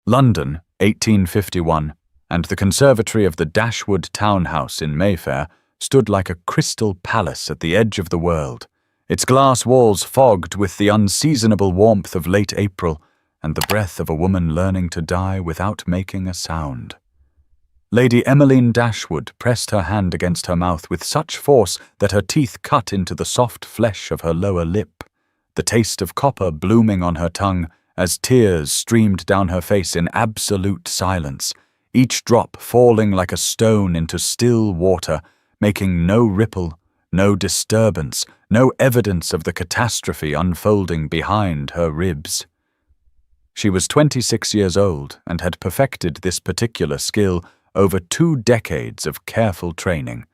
London, 1851, and the conservatory of the Dashwood townhouse in Mayfair stood like a crystal palace at the edge of the world, its glass walls fogged with the unseasonable warmth of late April and the breath of a woman learning to die without making a sound. Lady Emmeline Dashwood pressed her hand against her mouth with such force that her teeth cut into the soft flesh of her lower lip, the taste of copper blooming on her tongue as tears streamed down her face in absolute silence, each drop falling like a stone into still water, making no ripple, no disturbance, no evidence of the catastrophe unfolding behind her ribs. She was 26 years old and had perfected this particular skill over 2 decades of careful training,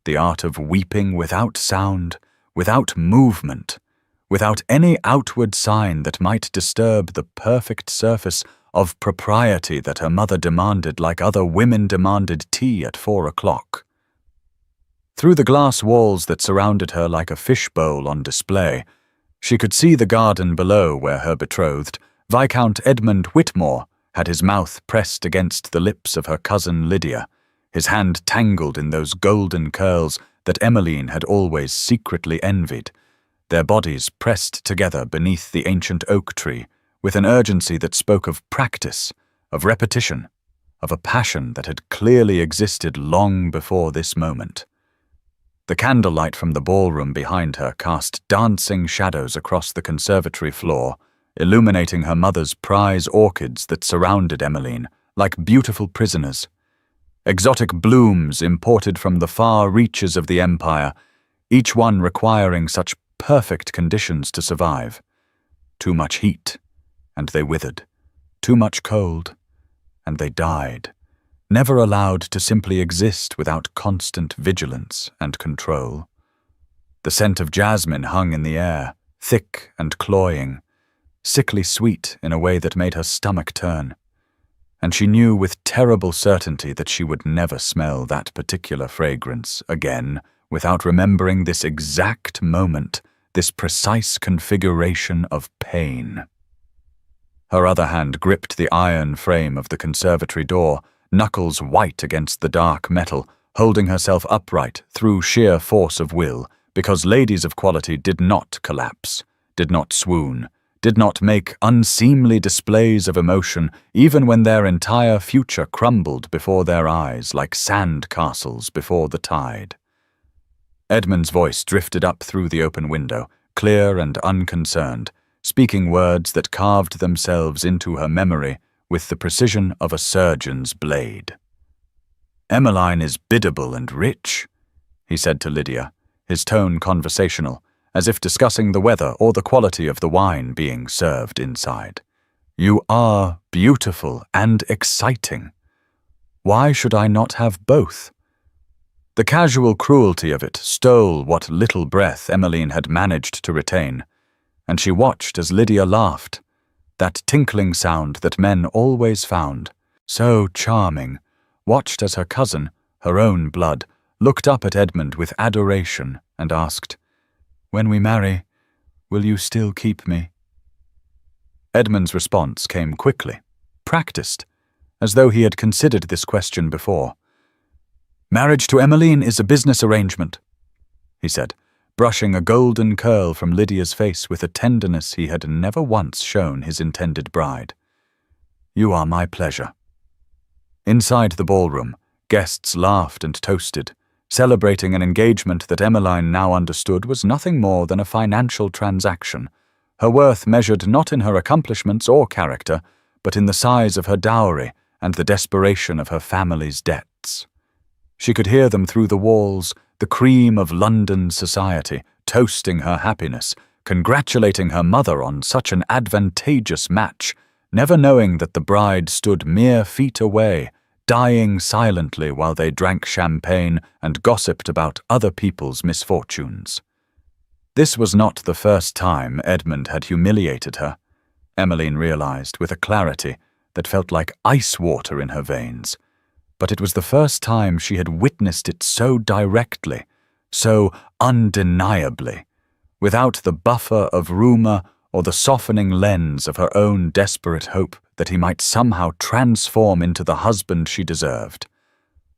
the art of weeping without sound, without movement, without any outward sign that might disturb the perfect surface of propriety that her mother demanded like other women demanded tea at 4 o'clock. Through the glass walls that surrounded her like a fishbowl on display, she could see the garden below where her betrothed, Viscount Edmund Whitmore, had his mouth pressed against the lips of her cousin Lydia, his hand tangled in those golden curls that Emmeline had always secretly envied, their bodies pressed together beneath the ancient oak tree with an urgency that spoke of practice, of repetition, of a passion that had clearly existed long before this moment. The candlelight from the ballroom behind her cast dancing shadows across the conservatory floor, illuminating her mother's prize orchids that surrounded Emmeline like beautiful prisoners. Exotic blooms imported from the far reaches of the empire, each one requiring such perfect conditions to survive. Too much heat, and they withered. Too much cold, and they died, never allowed to simply exist without constant vigilance and control. The scent of jasmine hung in the air, thick and cloying, sickly sweet in a way that made her stomach turn, and she knew with terrible certainty that she would never smell that particular fragrance again without remembering this exact moment, this precise configuration of pain. Her other hand gripped the iron frame of the conservatory door, knuckles white against the dark metal, holding herself upright through sheer force of will, because ladies of quality did not collapse, did not swoon, did not make unseemly displays of emotion even when their entire future crumbled before their eyes like sand castles before the tide. Edmund's voice drifted up through the open window, clear and unconcerned, speaking words that carved themselves into her memory with the precision of a surgeon's blade. "Emmeline is biddable and rich," he said to Lydia, his tone conversational, as if discussing the weather or the quality of the wine being served inside. "You are beautiful and exciting. Why should I not have both?" The casual cruelty of it stole what little breath Emmeline had managed to retain, and she watched as Lydia laughed, that tinkling sound that men always found, so charming, watched as her cousin, her own blood, looked up at Edmund with adoration and asked, "When we marry, will you still keep me?" Edmund's response came quickly, practiced, as though he had considered this question before. "Marriage to Emmeline is a business arrangement," he said, brushing a golden curl from Lydia's face with a tenderness he had never once shown his intended bride. "You are my pleasure." Inside the ballroom, guests laughed and toasted, celebrating an engagement that Emmeline now understood was nothing more than a financial transaction, her worth measured not in her accomplishments or character, but in the size of her dowry and the desperation of her family's debts. She could hear them through the walls, the cream of London society, toasting her happiness, congratulating her mother on such an advantageous match, never knowing that the bride stood mere feet away, dying silently while they drank champagne and gossiped about other people's misfortunes. This was not the first time Edmund had humiliated her, Emmeline realized with a clarity that felt like ice water in her veins, but it was the first time she had witnessed it so directly, so undeniably, without the buffer of rumor or the softening lens of her own desperate hope that he might somehow transform into the husband she deserved.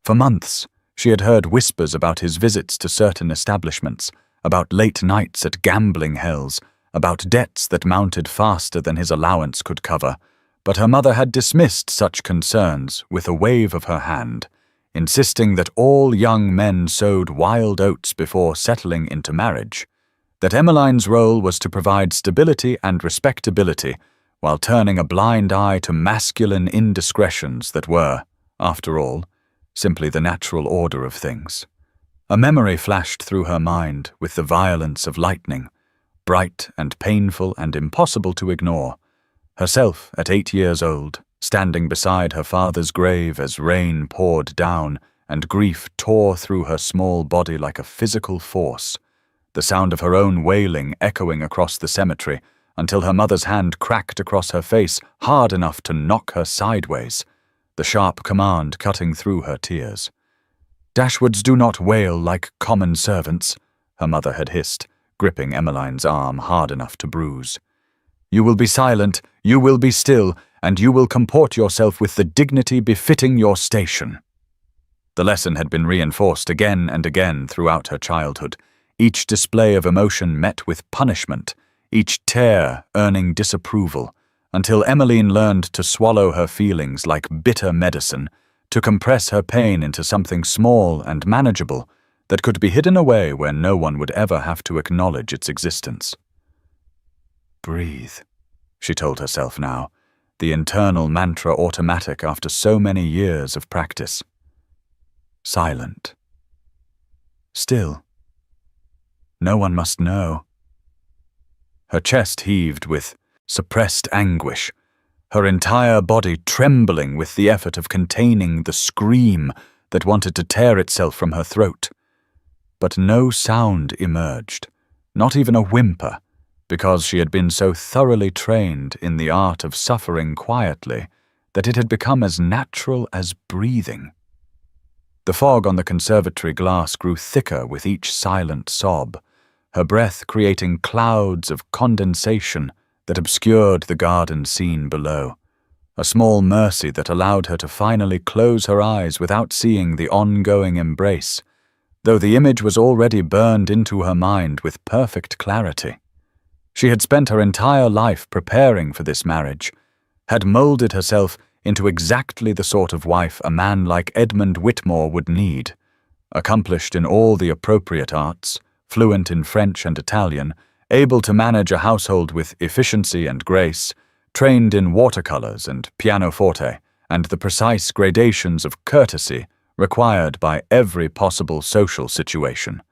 For months, she had heard whispers about his visits to certain establishments, about late nights at gambling hells, about debts that mounted faster than his allowance could cover, but her mother had dismissed such concerns with a wave of her hand, insisting that all young men sowed wild oats before settling into marriage, that Emmeline's role was to provide stability and respectability while turning a blind eye to masculine indiscretions that were, after all, simply the natural order of things. A memory flashed through her mind with the violence of lightning, bright and painful and impossible to ignore. Herself at 8 years old, standing beside her father's grave as rain poured down and grief tore through her small body like a physical force, the sound of her own wailing echoing across the cemetery until her mother's hand cracked across her face hard enough to knock her sideways, the sharp command cutting through her tears. "Dashwoods do not wail like common servants," her mother had hissed, gripping Emmeline's arm hard enough to bruise. "You will be silent, you will be still, and you will comport yourself with the dignity befitting your station." The lesson had been reinforced again and again throughout her childhood, each display of emotion met with punishment, each tear earning disapproval, until Emmeline learned to swallow her feelings like bitter medicine, to compress her pain into something small and manageable that could be hidden away where no one would ever have to acknowledge its existence. "Breathe," she told herself now, the internal mantra automatic after so many years of practice. Silent. Still. No one must know. Her chest heaved with suppressed anguish, her entire body trembling with the effort of containing the scream that wanted to tear itself from her throat. But no sound emerged, not even a whimper, because she had been so thoroughly trained in the art of suffering quietly that it had become as natural as breathing. The fog on the conservatory glass grew thicker with each silent sob, her breath creating clouds of condensation that obscured the garden scene below, a small mercy that allowed her to finally close her eyes without seeing the ongoing embrace, though the image was already burned into her mind with perfect clarity. She had spent her entire life preparing for this marriage, had molded herself into exactly the sort of wife a man like Edmund Whitmore would need, accomplished in all the appropriate arts, fluent in French and Italian, able to manage a household with efficiency and grace, trained in watercolors and pianoforte, and the precise gradations of courtesy required by every possible social situation.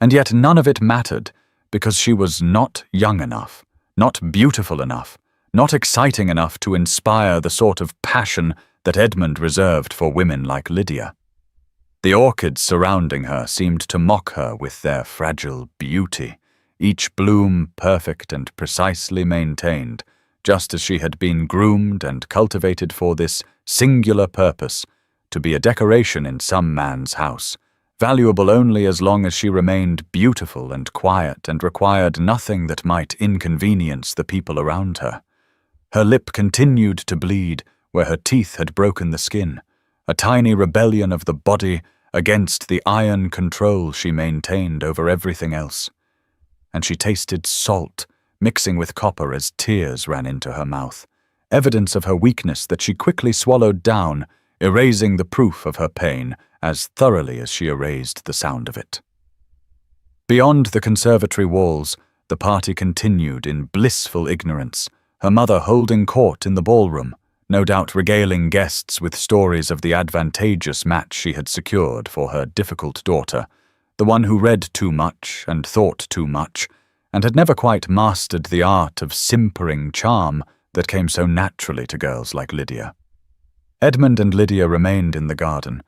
And yet none of it mattered, because she was not young enough, not beautiful enough, not exciting enough to inspire the sort of passion that Edmund reserved for women like Lydia. The orchids surrounding her seemed to mock her with their fragile beauty, each bloom perfect and precisely maintained, just as she had been groomed and cultivated for this singular purpose, to be a decoration in some man's house, valuable only as long as she remained beautiful and quiet and required nothing that might inconvenience the people around her. Her lip continued to bleed where her teeth had broken the skin, a tiny rebellion of the body against the iron control she maintained over everything else. And she tasted salt mixing with copper as tears ran into her mouth, evidence of her weakness that she quickly swallowed down, erasing the proof of her pain as thoroughly as she erased the sound of it. Beyond the conservatory walls, the party continued in blissful ignorance, her mother holding court in the ballroom, no doubt regaling guests with stories of the advantageous match she had secured for her difficult daughter, the one who read too much and thought too much, and had never quite mastered the art of simpering charm that came so naturally to girls like Lydia. Edmund and Lydia remained in the garden,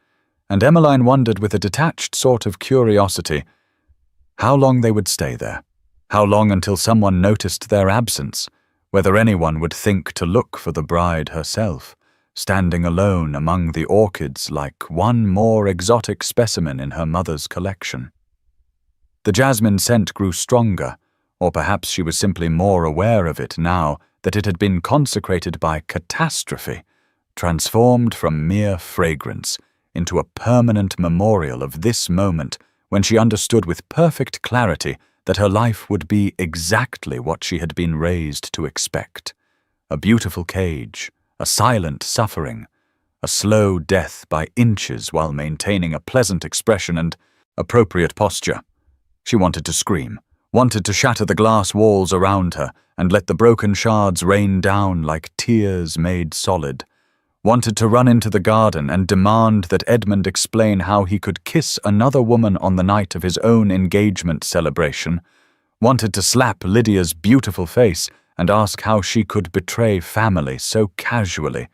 and Emmeline wondered with a detached sort of curiosity how long they would stay there, how long until someone noticed their absence, whether anyone would think to look for the bride herself, standing alone among the orchids like one more exotic specimen in her mother's collection. The jasmine scent grew stronger, or perhaps she was simply more aware of it now that it had been consecrated by catastrophe, transformed from mere fragrance into a permanent memorial of this moment when she understood with perfect clarity that her life would be exactly what she had been raised to expect. A beautiful cage, a silent suffering, a slow death by inches while maintaining a pleasant expression and appropriate posture. She wanted to scream, wanted to shatter the glass walls around her and let the broken shards rain down like tears made solid, wanted to run into the garden and demand that Edmund explain how he could kiss another woman on the night of his own engagement celebration, wanted to slap Lydia's beautiful face and ask how she could betray family so casually,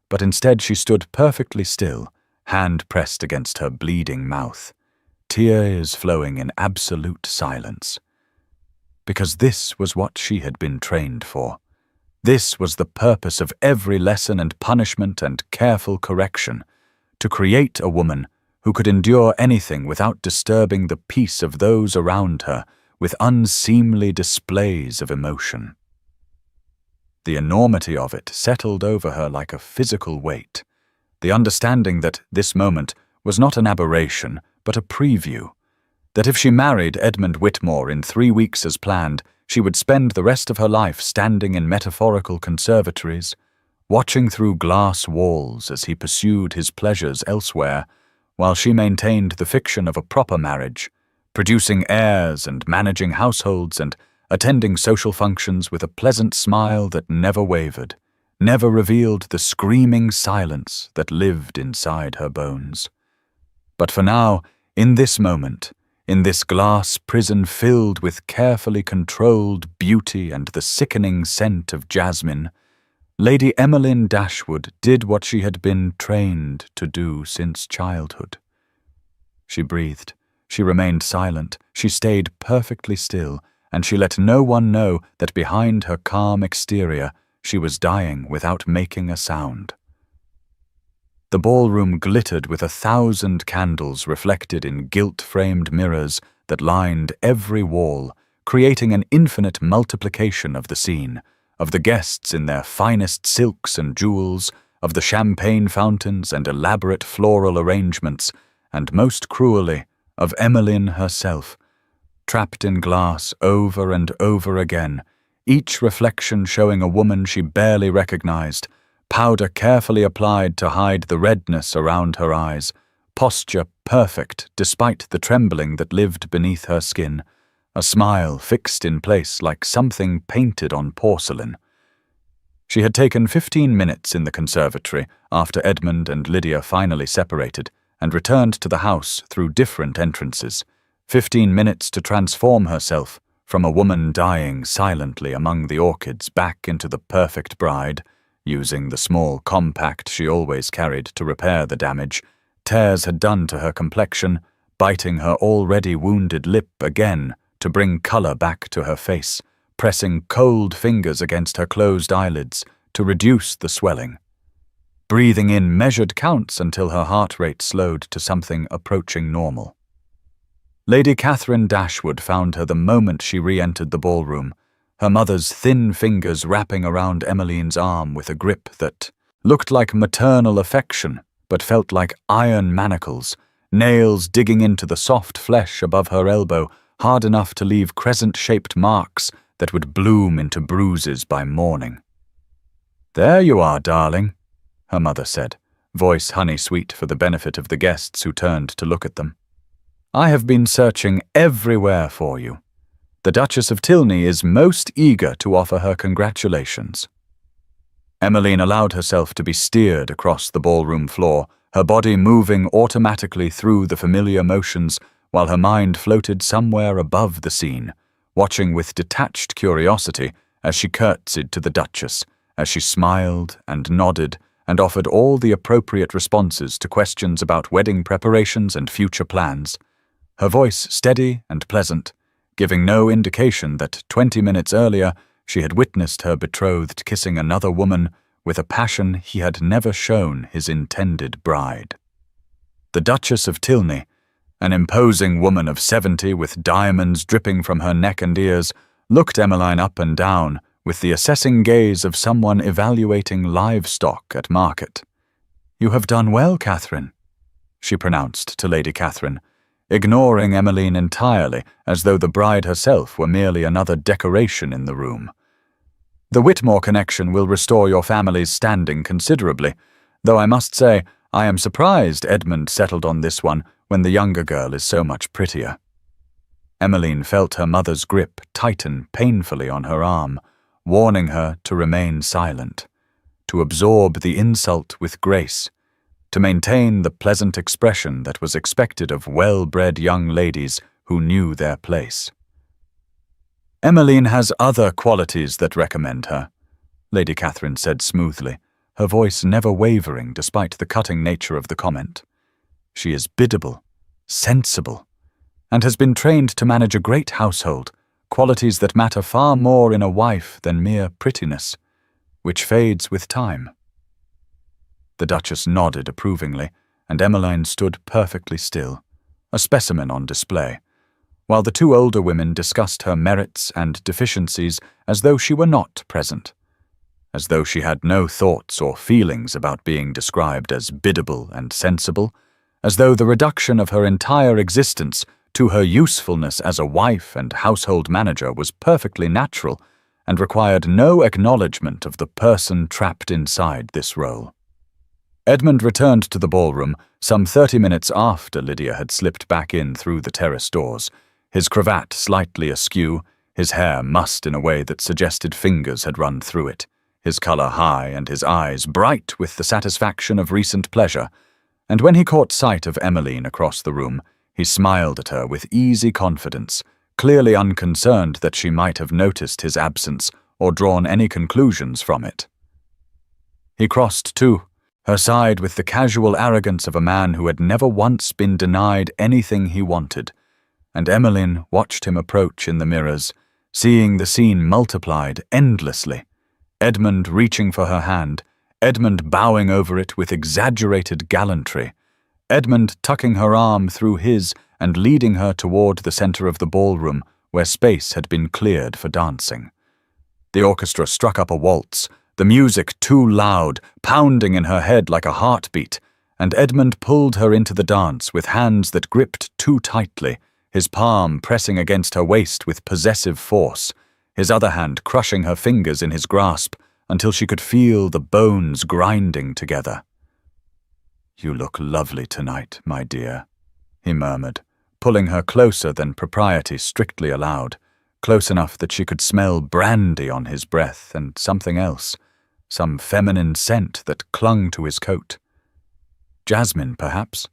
but instead she stood perfectly still, hand pressed against her bleeding mouth, tears flowing in absolute silence. Because this was what she had been trained for. This was the purpose of every lesson and punishment and careful correction, to create a woman who could endure anything without disturbing the peace of those around her with unseemly displays of emotion. The enormity of it settled over her like a physical weight, the understanding that this moment was not an aberration, but a preview, that if she married Edmund Whitmore in 3 weeks as planned, she would spend the rest of her life standing in metaphorical conservatories, watching through glass walls as he pursued his pleasures elsewhere, while she maintained the fiction of a proper marriage, producing heirs and managing households and attending social functions with a pleasant smile that never wavered, never revealed the screaming silence that lived inside her bones. But for now, in this moment, in this glass prison filled with carefully controlled beauty and the sickening scent of jasmine, Lady Emmeline Dashwood did what she had been trained to do since childhood. She breathed, she remained silent, she stayed perfectly still, and she let no one know that behind her calm exterior she was dying without making a sound. The ballroom glittered with 1,000 candles reflected in gilt-framed mirrors that lined every wall, creating an infinite multiplication of the scene, of the guests in their finest silks and jewels, of the champagne fountains and elaborate floral arrangements, and most cruelly, of Emmeline herself, trapped in glass over and over again, each reflection showing a woman she barely recognized, powder carefully applied to hide the redness around her eyes, posture perfect despite the trembling that lived beneath her skin, a smile fixed in place like something painted on porcelain. She had taken 15 minutes in the conservatory after Edmund and Lydia finally separated and returned to the house through different entrances, 15 minutes to transform herself from a woman dying silently among the orchids back into the perfect bride, using the small compact she always carried to repair the damage tears had done to her complexion, biting her already wounded lip again to bring color back to her face, pressing cold fingers against her closed eyelids to reduce the swelling, breathing in measured counts until her heart rate slowed to something approaching normal. Lady Catherine Dashwood found her the moment she re-entered the ballroom, her mother's thin fingers wrapping around Emmeline's arm with a grip that looked like maternal affection but felt like iron manacles, nails digging into the soft flesh above her elbow hard enough to leave crescent-shaped marks that would bloom into bruises by morning. "There you are, darling," her mother said, voice honey-sweet for the benefit of the guests who turned to look at them. "I have been searching everywhere for you. The Duchess of Tilney is most eager to offer her congratulations." Emmeline allowed herself to be steered across the ballroom floor, her body moving automatically through the familiar motions while her mind floated somewhere above the scene, watching with detached curiosity as she curtsied to the Duchess, as she smiled and nodded and offered all the appropriate responses to questions about wedding preparations and future plans, her voice steady and pleasant, giving no indication that 20 minutes earlier she had witnessed her betrothed kissing another woman with a passion he had never shown his intended bride. The Duchess of Tilney, an imposing woman of 70 with diamonds dripping from her neck and ears, looked Emmeline up and down with the assessing gaze of someone evaluating livestock at market. "You have done well, Catherine," she pronounced to Lady Catherine, ignoring Emmeline entirely, as though the bride herself were merely another decoration in the room. "The Whitmore connection will restore your family's standing considerably, though I must say I am surprised Edmund settled on this one when the younger girl is so much prettier." Emmeline felt her mother's grip tighten painfully on her arm, warning her to remain silent, to absorb the insult with grace, to maintain the pleasant expression that was expected of well-bred young ladies who knew their place. "Emmeline has other qualities that recommend her," Lady Catherine said smoothly, her voice never wavering despite the cutting nature of the comment. "She is biddable, sensible, and has been trained to manage a great household, qualities that matter far more in a wife than mere prettiness, which fades with time." The Duchess nodded approvingly, and Emmeline stood perfectly still, a specimen on display, while the two older women discussed her merits and deficiencies as though she were not present, as though she had no thoughts or feelings about being described as biddable and sensible, as though the reduction of her entire existence to her usefulness as a wife and household manager was perfectly natural and required no acknowledgement of the person trapped inside this role. Edmund returned to the ballroom some 30 minutes after Lydia had slipped back in through the terrace doors, his cravat slightly askew, his hair mussed in a way that suggested fingers had run through it, his colour high and his eyes bright with the satisfaction of recent pleasure, and when he caught sight of Emmeline across the room, he smiled at her with easy confidence, clearly unconcerned that she might have noticed his absence or drawn any conclusions from it. He crossed, too, her side with the casual arrogance of a man who had never once been denied anything he wanted, and Emmeline watched him approach in the mirrors, seeing the scene multiplied endlessly, Edmund reaching for her hand, Edmund bowing over it with exaggerated gallantry, Edmund tucking her arm through his and leading her toward the center of the ballroom where space had been cleared for dancing. The orchestra struck up a waltz, the music too loud, pounding in her head like a heartbeat, and Edmund pulled her into the dance with hands that gripped too tightly, his palm pressing against her waist with possessive force, his other hand crushing her fingers in his grasp until she could feel the bones grinding together. "You look lovely tonight, my dear," he murmured, pulling her closer than propriety strictly allowed, close enough that she could smell brandy on his breath and something else, some feminine scent that clung to his coat. Jasmine, perhaps,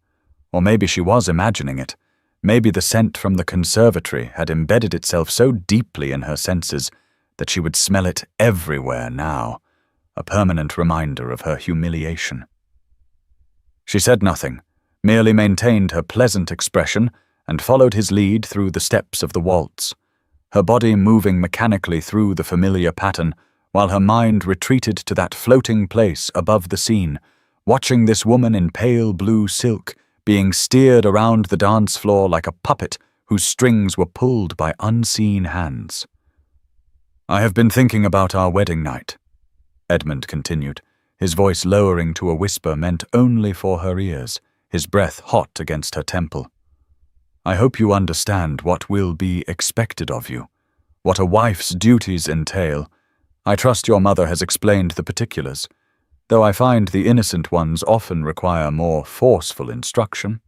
or maybe she was imagining it. Maybe the scent from the conservatory had embedded itself so deeply in her senses that she would smell it everywhere now, a permanent reminder of her humiliation. She said nothing, merely maintained her pleasant expression and followed his lead through the steps of the waltz, her body moving mechanically through the familiar pattern while her mind retreated to that floating place above the scene, watching this woman in pale blue silk being steered around the dance floor like a puppet whose strings were pulled by unseen hands. "I have been thinking about our wedding night," Edmund continued, his voice lowering to a whisper meant only for her ears, his breath hot against her temple. "I hope you understand what will be expected of you, what a wife's duties entail. I trust your mother has explained the particulars, though I find the innocent ones often require more forceful instruction."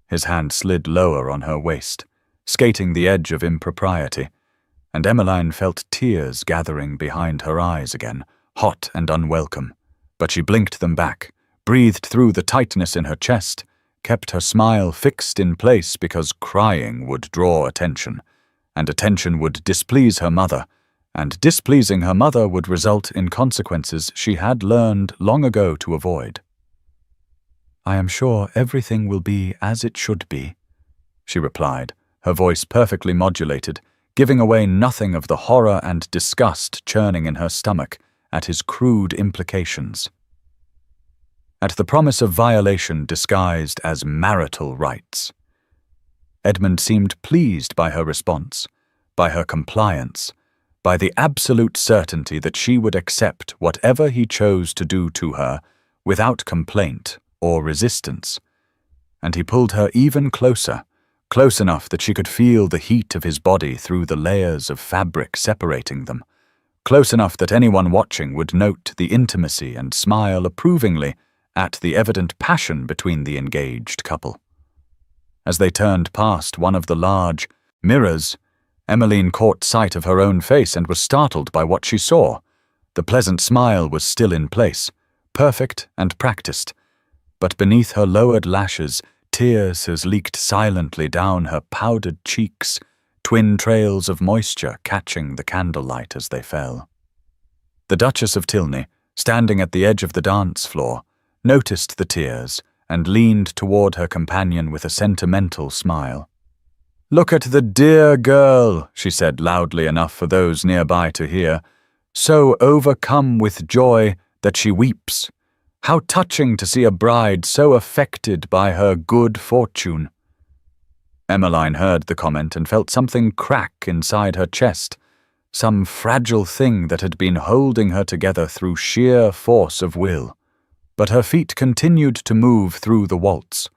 His hand slid lower on her waist, skating the edge of impropriety, and Emmeline felt tears gathering behind her eyes again, hot and unwelcome, but she blinked them back, breathed through the tightness in her chest, kept her smile fixed in place because crying would draw attention, and attention would displease her mother, and displeasing her mother would result in consequences she had learned long ago to avoid. "I am sure everything will be as it should be," she replied, her voice perfectly modulated, giving away nothing of the horror and disgust churning in her stomach at his crude implications. At the promise of violation disguised as marital rights. Edmund seemed pleased by her response, by her compliance, by the absolute certainty that she would accept whatever he chose to do to her without complaint or resistance. And he pulled her even closer, close enough that she could feel the heat of his body through the layers of fabric separating them, close enough that anyone watching would note the intimacy and smile approvingly at the evident passion between the engaged couple. As they turned past one of the large mirrors, Emmeline caught sight of her own face and was startled by what she saw. The pleasant smile was still in place, perfect and practiced, but beneath her lowered lashes, tears had leaked silently down her powdered cheeks, twin trails of moisture catching the candlelight as they fell. The Duchess of Tilney, standing at the edge of the dance floor, noticed the tears and leaned toward her companion with a sentimental smile. "Look at the dear girl," she said loudly enough for those nearby to hear, "so overcome with joy that she weeps. How touching to see a bride so affected by her good fortune." Emmeline heard the comment and felt something crack inside her chest, some fragile thing that had been holding her together through sheer force of will. But her feet continued to move through the waltz.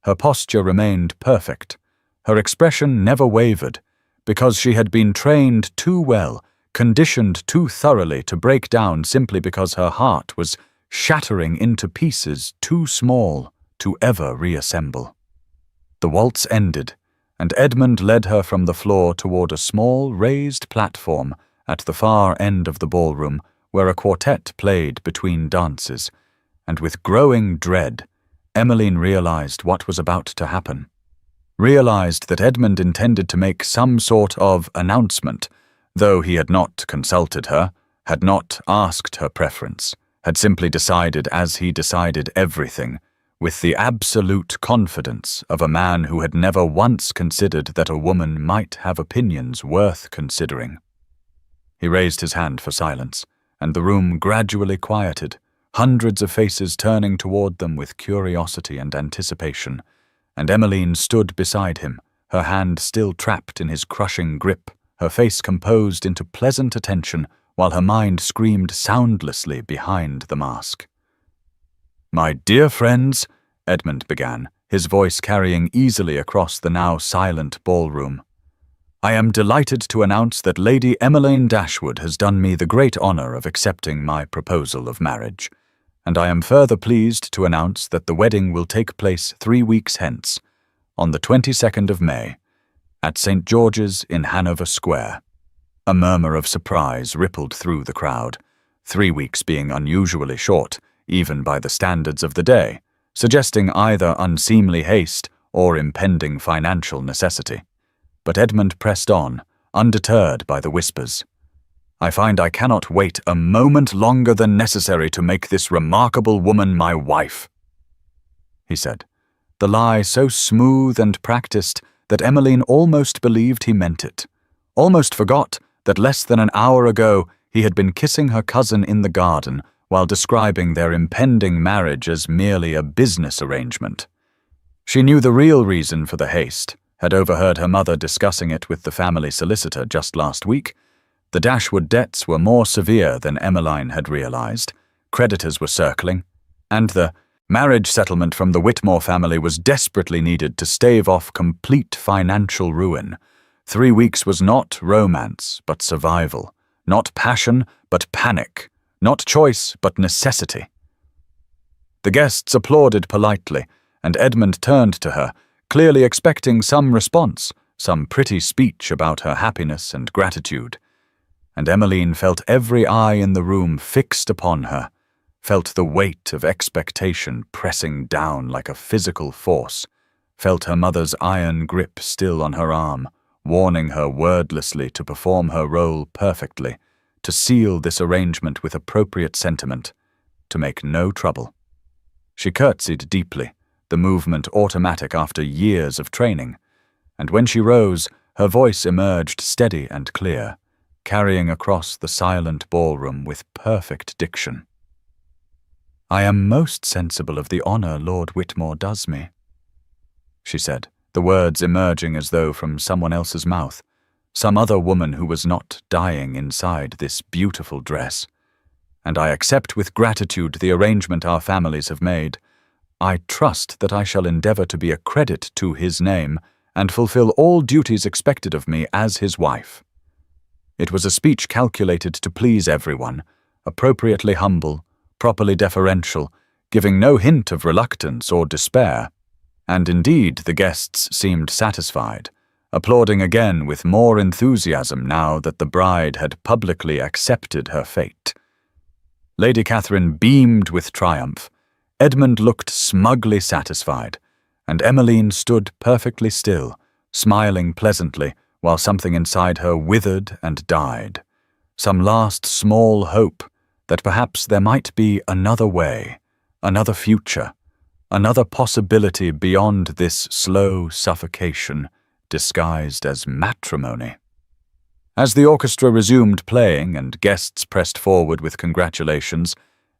Her posture remained perfect. Her expression never wavered, because she had been trained too well, conditioned too thoroughly to break down simply because her heart was shattering into pieces too small to ever reassemble. The waltz ended, and Edmund led her from the floor toward a small raised platform at the far end of the ballroom where a quartet played between dances, and with growing dread, Emmeline realized what was about to happen. Realized that Edmund intended to make some sort of announcement, though he had not consulted her, had not asked her preference, had simply decided as he decided everything, with the absolute confidence of a man who had never once considered that a woman might have opinions worth considering. He raised his hand for silence, and the room gradually quieted, hundreds of faces turning toward them with curiosity and anticipation, and Emmeline stood beside him, her hand still trapped in his crushing grip, her face composed into pleasant attention, while her mind screamed soundlessly behind the mask. "My dear friends," Edmund began, his voice carrying easily across the now silent ballroom, "I am delighted to announce that Lady Emmeline Dashwood has done me the great honor of accepting my proposal of marriage, and I am further pleased to announce that the wedding will take place 3 weeks hence, on the 22nd of May, at St. George's in Hanover Square." A murmur of surprise rippled through the crowd, 3 weeks being unusually short, even by the standards of the day, suggesting either unseemly haste or impending financial necessity. But Edmund pressed on, undeterred by the whispers. "I find I cannot wait a moment longer than necessary to make this remarkable woman my wife," he said, the lie so smooth and practiced that Emmeline almost believed he meant it, almost forgot that less than an hour ago he had been kissing her cousin in the garden while describing their impending marriage as merely a business arrangement. She knew the real reason for the haste, had overheard her mother discussing it with the family solicitor just last week. The Dashwood debts were more severe than Emmeline had realized, creditors were circling, and the marriage settlement from the Whitmore family was desperately needed to stave off complete financial ruin. 3 weeks was not romance, but survival, not passion, but panic, not choice, but necessity. The guests applauded politely, and Edmund turned to her, clearly expecting some response, some pretty speech about her happiness and gratitude. And Emmeline felt every eye in the room fixed upon her, felt the weight of expectation pressing down like a physical force, felt her mother's iron grip still on her arm, warning her wordlessly to perform her role perfectly, to seal this arrangement with appropriate sentiment, to make no trouble. She curtsied deeply, the movement automatic after years of training, and when she rose, her voice emerged steady and clear, carrying across the silent ballroom with perfect diction. "I am most sensible of the honor Lord Whitmore does me," she said, the words emerging as though from someone else's mouth, some other woman who was not dying inside this beautiful dress. And I accept with gratitude the arrangement our families have made. I trust that I shall endeavor to be a credit to his name and fulfill all duties expected of me as his wife." It was a speech calculated to please everyone, appropriately humble, properly deferential, giving no hint of reluctance or despair. And indeed the guests seemed satisfied, applauding again with more enthusiasm now that the bride had publicly accepted her fate. Lady Catherine beamed with triumph, Edmund looked smugly satisfied, and Emmeline stood perfectly still, smiling pleasantly, while something inside her withered and died. Some last small hope that perhaps there might be another way, another future, another possibility beyond this slow suffocation disguised as matrimony. As the orchestra resumed playing and guests pressed forward with congratulations,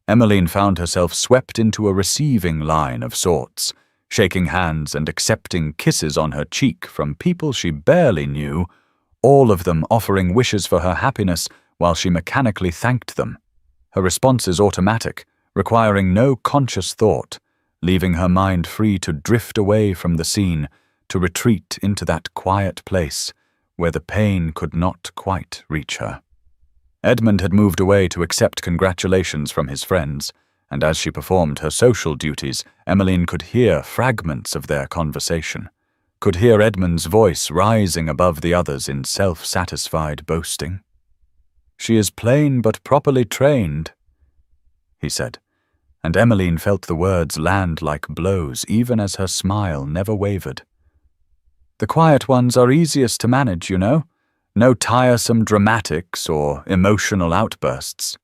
Emmeline found herself swept into a receiving line of sorts, shaking hands and accepting kisses on her cheek from people she barely knew, all of them offering wishes for her happiness while she mechanically thanked them, her responses automatic, requiring no conscious thought, leaving her mind free to drift away from the scene, to retreat into that quiet place where the pain could not quite reach her. Edmund had moved away to accept congratulations from his friends, and as she performed her social duties, Emmeline could hear fragments of their conversation, could hear Edmund's voice rising above the others in self-satisfied boasting. "She is plain but properly trained," he said, and Emmeline felt the words land like blows even as her smile never wavered. "The quiet ones are easiest to manage, you know. No tiresome dramatics or emotional outbursts.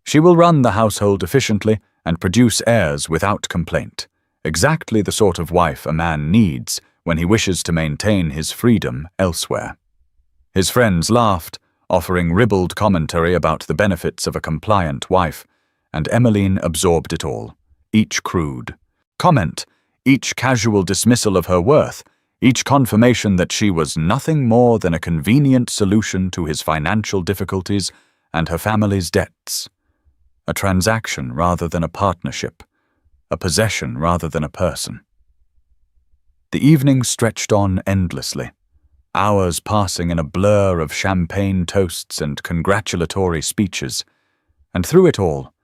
She will run the household efficiently and produce heirs without complaint, exactly the sort of wife a man needs when he wishes to maintain his freedom elsewhere." His friends laughed, offering ribald commentary about the benefits of a compliant wife, and Emmeline absorbed it all, each crude comment, each casual dismissal of her worth, each confirmation that she was nothing more than a convenient solution to his financial difficulties and her family's debts. A transaction rather than a partnership, a possession rather than a person. The evening stretched on endlessly, hours passing in a blur of champagne toasts and congratulatory speeches, and through it all,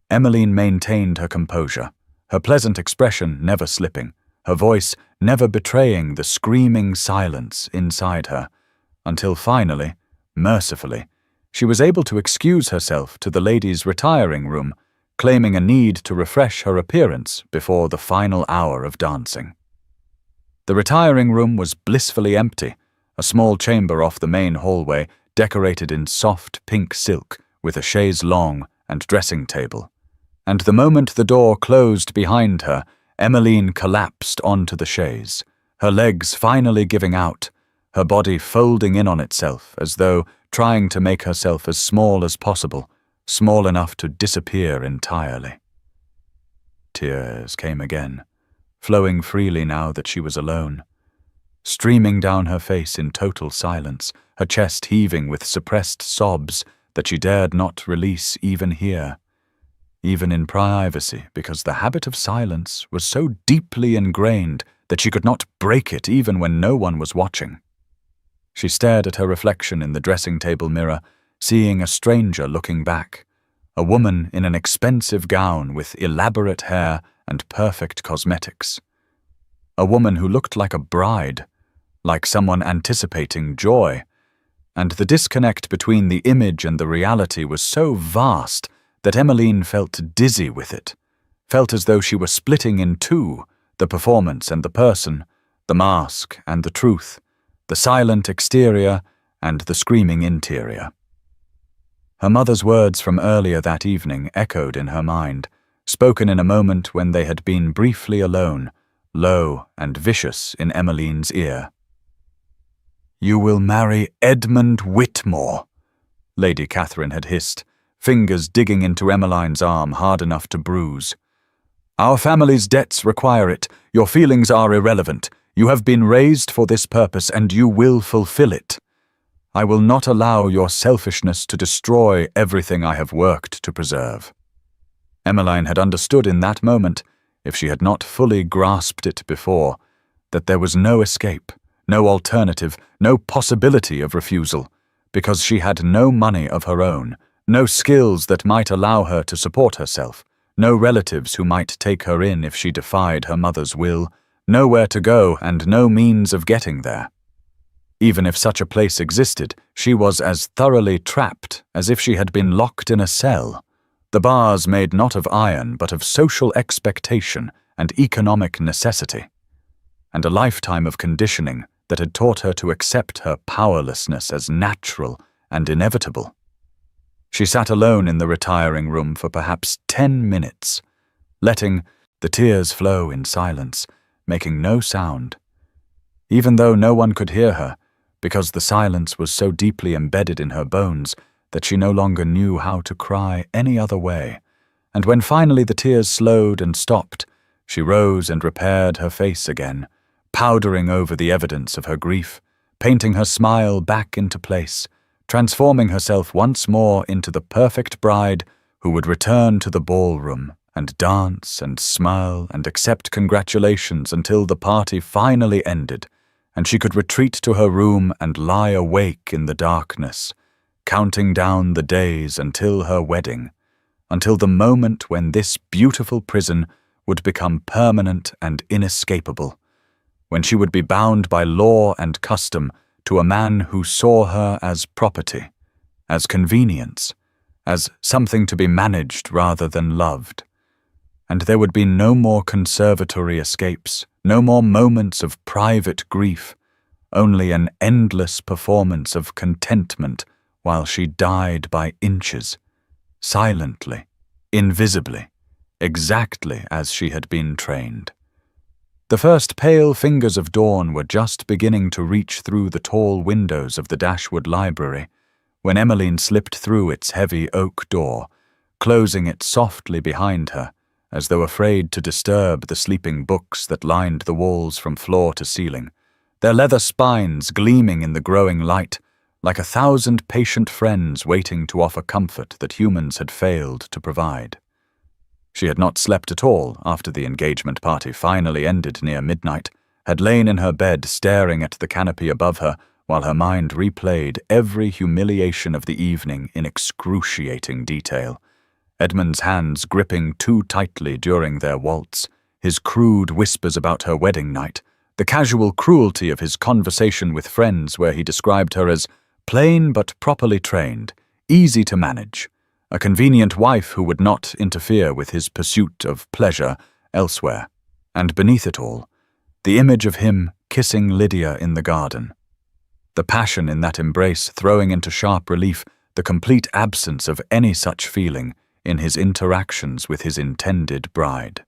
Emmeline maintained her composure, her pleasant expression never slipping, her voice never betraying the screaming silence inside her, until finally, mercifully, she was able to excuse herself to the ladies' retiring room, claiming a need to refresh her appearance before the final hour of dancing. The retiring room was blissfully empty, a small chamber off the main hallway decorated in soft pink silk with a chaise longue and dressing table. And the moment the door closed behind her, Emmeline collapsed onto the chaise, her legs finally giving out, her body folding in on itself as though trying to make herself as small as possible, small enough to disappear entirely. Tears came again, flowing freely now that she was alone, streaming down her face in total silence, her chest heaving with suppressed sobs that she dared not release even here, even in privacy, because the habit of silence was so deeply ingrained that she could not break it even when no one was watching. She stared at her reflection in the dressing-table mirror, seeing a stranger looking back, a woman in an expensive gown with elaborate hair and perfect cosmetics. A woman who looked like a bride, like someone anticipating joy, and the disconnect between the image and the reality was so vast that Emmeline felt dizzy with it, felt as though she were splitting in two, the performance and the person, the mask and the truth, the silent exterior and the screaming interior. Her mother's words from earlier that evening echoed in her mind, spoken in a moment when they had been briefly alone, low and vicious in Emmeline's ear. "You will marry Edmund Whitmore," Lady Catherine had hissed, fingers digging into Emmeline's arm hard enough to bruise. "Our family's debts require it. Your feelings are irrelevant. You have been raised for this purpose, and you will fulfill it. I will not allow your selfishness to destroy everything I have worked to preserve." Emmeline had understood in that moment, if she had not fully grasped it before, that there was no escape, no alternative, no possibility of refusal, because she had no money of her own, no skills that might allow her to support herself, no relatives who might take her in if she defied her mother's will, nowhere to go and no means of getting there. Even if such a place existed, she was as thoroughly trapped as if she had been locked in a cell, the bars made not of iron but of social expectation and economic necessity, and a lifetime of conditioning that had taught her to accept her powerlessness as natural and inevitable. She sat alone in the retiring room for perhaps 10 minutes, letting the tears flow in silence, making no sound, even though no one could hear her, because the silence was so deeply embedded in her bones that she no longer knew how to cry any other way. And when finally the tears slowed and stopped, she rose and repaired her face again, powdering over the evidence of her grief, painting her smile back into place, transforming herself once more into the perfect bride who would return to the ballroom and dance and smile and accept congratulations until the party finally ended, and she could retreat to her room and lie awake in the darkness, counting down the days until her wedding, until the moment when this beautiful prison would become permanent and inescapable, when she would be bound by law and custom to a man who saw her as property, as convenience, as something to be managed rather than loved. And there would be no more conservatory escapes, no more moments of private grief, only an endless performance of contentment while she died by inches, silently, invisibly, exactly as she had been trained. The first pale fingers of dawn were just beginning to reach through the tall windows of the Dashwood Library when Emmeline slipped through its heavy oak door, closing it softly behind her, as though afraid to disturb the sleeping books that lined the walls from floor to ceiling, their leather spines gleaming in the growing light, like 1,000 patient friends waiting to offer comfort that humans had failed to provide. She had not slept at all after the engagement party finally ended near midnight, had lain in her bed staring at the canopy above her while her mind replayed every humiliation of the evening in excruciating detail, Edmund's hands gripping too tightly during their waltz, his crude whispers about her wedding night, the casual cruelty of his conversation with friends where he described her as plain but properly trained, easy to manage, a convenient wife who would not interfere with his pursuit of pleasure elsewhere, and beneath it all, the image of him kissing Lydia in the garden. The passion in that embrace throwing into sharp relief the complete absence of any such feeling in his interactions with his intended bride.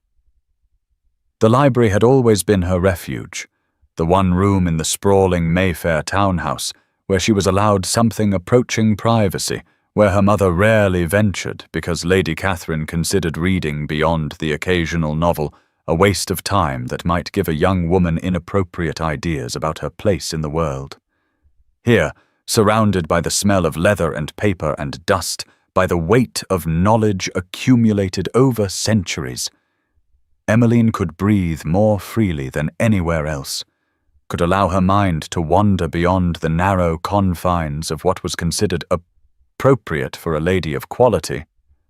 The library had always been her refuge, the one room in the sprawling Mayfair townhouse where she was allowed something approaching privacy, where her mother rarely ventured because Lady Catherine considered reading beyond the occasional novel a waste of time that might give a young woman inappropriate ideas about her place in the world. Here, surrounded by the smell of leather and paper and dust, by the weight of knowledge accumulated over centuries, Emmeline could breathe more freely than anywhere else, could allow her mind to wander beyond the narrow confines of what was considered appropriate for a lady of quality,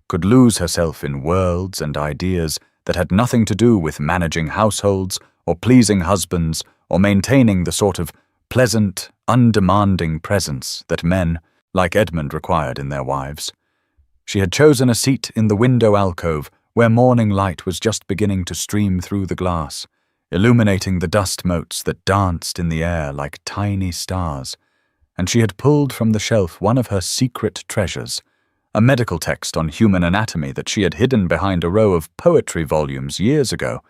could lose herself in worlds and ideas that had nothing to do with managing households or pleasing husbands or maintaining the sort of pleasant, undemanding presence that men, like Edmund, required in their wives. She had chosen a seat in the window alcove where morning light was just beginning to stream through the glass, illuminating the dust motes that danced in the air like tiny stars, and she had pulled from the shelf one of her secret treasures, a medical text on human anatomy that she had hidden behind a row of poetry volumes years ago,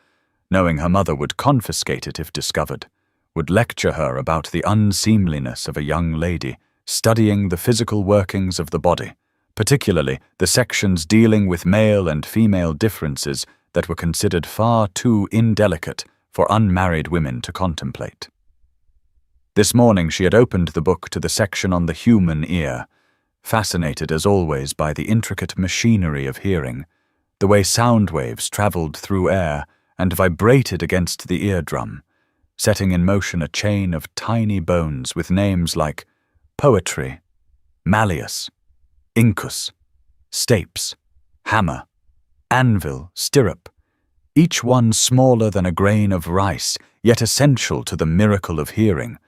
knowing her mother would confiscate it if discovered, would lecture her about the unseemliness of a young lady studying the physical workings of the body, particularly the sections dealing with male and female differences that were considered far too indelicate for unmarried women to contemplate. This morning she had opened the book to the section on the human ear, fascinated as always by the intricate machinery of hearing, the way sound waves travelled through air and vibrated against the eardrum, setting in motion a chain of tiny bones with names like poetry, malleus, incus, stapes, hammer, anvil, stirrup, each one smaller than a grain of rice, yet essential to the miracle of hearing,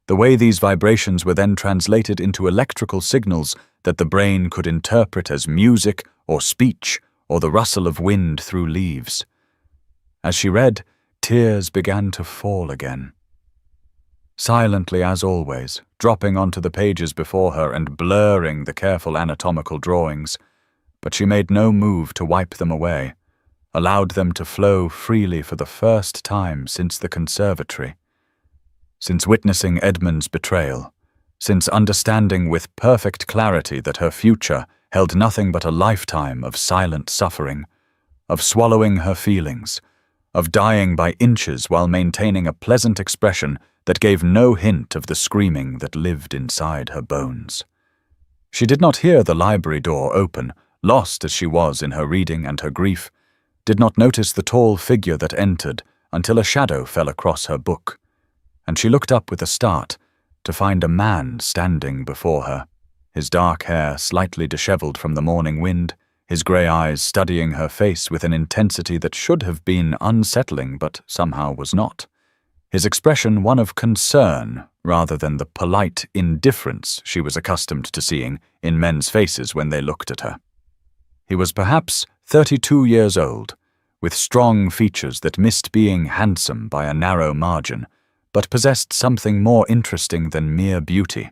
the way these vibrations were then translated into electrical signals that the brain could interpret as music or speech or the rustle of wind through leaves. As she read, tears began to fall again. Silently as always, dropping onto the pages before her and blurring the careful anatomical drawings, but she made no move to wipe them away, allowed them to flow freely for the first time since the conservatory, since witnessing Edmund's betrayal, since understanding with perfect clarity that her future held nothing but a lifetime of silent suffering, of swallowing her feelings, of dying by inches while maintaining a pleasant expression that gave no hint of the screaming that lived inside her bones. She did not hear the library door open, lost as she was in her reading and her grief, did not notice the tall figure that entered until a shadow fell across her book, and she looked up with a start to find a man standing before her, his dark hair slightly dishevelled from the morning wind, his grey eyes studying her face with an intensity that should have been unsettling but somehow was not, his expression one of concern rather than the polite indifference she was accustomed to seeing in men's faces when they looked at her. He was perhaps 32 years old, with strong features that missed being handsome by a narrow margin, but possessed something more interesting than mere beauty,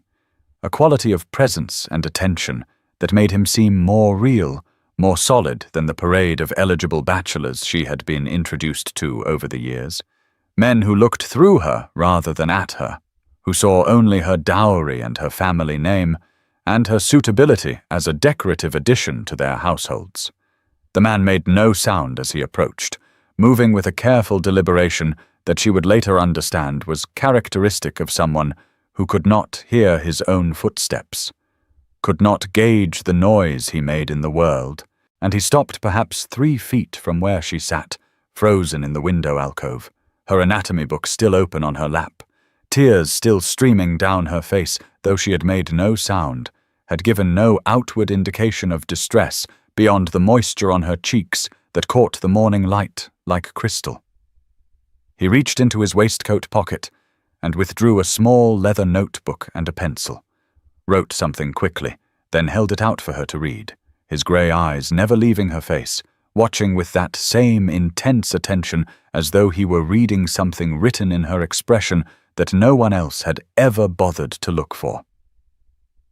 a quality of presence and attention that made him seem more real, more solid than the parade of eligible bachelors she had been introduced to over the years, men who looked through her rather than at her, who saw only her dowry and her family name, and her suitability as a decorative addition to their households. The man made no sound as he approached, moving with a careful deliberation that she would later understand was characteristic of someone who could not hear his own footsteps, could not gauge the noise he made in the world, and he stopped perhaps 3 feet from where she sat, frozen in the window alcove, her anatomy book still open on her lap, tears still streaming down her face, though she had made no sound, had given no outward indication of distress beyond the moisture on her cheeks that caught the morning light like crystal. He reached into his waistcoat pocket and withdrew a small leather notebook and a pencil, wrote something quickly, then held it out for her to read, his grey eyes never leaving her face, watching with that same intense attention as though he were reading something written in her expression that no one else had ever bothered to look for.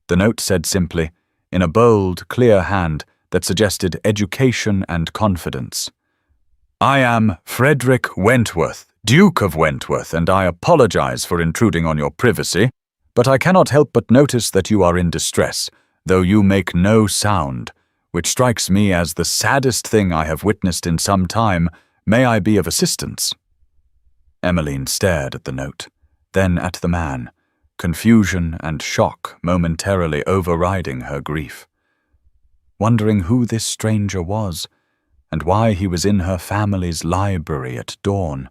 The note said simply, in a bold, clear hand that suggested education and confidence, "I am Frederick Wentworth, Duke of Wentworth, and I apologize for intruding on your privacy, but I cannot help but notice that you are in distress, though you make no sound, which strikes me as the saddest thing I have witnessed in some time. May I be of assistance?" Emmeline stared at the note, then at the man, confusion and shock momentarily overriding her grief. Wondering who this stranger was, and why he was in her family's library at dawn,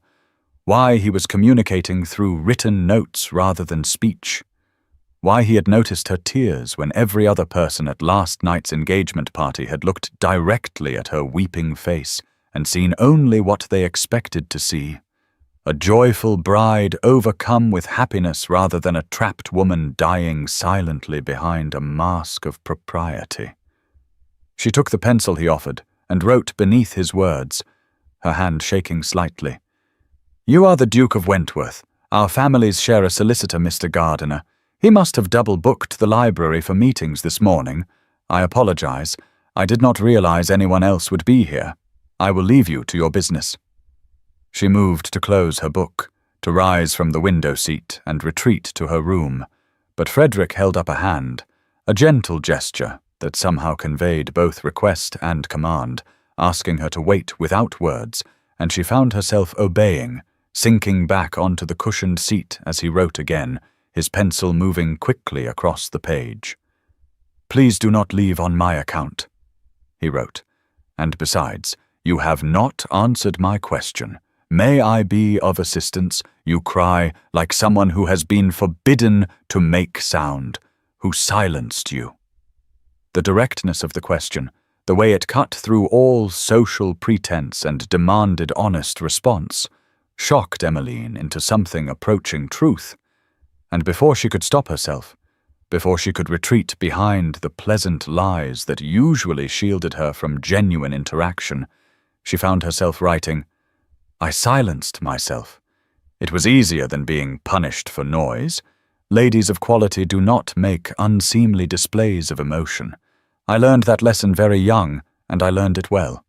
why he was communicating through written notes rather than speech, why he had noticed her tears when every other person at last night's engagement party had looked directly at her weeping face and seen only what they expected to see, a joyful bride overcome with happiness rather than a trapped woman dying silently behind a mask of propriety. She took the pencil he offered and wrote beneath his words, her hand shaking slightly. "You are the Duke of Wentworth. Our families share a solicitor, Mr. Gardiner. He must have double-booked the library for meetings this morning. I apologize. I did not realize anyone else would be here. I will leave you to your business." She moved to close her book, to rise from the window seat and retreat to her room, but Frederick held up a hand, a gentle gesture that somehow conveyed both request and command, asking her to wait without words, and she found herself obeying, sinking back onto the cushioned seat as he wrote again, his pencil moving quickly across the page. "Please do not leave on my account," he wrote. "And besides, you have not answered my question. May I be of assistance? You cry like someone who has been forbidden to make sound, who silenced you." The directness of the question, the way it cut through all social pretense and demanded honest response, shocked Emmeline into something approaching truth. And before she could stop herself, before she could retreat behind the pleasant lies that usually shielded her from genuine interaction, she found herself writing, "I silenced myself. It was easier than being punished for noise. Ladies of quality do not make unseemly displays of emotion. I learned that lesson very young, and I learned it well."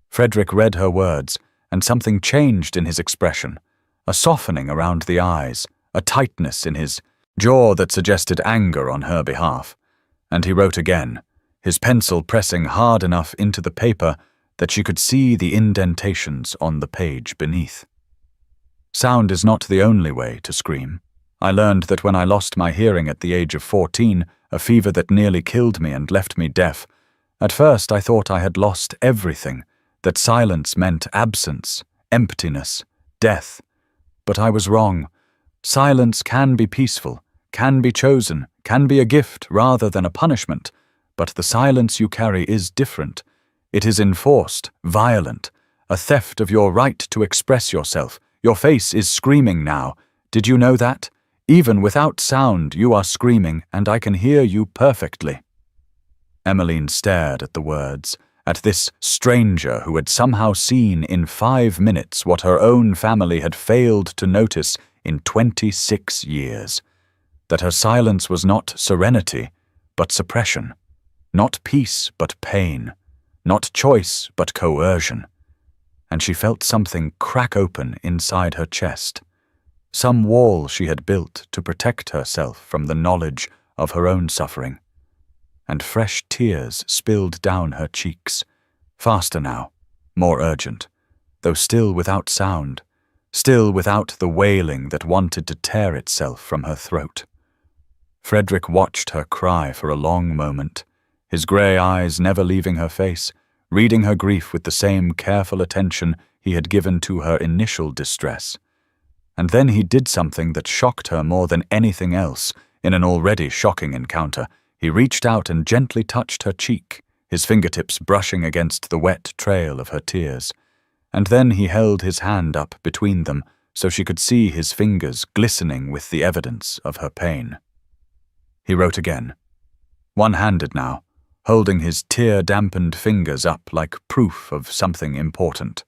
Frederick read her words, and something changed in his expression, a softening around the eyes, a tightness in his jaw that suggested anger on her behalf. And he wrote again, his pencil pressing hard enough into the paper that she could see the indentations on the page beneath. "Sound is not the only way to scream. I learned that when I lost my hearing at the age of 14, a fever that nearly killed me and left me deaf. At first I thought I had lost everything, that silence meant absence, emptiness, death. But I was wrong. Silence can be peaceful, can be chosen, can be a gift rather than a punishment, but the silence you carry is different. It is enforced, violent, a theft of your right to express yourself. Your face is screaming now. Did you know that? Even without sound, you are screaming, and I can hear you perfectly." Emmeline stared at the words, at this stranger who had somehow seen in 5 minutes what her own family had failed to notice in 26 years. That her silence was not serenity, but suppression. Not peace, but pain. Not choice, but coercion. And she felt something crack open inside her chest. Some wall she had built to protect herself from the knowledge of her own suffering. And fresh tears spilled down her cheeks, faster now, more urgent, though still without sound, still without the wailing that wanted to tear itself from her throat. Frederick watched her cry for a long moment, his grey eyes never leaving her face, reading her grief with the same careful attention he had given to her initial distress. And then he did something that shocked her more than anything else in an already shocking encounter. He reached out and gently touched her cheek, his fingertips brushing against the wet trail of her tears. And then he held his hand up between them so she could see his fingers glistening with the evidence of her pain. He wrote again, one-handed now, holding his tear-dampened fingers up like proof of something important.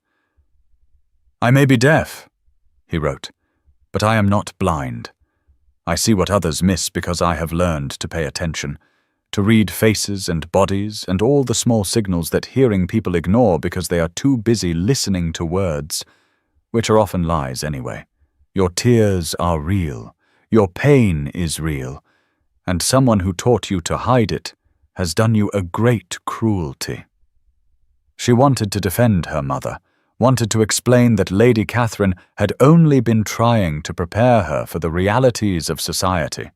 "I may be deaf," he wrote, "but I am not blind. I see what others miss because I have learned to pay attention, to read faces and bodies and all the small signals that hearing people ignore because they are too busy listening to words, which are often lies anyway. Your tears are real. Your pain is real. And someone who taught you to hide it has done you a great cruelty." She wanted to defend her mother, wanted to explain that Lady Catherine had only been trying to prepare her for the realities of society,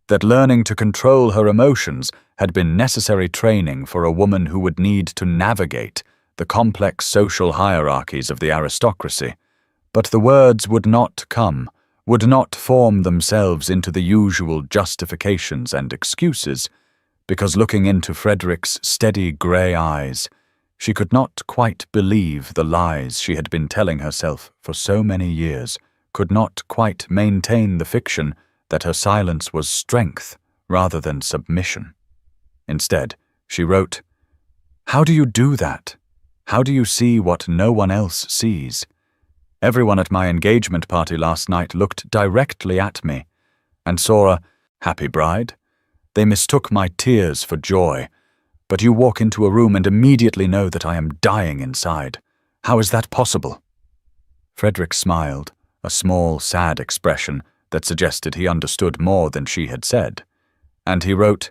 that learning to control her emotions had been necessary training for a woman who would need to navigate the complex social hierarchies of the aristocracy. But the words would not come, would not form themselves into the usual justifications and excuses, because looking into Frederick's steady grey eyes, she could not quite believe the lies she had been telling herself for so many years, could not quite maintain the fiction that her silence was strength rather than submission. Instead, she wrote, "How do you do that? How do you see what no one else sees? Everyone at my engagement party last night looked directly at me and saw a happy bride. They mistook my tears for joy. But you walk into a room and immediately know that I am dying inside. How is that possible?" Frederick smiled, a small, sad expression that suggested he understood more than she had said. And he wrote,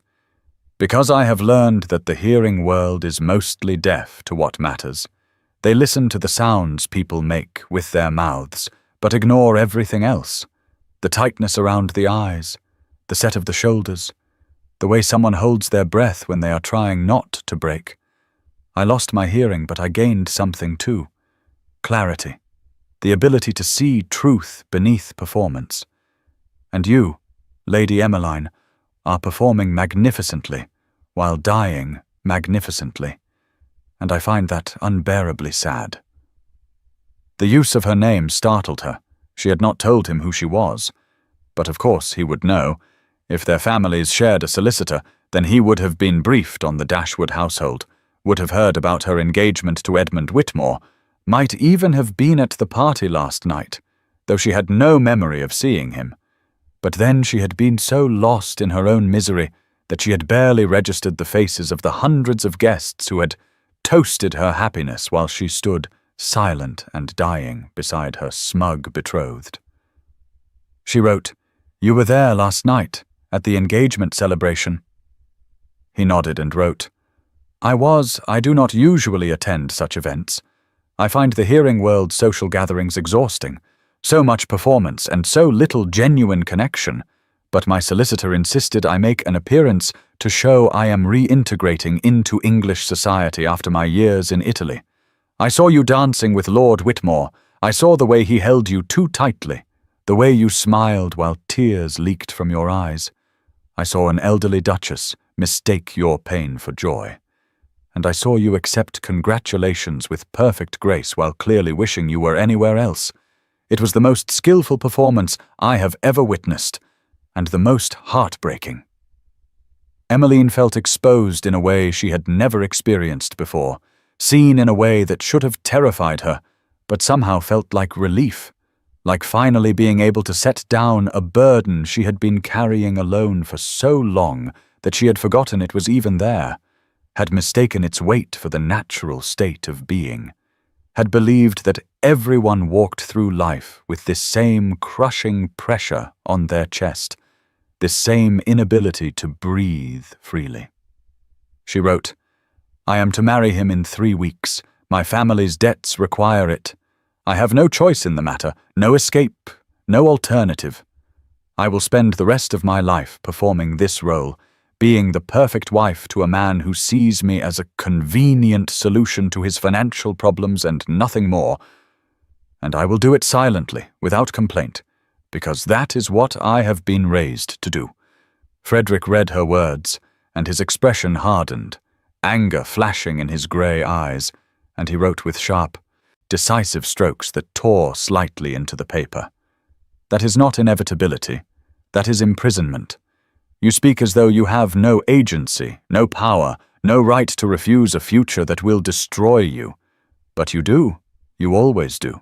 "Because I have learned that the hearing world is mostly deaf to what matters. They listen to the sounds people make with their mouths, but ignore everything else. the tightness around the eyes, the set of the shoulders, the way someone holds their breath when they are trying not to break. I lost my hearing, but I gained something too. Clarity, the ability to see truth beneath performance. And you, Lady Emmeline, are performing magnificently, while dying magnificently, and I find that unbearably sad." The use of her name startled her. She had not told him who she was. But of course he would know. If their families shared a solicitor, then he would have been briefed on the Dashwood household, would have heard about her engagement to Edmund Whitmore, might even have been at the party last night, though she had no memory of seeing him. But then she had been so lost in her own misery that she had barely registered the faces of the hundreds of guests who had toasted her happiness while she stood silent and dying beside her smug betrothed. She wrote, "You were there last night, at the engagement celebration." He nodded and wrote, I do not usually attend such events. I find the hearing world's social gatherings exhausting, so much performance and so little genuine connection, but my solicitor insisted I make an appearance to show I am reintegrating into English society after my years in Italy. I saw you dancing with Lord Whitmore. I saw the way he held you too tightly, the way you smiled while tears leaked from your eyes. I saw an elderly duchess mistake your pain for joy. And I saw you accept congratulations with perfect grace while clearly wishing you were anywhere else. It was the most skillful performance I have ever witnessed, and the most heartbreaking. Emmeline felt exposed in a way she had never experienced before, seen in a way that should have terrified her, but somehow felt like relief, like finally being able to set down a burden she had been carrying alone for so long that she had forgotten it was even there, had mistaken its weight for the natural state of being, had believed that everyone walked through life with this same crushing pressure on their chest, this same inability to breathe freely. She wrote, "I am to marry him in 3 weeks. My family's debts require it. I have no choice in the matter, no escape, no alternative. I will spend the rest of my life performing this role, being the perfect wife to a man who sees me as a convenient solution to his financial problems and nothing more. And I will do it silently, without complaint, because that is what I have been raised to do." Frederick read her words, and his expression hardened, anger flashing in his grey eyes, and he wrote with sharp, decisive strokes that tore slightly into the paper. "That is not inevitability. That is imprisonment. You speak as though you have no agency, no power, no right to refuse a future that will destroy you. But you do. You always do.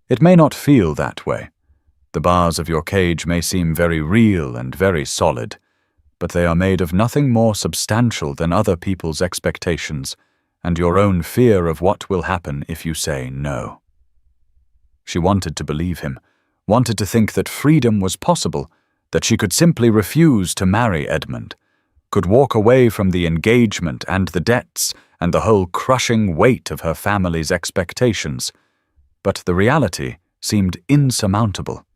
It may not feel that way. The bars of your cage may seem very real and very solid, but they are made of nothing more substantial than other people's expectations and your own fear of what will happen if you say no." She wanted to believe him, wanted to think that freedom was possible, that she could simply refuse to marry Edmund, could walk away from the engagement and the debts and the whole crushing weight of her family's expectations. But the reality seemed insurmountable.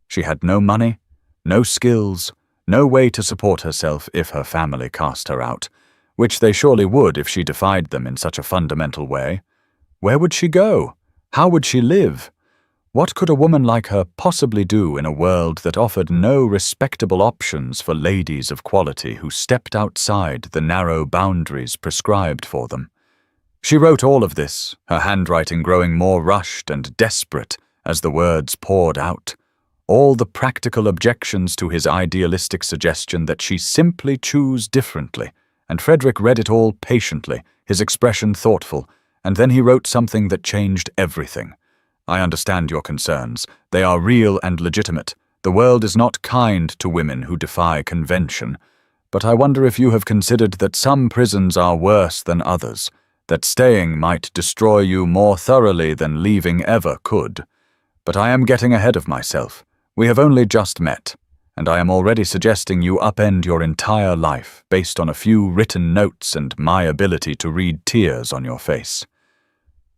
She had no money, no skills, no way to support herself if her family cast her out, which they surely would if she defied them in such a fundamental way. Where would she go? How would she live? What could a woman like her possibly do in a world that offered no respectable options for ladies of quality who stepped outside the narrow boundaries prescribed for them? She wrote all of this, her handwriting growing more rushed and desperate as the words poured out, all the practical objections to his idealistic suggestion that she simply choose differently, and Frederick read it all patiently, his expression thoughtful, and then he wrote something that changed everything. "I understand your concerns. They are real and legitimate. The world is not kind to women who defy convention. But I wonder if you have considered that some prisons are worse than others, that staying might destroy you more thoroughly than leaving ever could. But I am getting ahead of myself. We have only just met, and I am already suggesting you upend your entire life based on a few written notes and my ability to read tears on your face.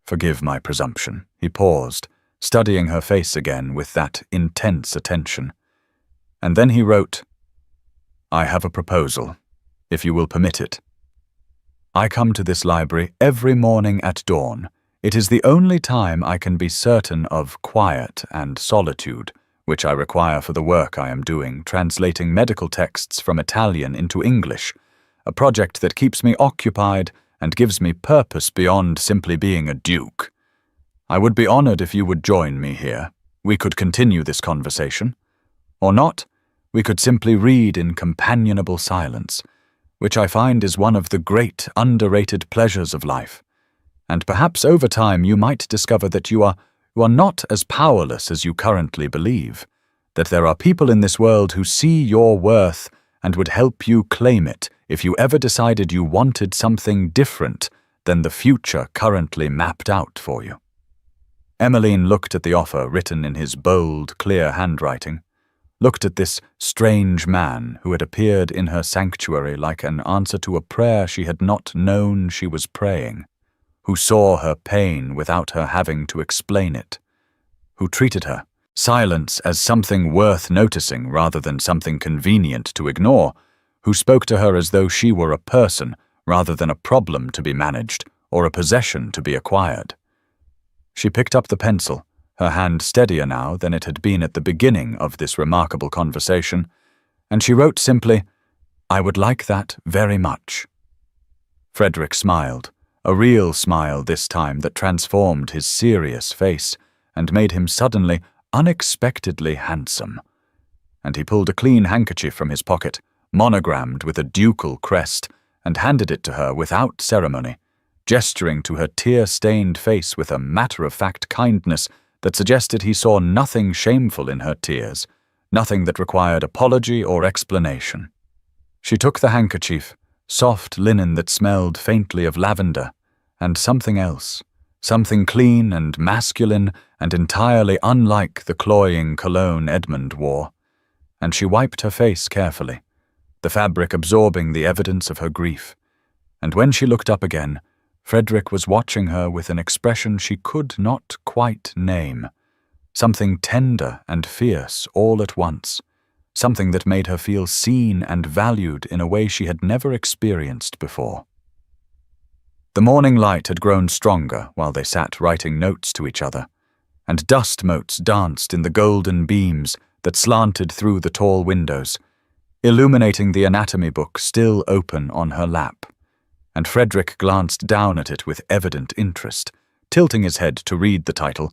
Forgive my presumption." He paused, studying her face again with that intense attention. And then he wrote, "I have a proposal, if you will permit it. I come to this library every morning at dawn. It is the only time I can be certain of quiet and solitude, which I require for the work I am doing, translating medical texts from Italian into English, a project that keeps me occupied and gives me purpose beyond simply being a duke. I would be honored if you would join me here. We could continue this conversation. Or not, we could simply read in companionable silence, which I find is one of the great underrated pleasures of life. And perhaps over time you might discover that you are not as powerless as you currently believe, that there are people in this world who see your worth and would help you claim it if you ever decided you wanted something different than the future currently mapped out for you." Emmeline looked at the offer written in his bold, clear handwriting, looked at this strange man who had appeared in her sanctuary like an answer to a prayer she had not known she was praying, who saw her pain without her having to explain it, who treated her silence as something worth noticing rather than something convenient to ignore, who spoke to her as though she were a person rather than a problem to be managed or a possession to be acquired. She picked up the pencil, her hand steadier now than it had been at the beginning of this remarkable conversation, and she wrote simply, "I would like that very much." Frederick smiled, a real smile this time that transformed his serious face and made him suddenly, unexpectedly handsome. And he pulled a clean handkerchief from his pocket, monogrammed with a ducal crest, and handed it to her without ceremony, gesturing to her tear-stained face with a matter-of-fact kindness that suggested he saw nothing shameful in her tears, nothing that required apology or explanation. She took the handkerchief, soft linen that smelled faintly of lavender, and something else, something clean and masculine and entirely unlike the cloying cologne Edmund wore, and she wiped her face carefully, the fabric absorbing the evidence of her grief. And when she looked up again, Frederick was watching her with an expression she could not quite name, something tender and fierce all at once, something that made her feel seen and valued in a way she had never experienced before. The morning light had grown stronger while they sat writing notes to each other, and dust motes danced in the golden beams that slanted through the tall windows, illuminating the anatomy book still open on her lap. And Frederick glanced down at it with evident interest, tilting his head to read the title,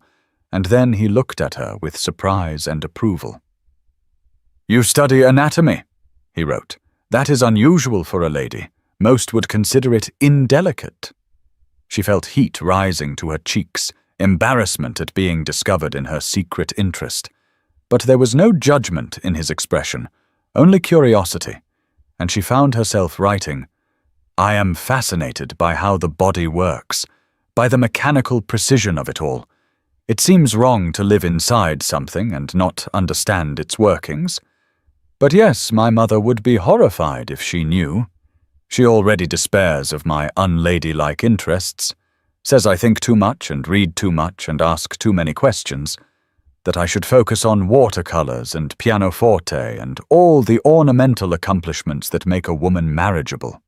and then he looked at her with surprise and approval. "You study anatomy," he wrote. "That is unusual for a lady. Most would consider it indelicate." She felt heat rising to her cheeks, embarrassment at being discovered in her secret interest. But there was no judgment in his expression, only curiosity, and she found herself writing, "I am fascinated by how the body works, by the mechanical precision of it all. It seems wrong to live inside something and not understand its workings. But yes, my mother would be horrified if she knew. She already despairs of my unladylike interests, says I think too much and read too much and ask too many questions, that I should focus on watercolors and pianoforte and all the ornamental accomplishments that make a woman marriageable."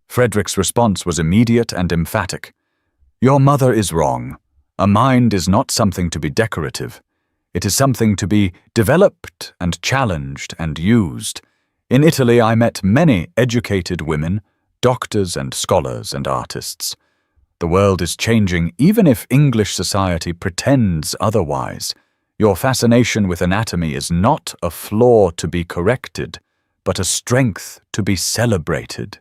Frederick's response was immediate and emphatic. "Your mother is wrong. A mind is not something to be decorative. It is something to be developed and challenged and used. In Italy I met many educated women, doctors and scholars and artists. The world is changing even if English society pretends otherwise. Your fascination with anatomy is not a flaw to be corrected, but a strength to be celebrated.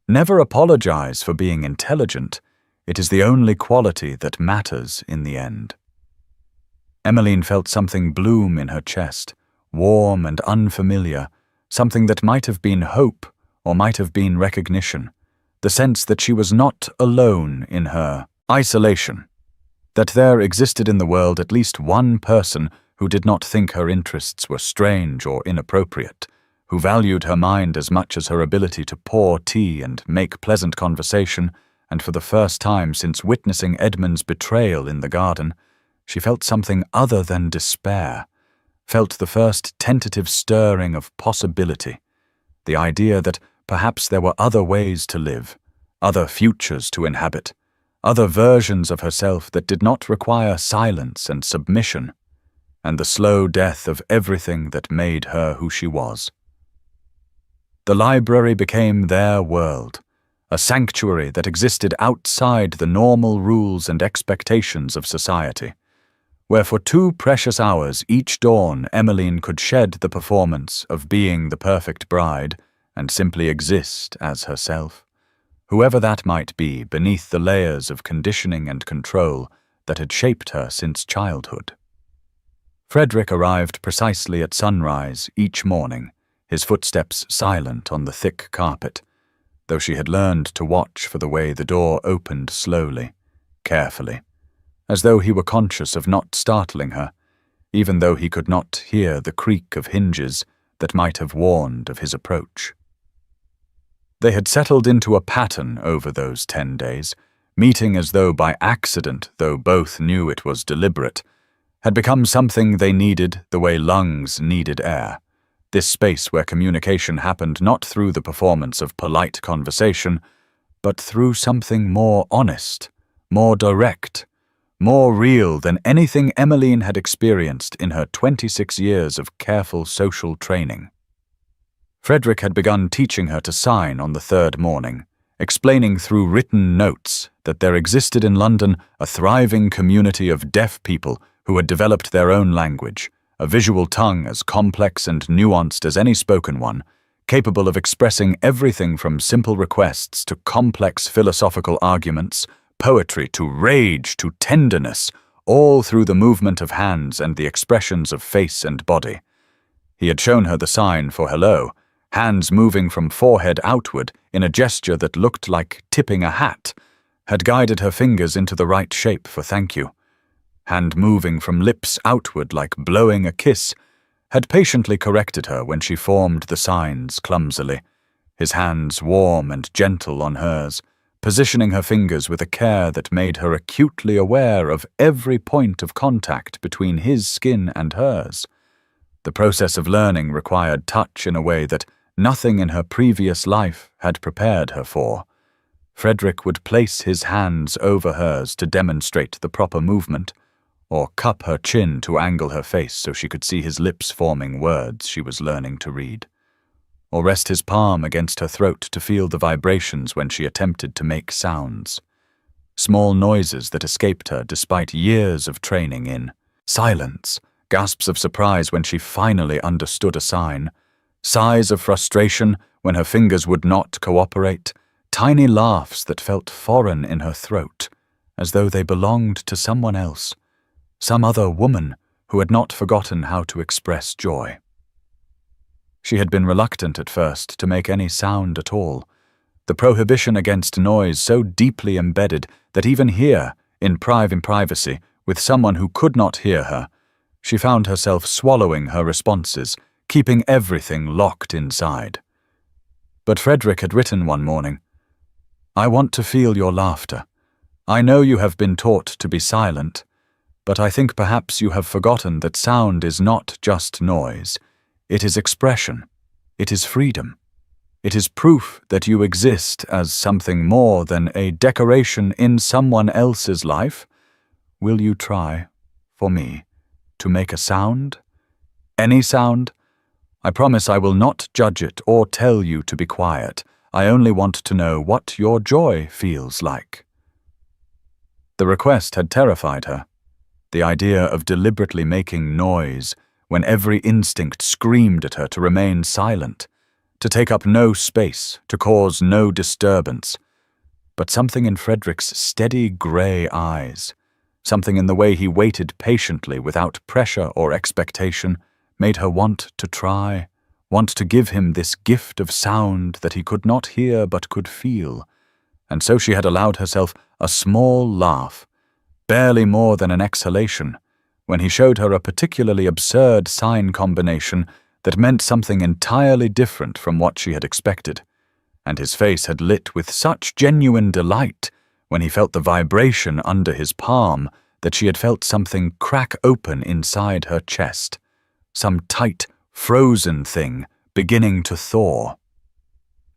Never apologize for being intelligent. It is the only quality that matters in the end." Emmeline felt something bloom in her chest, warm and unfamiliar, something that might have been hope or might have been recognition, the sense that she was not alone in her isolation, that there existed in the world at least one person who did not think her interests were strange or inappropriate, who valued her mind as much as her ability to pour tea and make pleasant conversation, and for the first time since witnessing Edmund's betrayal in the garden, she felt something other than despair, felt the first tentative stirring of possibility, the idea that perhaps there were other ways to live, other futures to inhabit, other versions of herself that did not require silence and submission, and the slow death of everything that made her who she was. The library became their world, a sanctuary that existed outside the normal rules and expectations of society, where for 2 precious hours each dawn Emmeline could shed the performance of being the perfect bride and simply exist as herself, whoever that might be beneath the layers of conditioning and control that had shaped her since childhood. Frederick arrived precisely at sunrise each morning, his footsteps silent on the thick carpet, though she had learned to watch for the way the door opened slowly, carefully, as though he were conscious of not startling her, even though he could not hear the creak of hinges that might have warned of his approach. They had settled into a pattern over those 10 days, meeting as though by accident, though both knew it was deliberate, had become something they needed the way lungs needed air, this space where communication happened not through the performance of polite conversation, but through something more honest, more direct, more real than anything Emmeline had experienced in her 26 years of careful social training. Frederick had begun teaching her to sign on the 3rd morning, explaining through written notes that there existed in London a thriving community of deaf people who had developed their own language, a visual tongue as complex and nuanced as any spoken one, capable of expressing everything from simple requests to complex philosophical arguments, poetry to rage to tenderness, all through the movement of hands and the expressions of face and body. He had shown her the sign for hello, hands moving from forehead outward in a gesture that looked like tipping a hat, had guided her fingers into the right shape for thank you. Hand moving from lips outward like blowing a kiss, had patiently corrected her when she formed the signs clumsily, his hands warm and gentle on hers, positioning her fingers with a care that made her acutely aware of every point of contact between his skin and hers. The process of learning required touch in a way that nothing in her previous life had prepared her for. Frederick would place his hands over hers to demonstrate the proper movement, or cup her chin to angle her face so she could see his lips forming words she was learning to read, or rest his palm against her throat to feel the vibrations when she attempted to make sounds. Small noises that escaped her despite years of training in silence, gasps of surprise when she finally understood a sign, sighs of frustration when her fingers would not cooperate, tiny laughs that felt foreign in her throat, as though they belonged to someone else, some other woman who had not forgotten how to express joy. She had been reluctant at first to make any sound at all, the prohibition against noise so deeply embedded that even here, in privacy, with someone who could not hear her, she found herself swallowing her responses, keeping everything locked inside. But Frederick had written one morning, "I want to feel your laughter. I know you have been taught to be silent, but I think perhaps you have forgotten that sound is not just noise. It is expression. It is freedom. It is proof that you exist as something more than a decoration in someone else's life. Will you try, for me, to make a sound? Any sound? I promise I will not judge it or tell you to be quiet. I only want to know what your joy feels like." The request had terrified her. The idea of deliberately making noise when every instinct screamed at her to remain silent, to take up no space, to cause no disturbance. But something in Frederick's steady grey eyes, something in the way he waited patiently without pressure or expectation, made her want to try, want to give him this gift of sound that he could not hear but could feel. And so she had allowed herself a small laugh, barely more than an exhalation, when he showed her a particularly absurd sign combination that meant something entirely different from what she had expected, and his face had lit with such genuine delight when he felt the vibration under his palm that she had felt something crack open inside her chest, some tight, frozen thing beginning to thaw.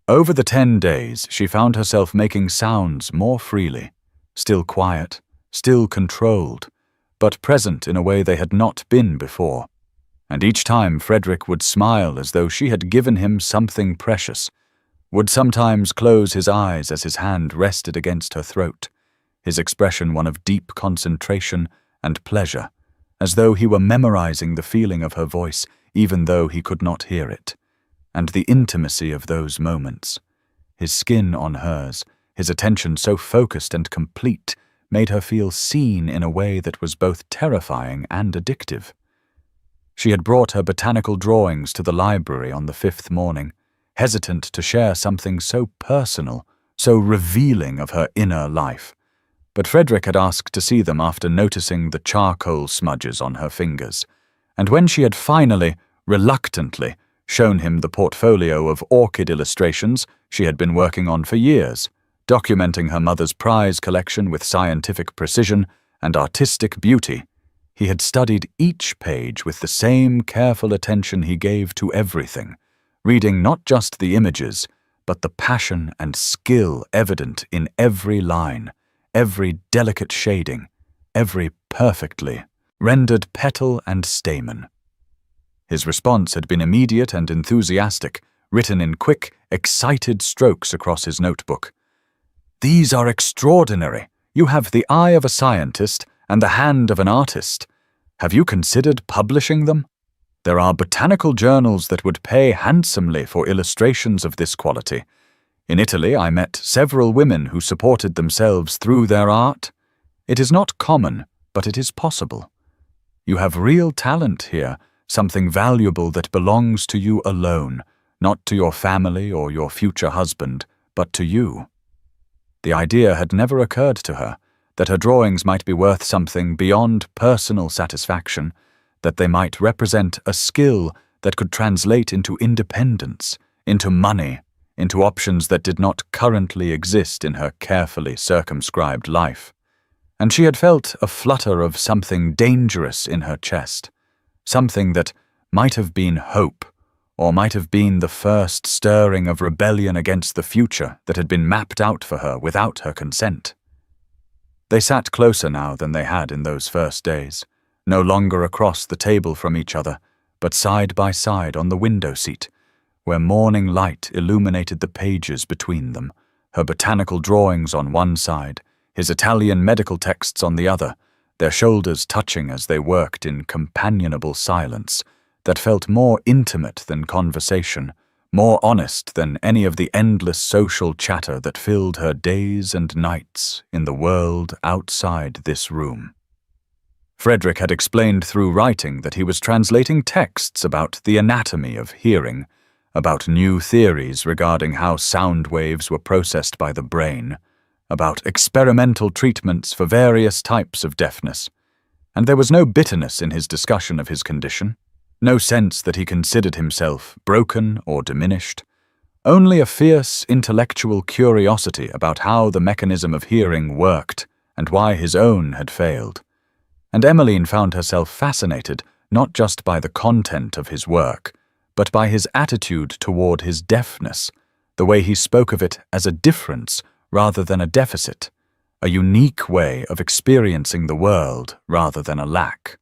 Over the 10 days, she found herself making sounds more freely, still quiet, still controlled, but present in a way they had not been before. And each time Frederick would smile as though she had given him something precious, would sometimes close his eyes as his hand rested against her throat, his expression one of deep concentration and pleasure, as though he were memorizing the feeling of her voice even though he could not hear it, and the intimacy of those moments. His skin on hers, his attention so focused and complete, made her feel seen in a way that was both terrifying and addictive. She had brought her botanical drawings to the library on the 5th morning, hesitant to share something so personal, so revealing of her inner life. But Frederick had asked to see them after noticing the charcoal smudges on her fingers, and when she had finally, reluctantly, shown him the portfolio of orchid illustrations she had been working on for years, documenting her mother's prize collection with scientific precision and artistic beauty, he had studied each page with the same careful attention he gave to everything, reading not just the images, but the passion and skill evident in every line, every delicate shading, every perfectly rendered petal and stamen. His response had been immediate and enthusiastic, written in quick, excited strokes across his notebook. "These are extraordinary. You have the eye of a scientist and the hand of an artist. Have you considered publishing them? There are botanical journals that would pay handsomely for illustrations of this quality. In Italy, I met several women who supported themselves through their art. It is not common, but it is possible. You have real talent here, something valuable that belongs to you alone, not to your family or your future husband, but to you." The idea had never occurred to her, that her drawings might be worth something beyond personal satisfaction, that they might represent a skill that could translate into independence, into money, into options that did not currently exist in her carefully circumscribed life. And she had felt a flutter of something dangerous in her chest, something that might have been hope, or might have been the first stirring of rebellion against the future that had been mapped out for her without her consent. They sat closer now than they had in those first days, no longer across the table from each other, but side by side on the window seat, where morning light illuminated the pages between them, her botanical drawings on one side, his Italian medical texts on the other, their shoulders touching as they worked in companionable silence that felt more intimate than conversation, more honest than any of the endless social chatter that filled her days and nights in the world outside this room. Frederick had explained through writing that he was translating texts about the anatomy of hearing, about new theories regarding how sound waves were processed by the brain, about experimental treatments for various types of deafness, and there was no bitterness in his discussion of his condition, no sense that he considered himself broken or diminished, only a fierce intellectual curiosity about how the mechanism of hearing worked and why his own had failed. And Emmeline found herself fascinated not just by the content of his work, but by his attitude toward his deafness, the way he spoke of it as a difference rather than a deficit, a unique way of experiencing the world rather than a lack.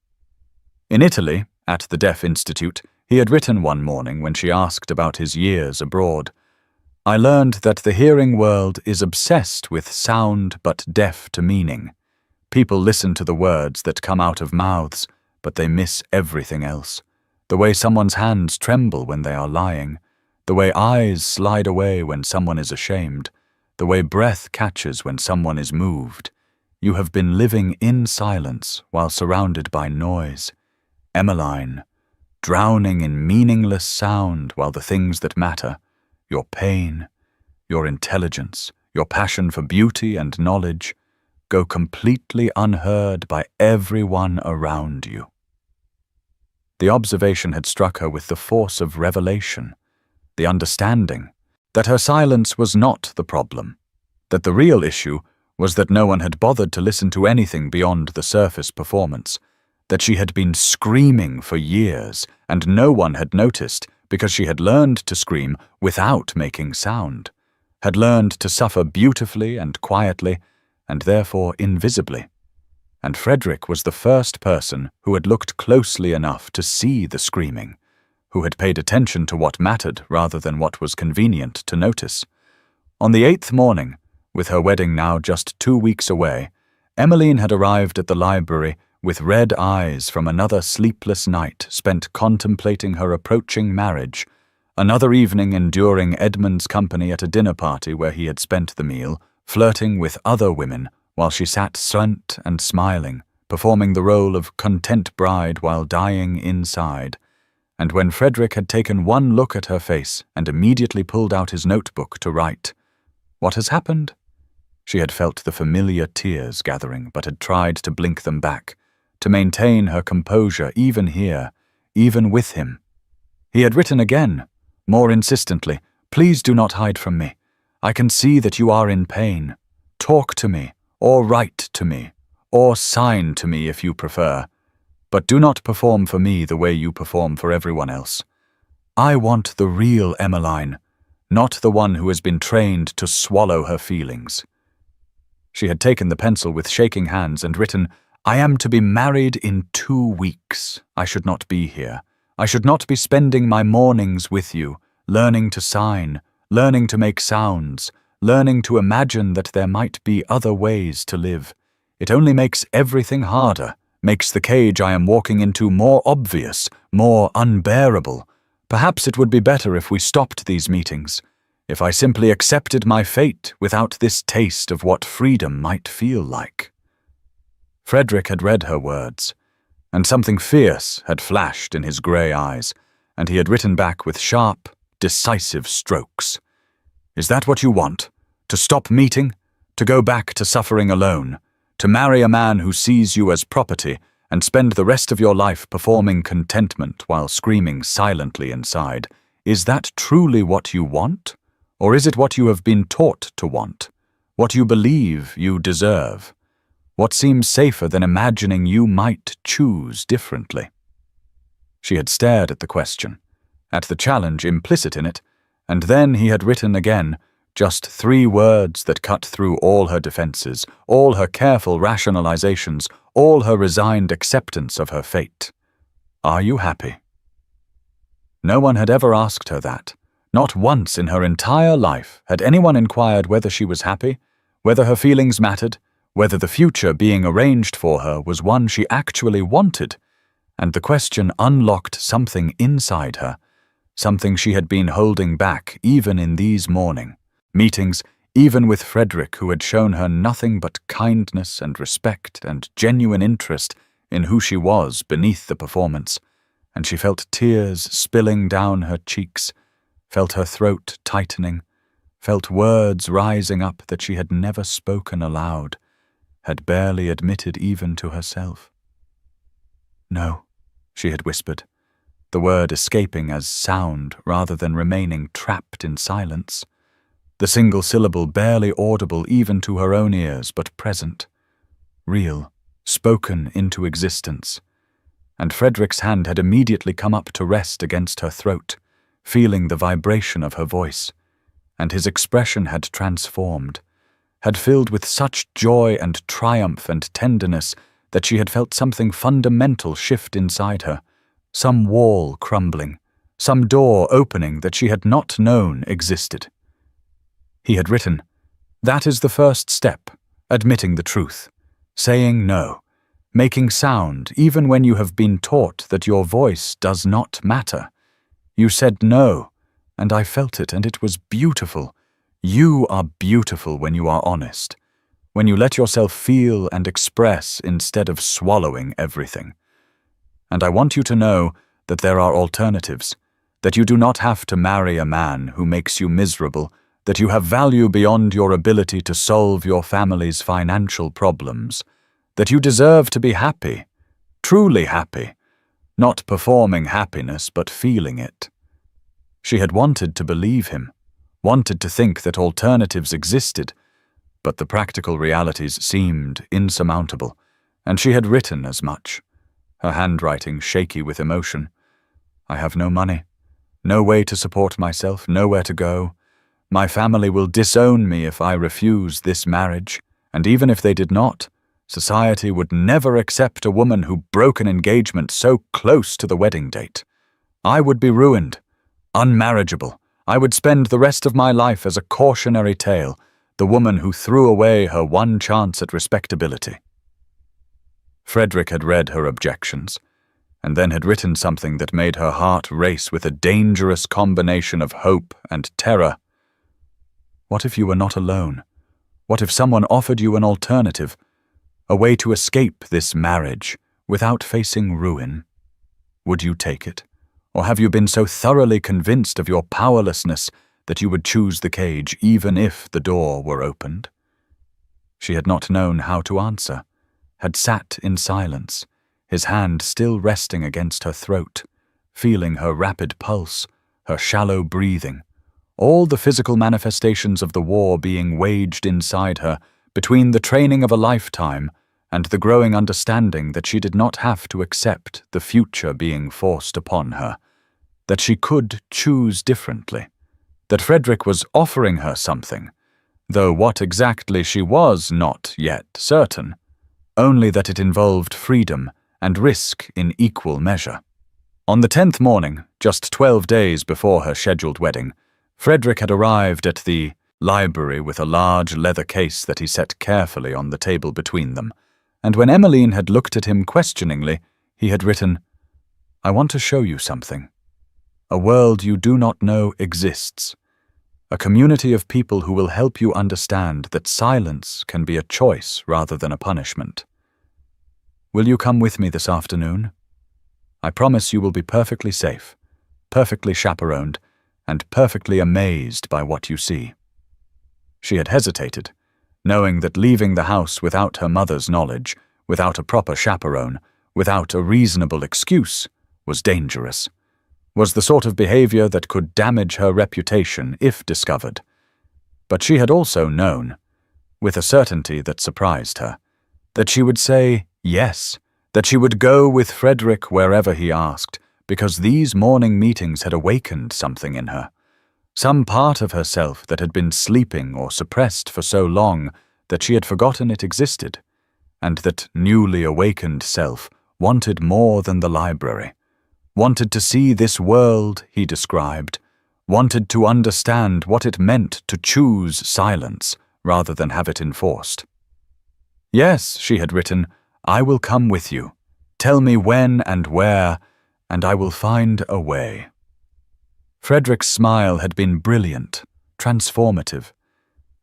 In Italy, at the Deaf Institute, he had written one morning when she asked about his years abroad, "I learned that the hearing world is obsessed with sound but deaf to meaning. People listen to the words that come out of mouths, but they miss everything else. The way someone's hands tremble when they are lying, the way eyes slide away when someone is ashamed, the way breath catches when someone is moved. You have been living in silence while surrounded by noise. Emmeline, drowning in meaningless sound while the things that matter, your pain, your intelligence, your passion for beauty and knowledge, go completely unheard by everyone around you." The observation had struck her with the force of revelation, the understanding that her silence was not the problem, that the real issue was that no one had bothered to listen to anything beyond the surface performance, that she had been screaming for years, and no one had noticed because she had learned to scream without making sound, had learned to suffer beautifully and quietly, and therefore invisibly. And Frederick was the first person who had looked closely enough to see the screaming, who had paid attention to what mattered rather than what was convenient to notice. On the 8th morning, with her wedding now just 2 weeks away, Emmeline had arrived at the library with red eyes from another sleepless night spent contemplating her approaching marriage, another evening enduring Edmund's company at a dinner party where he had spent the meal, flirting with other women while she sat silent and smiling, performing the role of content bride while dying inside. And when Frederick had taken one look at her face and immediately pulled out his notebook to write, "What has happened?" She had felt the familiar tears gathering, but had tried to blink them back, to maintain her composure even here, even with him. He had written again, more insistently, "Please do not hide from me. I can see that you are in pain. Talk to me, or write to me, or sign to me if you prefer. But do not perform for me the way you perform for everyone else. I want the real Emmeline, not the one who has been trained to swallow her feelings." She had taken the pencil with shaking hands and written, "I am to be married in 2 weeks. I should not be here. I should not be spending my mornings with you, learning to sign, learning to make sounds, learning to imagine that there might be other ways to live. It only makes everything harder, makes the cage I am walking into more obvious, more unbearable. Perhaps it would be better if we stopped these meetings, if I simply accepted my fate without this taste of what freedom might feel like." Frederick had read her words, and something fierce had flashed in his grey eyes, and he had written back with sharp, decisive strokes. "Is that what you want? To stop meeting? To go back to suffering alone? To marry a man who sees you as property and spend the rest of your life performing contentment while screaming silently inside? Is that truly what you want? Or is it what you have been taught to want? What you believe you deserve? What seems safer than imagining you might choose differently?" She had stared at the question, at the challenge implicit in it, and then he had written again, just 3 words that cut through all her defenses, all her careful rationalizations, all her resigned acceptance of her fate. "Are you happy?" No one had ever asked her that. Not once in her entire life had anyone inquired whether she was happy, whether her feelings mattered, whether the future being arranged for her was one she actually wanted, and the question unlocked something inside her, something she had been holding back even in these meetings, even with Frederick, who had shown her nothing but kindness and respect and genuine interest in who she was beneath the performance, and she felt tears spilling down her cheeks, felt her throat tightening, felt words rising up that she had never spoken aloud, had barely admitted even to herself. "No," she had whispered, the word escaping as sound rather than remaining trapped in silence, the single syllable barely audible even to her own ears but present, real, spoken into existence. And Frederick's hand had immediately come up to rest against her throat, feeling the vibration of her voice, and his expression had transformed, had filled with such joy and triumph and tenderness that she had felt something fundamental shift inside her, some wall crumbling, some door opening that she had not known existed. He had written, "That is the first step, admitting the truth, saying no, making sound even when you have been taught that your voice does not matter. You said no, and I felt it, and it was beautiful. You are beautiful when you are honest, when you let yourself feel and express instead of swallowing everything. And I want you to know that there are alternatives, that you do not have to marry a man who makes you miserable, that you have value beyond your ability to solve your family's financial problems, that you deserve to be happy, truly happy, not performing happiness but feeling it." She had wanted to believe him, wanted to think that alternatives existed, but the practical realities seemed insurmountable, and she had written as much. her handwriting shaky with emotion. "I have no money, no way to support myself, nowhere to go. My family will disown me if I refuse this marriage, and even if they did not, society would never accept a woman who broke an engagement so close to the wedding date. I would be ruined, unmarriageable. I would spend the rest of my life as a cautionary tale, the woman who threw away her one chance at respectability." Frederick had read her objections, and then had written something that made her heart race with a dangerous combination of hope and terror. What if you were not alone? What if someone offered you an alternative, a way to escape this marriage without facing ruin? Would you take it? Or have you been so thoroughly convinced of your powerlessness that you would choose the cage even if the door were opened? She had not known how to answer, had sat in silence, his hand still resting against her throat, feeling her rapid pulse, her shallow breathing, all the physical manifestations of the war being waged inside her between the training of a lifetime and the growing understanding that she did not have to accept the future being forced upon her, that she could choose differently, that Frederick was offering her something, though what exactly she was not yet certain, only that it involved freedom and risk in equal measure. On the 10th morning, just 12 days before her scheduled wedding, Frederick had arrived at the library with a large leather case that he set carefully on the table between them, and when Emmeline had looked at him questioningly, he had written, "I want to show you something. A world you do not know exists. A community of people who will help you understand that silence can be a choice rather than a punishment. Will you come with me this afternoon? I promise you will be perfectly safe, perfectly chaperoned, and perfectly amazed by what you see." She had hesitated, knowing that leaving the house without her mother's knowledge, without a proper chaperone, without a reasonable excuse, was dangerous, was the sort of behavior that could damage her reputation if discovered. But she had also known, with a certainty that surprised her, that she would say yes, that she would go with Frederick wherever he asked, because these morning meetings had awakened something in her, some part of herself that had been sleeping or suppressed for so long that she had forgotten it existed, and that newly awakened self wanted more than the library, wanted to see this world he described, wanted to understand what it meant to choose silence rather than have it enforced. "Yes," she had written, "I will come with you. Tell me when and where, and I will find a way." Frederick's smile had been brilliant, transformative,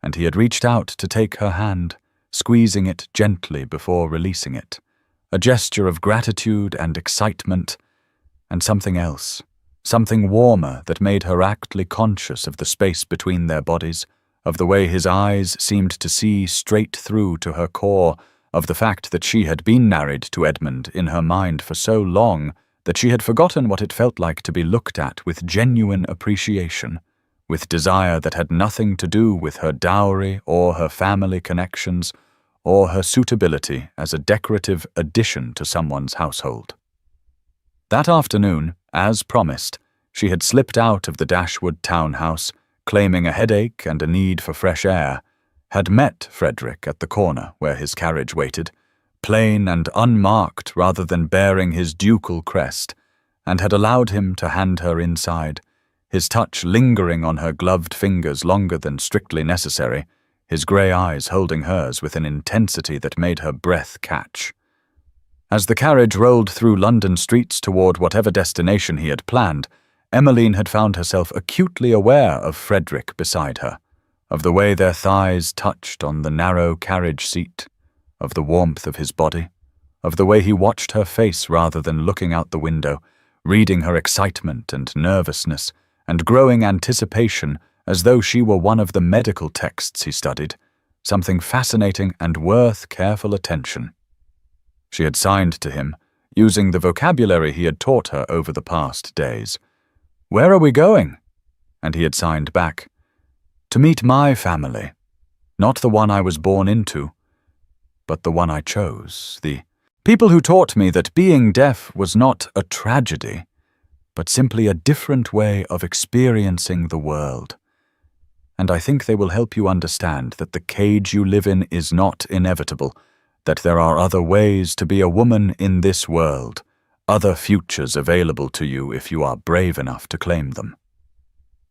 and he had reached out to take her hand, squeezing it gently before releasing it, a gesture of gratitude and excitement, and something else, something warmer that made her actly conscious of the space between their bodies, of the way his eyes seemed to see straight through to her core, of the fact that she had been married to Edmund in her mind for so long that she had forgotten what it felt like to be looked at with genuine appreciation, with desire that had nothing to do with her dowry or her family connections or her suitability as a decorative addition to someone's household. That afternoon, as promised, she had slipped out of the Dashwood townhouse, claiming a headache and a need for fresh air, had met Frederick at the corner where his carriage waited, plain and unmarked rather than bearing his ducal crest, and had allowed him to hand her inside, his touch lingering on her gloved fingers longer than strictly necessary, his grey eyes holding hers with an intensity that made her breath catch. As the carriage rolled through London streets toward whatever destination he had planned, Emmeline had found herself acutely aware of Frederick beside her, of the way their thighs touched on the narrow carriage seat, of the warmth of his body, of the way he watched her face rather than looking out the window, reading her excitement and nervousness, and growing anticipation as though she were one of the medical texts he studied, something fascinating and worth careful attention. She had signed to him, using the vocabulary he had taught her over the past days. "Where are we going?" And he had signed back, "To meet my family, not the one I was born into, but the one I chose, the People who taught me that being deaf was not a tragedy, but simply a different way of experiencing the world. And I think they will help you understand that the cage you live in is not inevitable, that there are other ways to be a woman in this world, other futures available to you if you are brave enough to claim them.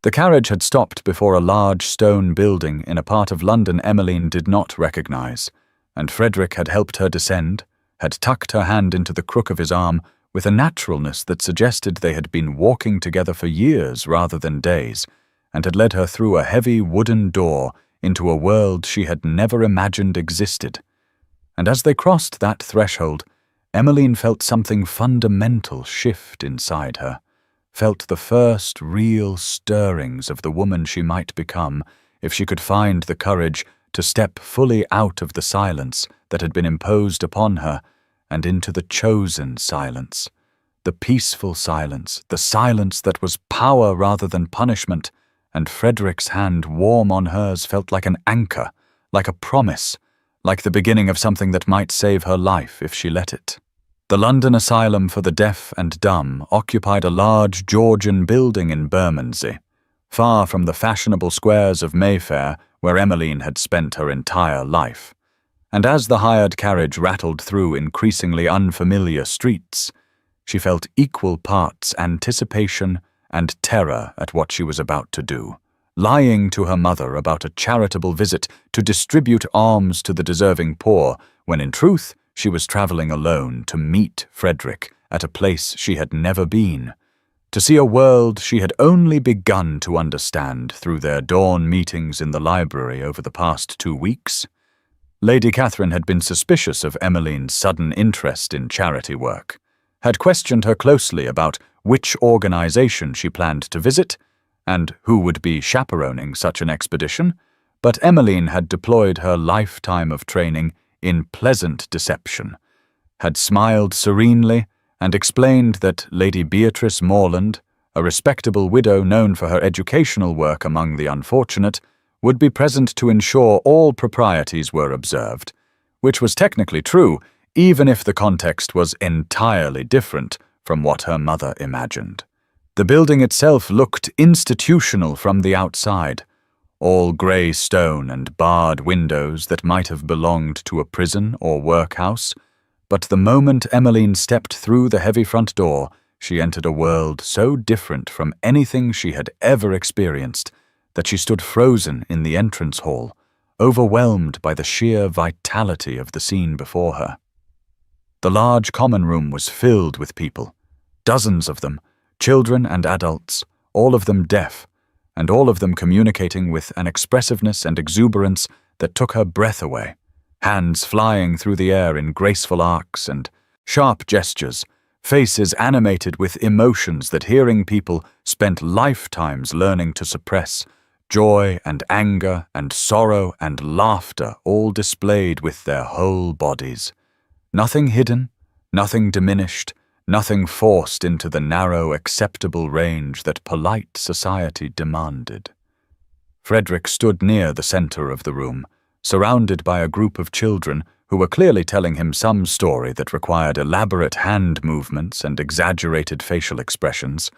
The carriage had stopped before a large stone building in a part of London Emmeline did not recognize, and Frederick had helped her descend, had tucked her hand into the crook of his arm with a naturalness that suggested they had been walking together for years rather than days, and had led her through a heavy wooden door into a world she had never imagined existed. And as they crossed that threshold, Emmeline felt something fundamental shift inside her, felt the first real stirrings of the woman she might become if she could find the courage to step fully out of the silence that had been imposed upon her and into the chosen silence, the peaceful silence, the silence that was power rather than punishment, and Frederick's hand warm on hers felt like an anchor, like a promise, like the beginning of something that might save her life if she let it. The London Asylum for the Deaf and Dumb occupied a large Georgian building in Bermondsey, far from the fashionable squares of Mayfair where Emmeline had spent her entire life. And as the hired carriage rattled through increasingly unfamiliar streets, she felt equal parts anticipation and terror at what she was about to do, lying to her mother about a charitable visit to distribute alms to the deserving poor, when in truth she was travelling alone to meet Frederick at a place she had never been, to see a world she had only begun to understand through their dawn meetings in the library over the past 2 weeks. Lady Catherine had been suspicious of Emmeline's sudden interest in charity work, had questioned her closely about which organization she planned to visit, and who would be chaperoning such an expedition, but Emmeline had deployed her lifetime of training in pleasant deception, had smiled serenely and explained that Lady Beatrice Morland, a respectable widow known for her educational work among the unfortunate, would be present to ensure all proprieties were observed, which was technically true, even if the context was entirely different from what her mother imagined. The building itself looked institutional from the outside, all grey stone and barred windows that might have belonged to a prison or workhouse, but the moment Emmeline stepped through the heavy front door, she entered a world so different from anything she had ever experienced that she stood frozen in the entrance hall, overwhelmed by the sheer vitality of the scene before her. The large common room was filled with people, dozens of them, children and adults, all of them deaf, and all of them communicating with an expressiveness and exuberance that took her breath away, hands flying through the air in graceful arcs and sharp gestures, faces animated with emotions that hearing people spent lifetimes learning to suppress, joy and anger and sorrow and laughter all displayed with their whole bodies. Nothing hidden, nothing diminished, nothing forced into the narrow, acceptable range that polite society demanded. Frederick stood near the center of the room, surrounded by a group of children who were clearly telling him some story that required elaborate hand movements and exaggerated facial expressions,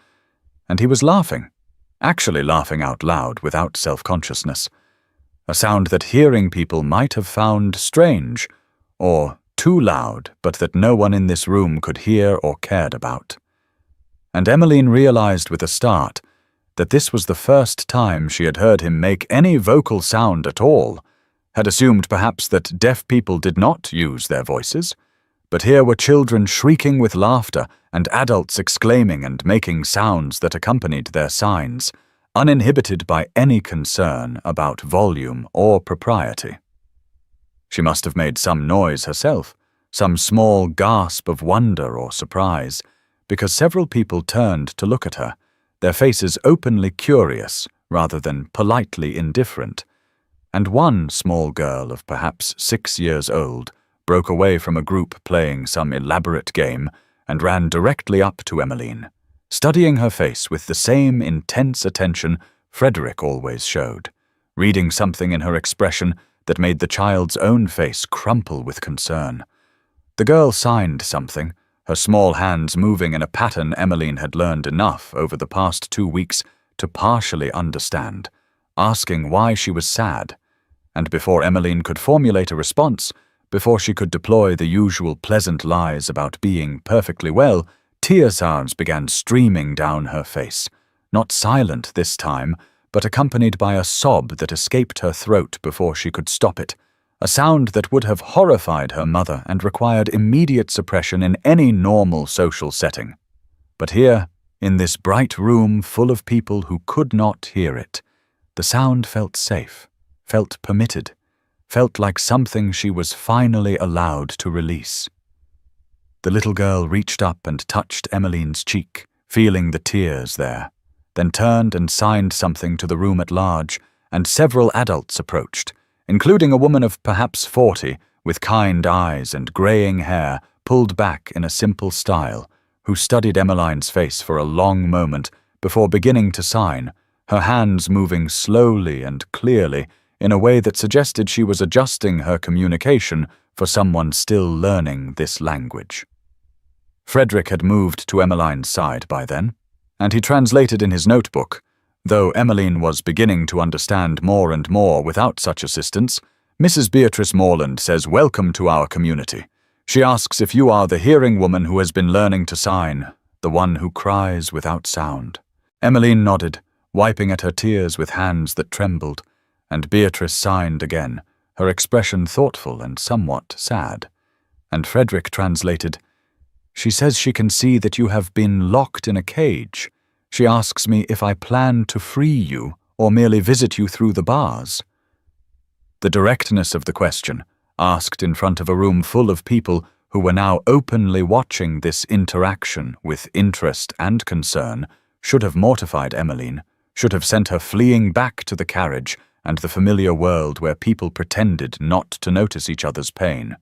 and he was laughing, actually laughing out loud without self-consciousness, a sound that hearing people might have found strange, or too loud, but that no one in this room could hear or cared about. And Emmeline realized with a start that this was the first time she had heard him make any vocal sound at all, had assumed perhaps that deaf people did not use their voices, but here were children shrieking with laughter and adults exclaiming and making sounds that accompanied their signs, uninhibited by any concern about volume or propriety. She must have made some noise herself, some small gasp of wonder or surprise, because several people turned to look at her, their faces openly curious rather than politely indifferent, and one small girl of perhaps 6 years old broke away from a group playing some elaborate game and ran directly up to Emmeline, studying her face with the same intense attention Frederick always showed, reading something in her expression that made the child's own face crumple with concern. The girl signed something, her small hands moving in a pattern Emmeline had learned enough over the past 2 weeks to partially understand, asking why she was sad. And before Emmeline could formulate a response, before she could deploy the usual pleasant lies about being perfectly well, tear sounds began streaming down her face, not silent this time, but accompanied by a sob that escaped her throat before she could stop it, a sound that would have horrified her mother and required immediate suppression in any normal social setting. But here, in this bright room full of people who could not hear it, the sound felt safe, felt permitted, felt like something she was finally allowed to release. The little girl reached up and touched Emmeline's cheek, feeling the tears there, then turned and signed something to the room at large, and several adults approached, including a woman of perhaps 40, with kind eyes and greying hair pulled back in a simple style, who studied Emmeline's face for a long moment before beginning to sign, her hands moving slowly and clearly in a way that suggested she was adjusting her communication for someone still learning this language. Frederick had moved to Emmeline's side by then, and he translated in his notebook. Though Emmeline was beginning to understand more and more without such assistance, Mrs. Beatrice Morland says welcome to our community. She asks if you are the hearing woman who has been learning to sign, the one who cries without sound. Emmeline nodded, wiping at her tears with hands that trembled, and Beatrice signed again, her expression thoughtful and somewhat sad. And Frederick translated, "She says she can see that you have been locked in a cage. She asks me if I plan to free you or merely visit you through the bars." The directness of the question, asked in front of a room full of people who were now openly watching this interaction with interest and concern, should have mortified Emmeline, should have sent her fleeing back to the carriage and the familiar world where people pretended not to notice each other's pain.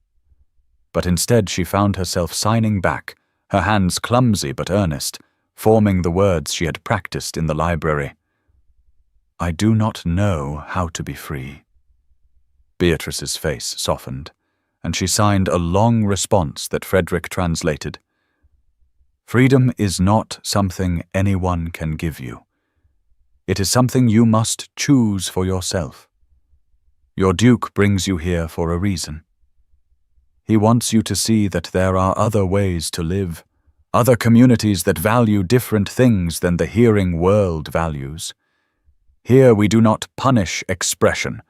But instead she found herself signing back, her hands clumsy but earnest, forming the words she had practiced in the library. "I do not know how to be free." Beatrice's face softened, and she signed a long response that Frederick translated. "Freedom is not something anyone can give you. It is something you must choose for yourself. Your Duke brings you here for a reason. He wants you to see that there are other ways to live, other communities that value different things than the hearing world values. Here we do not punish expression,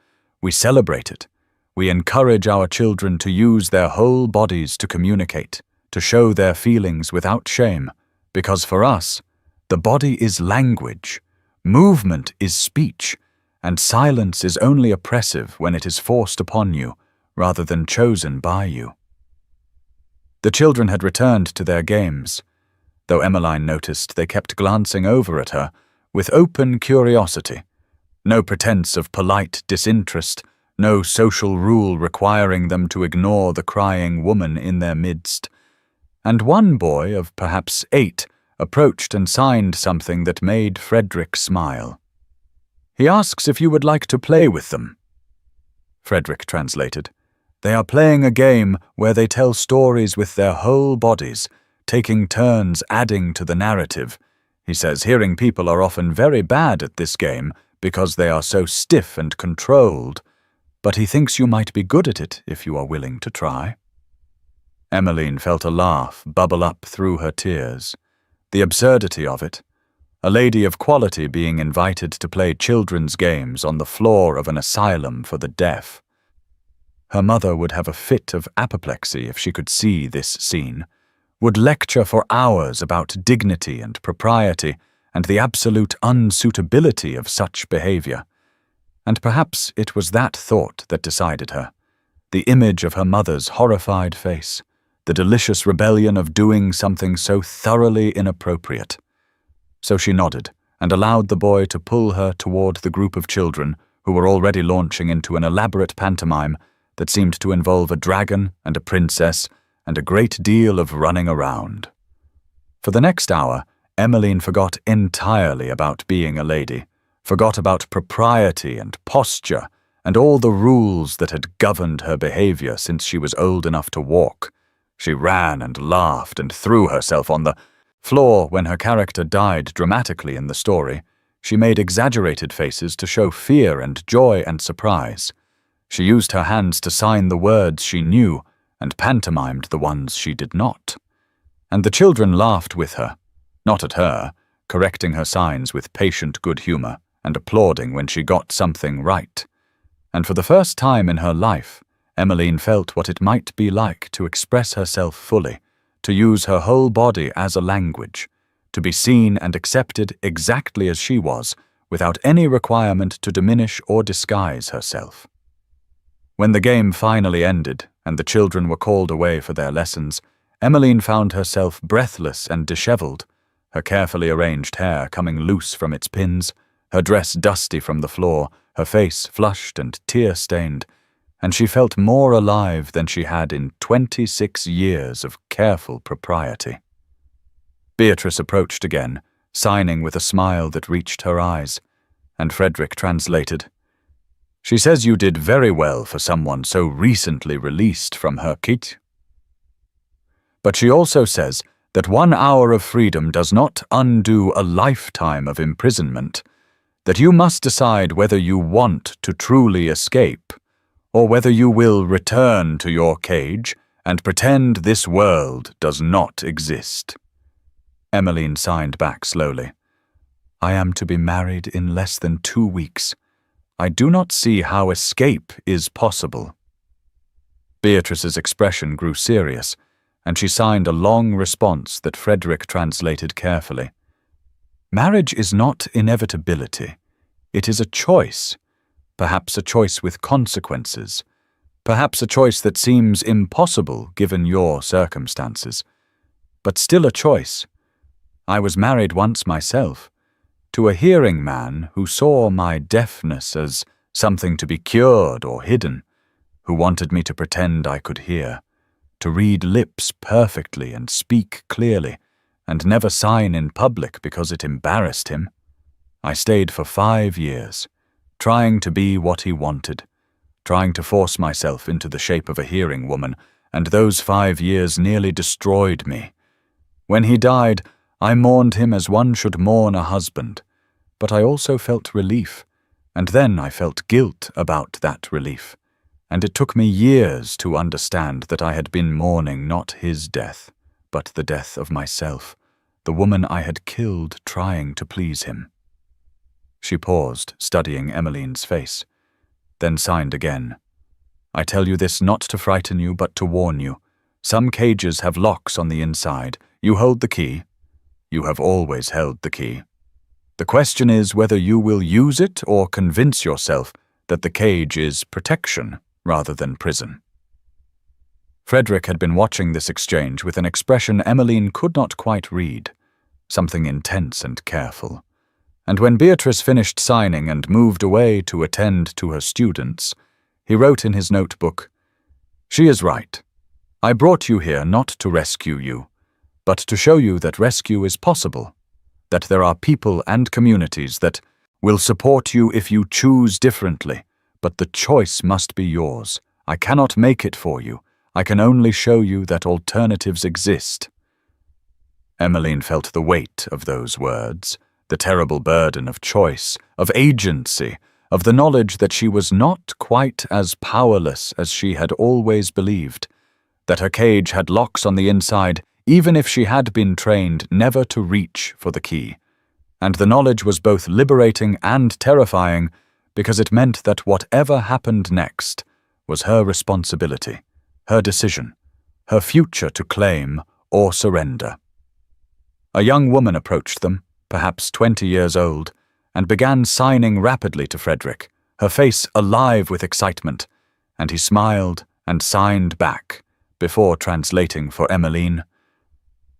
we celebrate it. We encourage our children to use their whole bodies to communicate, to show their feelings without shame, because for us, the body is language, movement is speech, and silence is only oppressive when it is forced upon you, rather than chosen by you." The children had returned to their games, though Emmeline noticed they kept glancing over at her with open curiosity, no pretense of polite disinterest, no social rule requiring them to ignore the crying woman in their midst. And one boy of perhaps 8 approached and signed something that made Frederick smile. "He asks if you would like to play with them." Frederick translated, "They are playing a game where they tell stories with their whole bodies, taking turns adding to the narrative. He says hearing people are often very bad at this game because they are so stiff and controlled, but he thinks you might be good at it if you are willing to try." Emmeline felt a laugh bubble up through her tears. The absurdity of it. A lady of quality being invited to play children's games on the floor of an asylum for the deaf. Her mother would have a fit of apoplexy if she could see this scene, would lecture for hours about dignity and propriety and the absolute unsuitability of such behavior. And perhaps it was that thought that decided her, the image of her mother's horrified face, the delicious rebellion of doing something so thoroughly inappropriate. So she nodded and allowed the boy to pull her toward the group of children who were already launching into an elaborate pantomime that seemed to involve a dragon and a princess and a great deal of running around. For the next hour, Emmeline forgot entirely about being a lady, forgot about propriety and posture and all the rules that had governed her behavior since she was old enough to walk. She ran and laughed and threw herself on the floor. When her character died dramatically in the story, she made exaggerated faces to show fear and joy and surprise. She used her hands to sign the words she knew and pantomimed the ones she did not. And the children laughed with her, not at her, correcting her signs with patient good humor and applauding when she got something right. And for the first time in her life, Emmeline felt what it might be like to express herself fully, to use her whole body as a language, to be seen and accepted exactly as she was, without any requirement to diminish or disguise herself. When the game finally ended and the children were called away for their lessons, Emmeline found herself breathless and disheveled, her carefully arranged hair coming loose from its pins, her dress dusty from the floor, her face flushed and tear-stained, and she felt more alive than she had in 26 years of careful propriety. Beatrice approached again, signing with a smile that reached her eyes, and Frederick translated. "She says you did very well for someone so recently released from her kit. But she also says that 1 hour of freedom does not undo a lifetime of imprisonment, that you must decide whether you want to truly escape, or whether you will return to your cage and pretend this world does not exist." Emmeline signed back slowly. "I am to be married in less than 2 weeks. I do not see how escape is possible." Beatrice's expression grew serious, and she signed a long response that Frederick translated carefully. "Marriage is not inevitability. It is a choice, perhaps a choice with consequences, perhaps a choice that seems impossible given your circumstances, but still a choice. I was married once myself, to a hearing man who saw my deafness as something to be cured or hidden, who wanted me to pretend I could hear, to read lips perfectly and speak clearly, and never sign in public because it embarrassed him. I stayed for 5 years, trying to be what he wanted, trying to force myself into the shape of a hearing woman, and those 5 years nearly destroyed me. When he died, I mourned him as one should mourn a husband, but I also felt relief, and then I felt guilt about that relief, and it took me years to understand that I had been mourning not his death, but the death of myself, the woman I had killed trying to please him." She paused, studying Emmeline's face, then signed again. "I tell you this not to frighten you, but to warn you. Some cages have locks on the inside. You hold the key. You have always held the key. The question is whether you will use it or convince yourself that the cage is protection rather than prison." Frederick had been watching this exchange with an expression Emmeline could not quite read, something intense and careful. And when Beatrice finished signing and moved away to attend to her students, he wrote in his notebook, "She is right. I brought you here not to rescue you, but to show you that rescue is possible, that there are people and communities that will support you if you choose differently, but the choice must be yours. I cannot make it for you. I can only show you that alternatives exist." Emmeline felt the weight of those words, the terrible burden of choice, of agency, of the knowledge that she was not quite as powerless as she had always believed, that her cage had locks on the inside even if she had been trained never to reach for the key. And the knowledge was both liberating and terrifying because it meant that whatever happened next was her responsibility, her decision, her future to claim or surrender. A young woman approached them, perhaps 20 years old, and began signing rapidly to Frederick, her face alive with excitement, and he smiled and signed back before translating for Emmeline.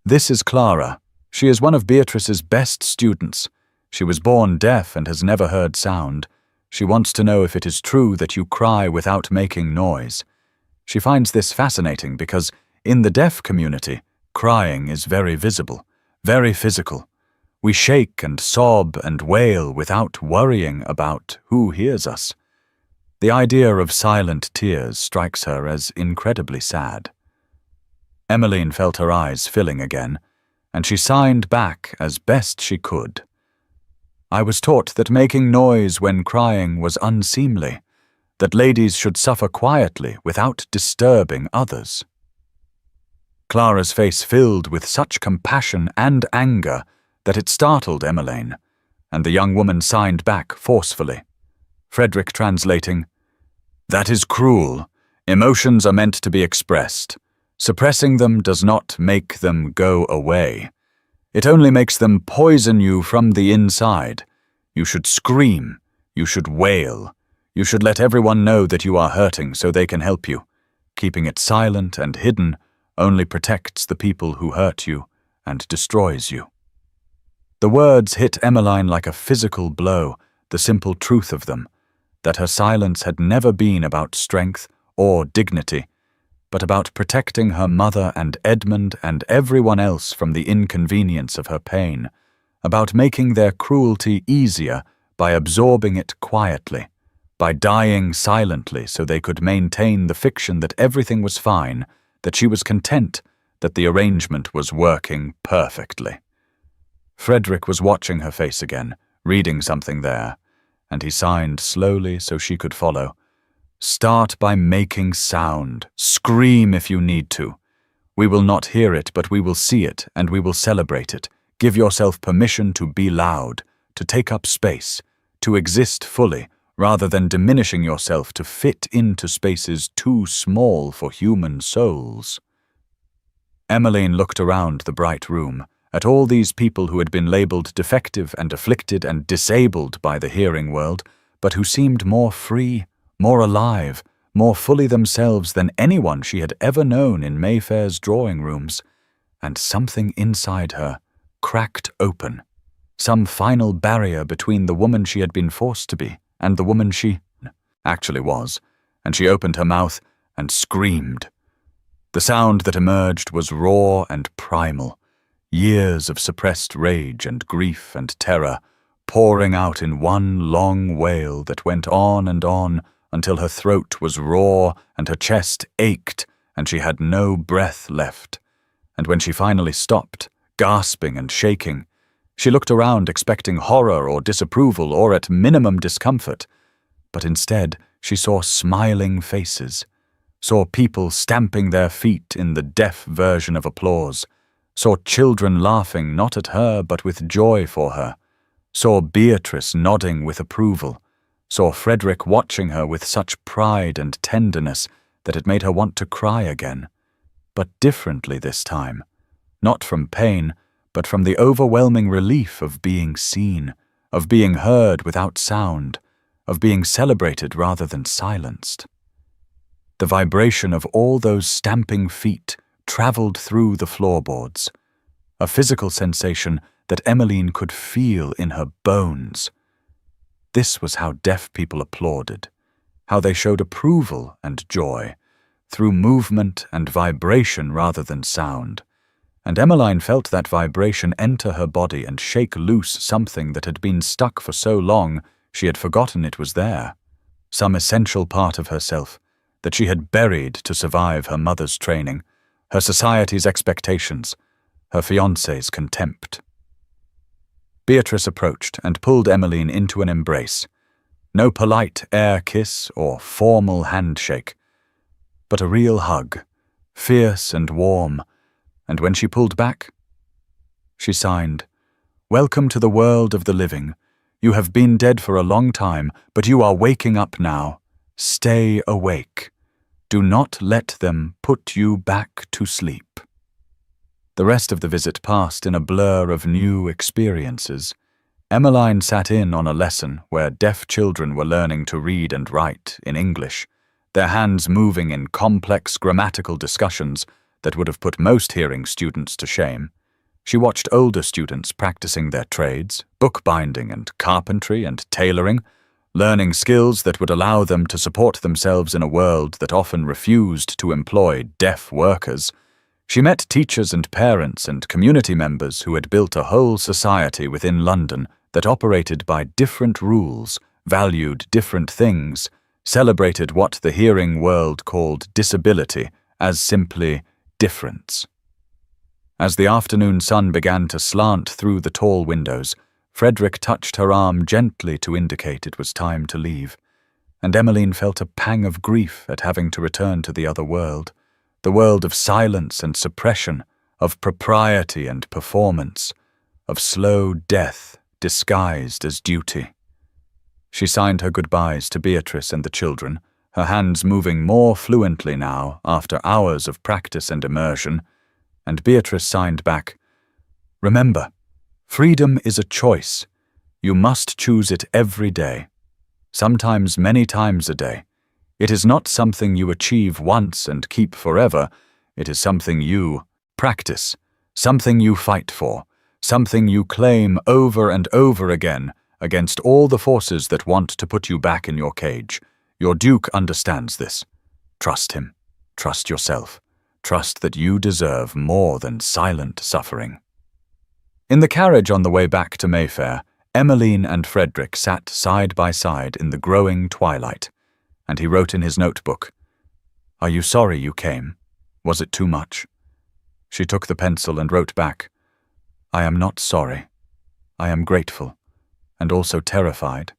"This is Clara. She is one of Beatrice's best students. She was born deaf and has never heard sound. She wants to know if it is true that you cry without making noise. She finds this fascinating because, in the deaf community, crying is very visible, very physical. We shake and sob and wail without worrying about who hears us. The idea of silent tears strikes her as incredibly sad." Emmeline felt her eyes filling again, and she signed back as best she could. I was taught that making noise when crying was unseemly, that ladies should suffer quietly without disturbing others. Clara's face filled with such compassion and anger that it startled Emmeline, and the young woman signed back forcefully. Frederick translating, "That is cruel. Emotions are meant to be expressed. Suppressing them does not make them go away. It only makes them poison you from the inside. You should scream. You should wail. You should let everyone know that you are hurting so they can help you. Keeping it silent and hidden only protects the people who hurt you and destroys you." The words hit Emmeline like a physical blow, the simple truth of them, that her silence had never been about strength or dignity, but about protecting her mother and Edmund and everyone else from the inconvenience of her pain, about making their cruelty easier by absorbing it quietly, by dying silently so they could maintain the fiction that everything was fine, that she was content, that the arrangement was working perfectly. Frederick was watching her face again, reading something there, and he signed slowly so she could follow. "Start by making sound. Scream if you need to. We will not hear it, but we will see it, and we will celebrate it. Give yourself permission to be loud, to take up space, to exist fully, rather than diminishing yourself to fit into spaces too small for human souls." Emmeline looked around the bright room, at all these people who had been labelled defective and afflicted and disabled by the hearing world, but who seemed more free, more alive, more fully themselves than anyone she had ever known in Mayfair's drawing rooms, and something inside her cracked open, some final barrier between the woman she had been forced to be and the woman she actually was, and she opened her mouth and screamed. The sound that emerged was raw and primal, years of suppressed rage and grief and terror, pouring out in one long wail that went on and on until her throat was raw and her chest ached and she had no breath left. And when she finally stopped, gasping and shaking, she looked around expecting horror or disapproval or at minimum discomfort, but instead she saw smiling faces, saw people stamping their feet in the deaf version of applause, saw children laughing not at her but with joy for her, saw Beatrice nodding with approval, saw Frederick watching her with such pride and tenderness that it made her want to cry again, but differently this time, not from pain, but from the overwhelming relief of being seen, of being heard without sound, of being celebrated rather than silenced. The vibration of all those stamping feet travelled through the floorboards, a physical sensation that Emmeline could feel in her bones. This was how deaf people applauded, how they showed approval and joy, through movement and vibration rather than sound. And Emmeline felt that vibration enter her body and shake loose something that had been stuck for so long she had forgotten it was there, some essential part of herself that she had buried to survive her mother's training, her society's expectations, her fiancé's contempt. Beatrice approached and pulled Emmeline into an embrace. No polite air kiss or formal handshake, but a real hug, fierce and warm, and when she pulled back, she signed, "Welcome to the world of the living. You have been dead for a long time, but you are waking up now. Stay awake. Do not let them put you back to sleep." The rest of the visit passed in a blur of new experiences. Emmeline sat in on a lesson where deaf children were learning to read and write in English, their hands moving in complex grammatical discussions that would have put most hearing students to shame. She watched older students practicing their trades, bookbinding and carpentry and tailoring, learning skills that would allow them to support themselves in a world that often refused to employ deaf workers. She met teachers and parents and community members who had built a whole society within London that operated by different rules, valued different things, celebrated what the hearing world called disability as simply difference. As the afternoon sun began to slant through the tall windows, Frederick touched her arm gently to indicate it was time to leave, and Emmeline felt a pang of grief at having to return to the other world, the world of silence and suppression, of propriety and performance, of slow death disguised as duty. She signed her goodbyes to Beatrice and the children, her hands moving more fluently now after hours of practice and immersion, and Beatrice signed back, "Remember, freedom is a choice. You must choose it every day, sometimes many times a day. It is not something you achieve once and keep forever. It is something you practice, something you fight for, something you claim over and over again against all the forces that want to put you back in your cage. Your Duke understands this. Trust him. Trust yourself. Trust that you deserve more than silent suffering." In the carriage on the way back to Mayfair, Emmeline and Frederick sat side by side in the growing twilight, and he wrote in his notebook, "Are you sorry you came? Was it too much?" She took the pencil and wrote back, "I am not sorry. I am grateful, and also terrified,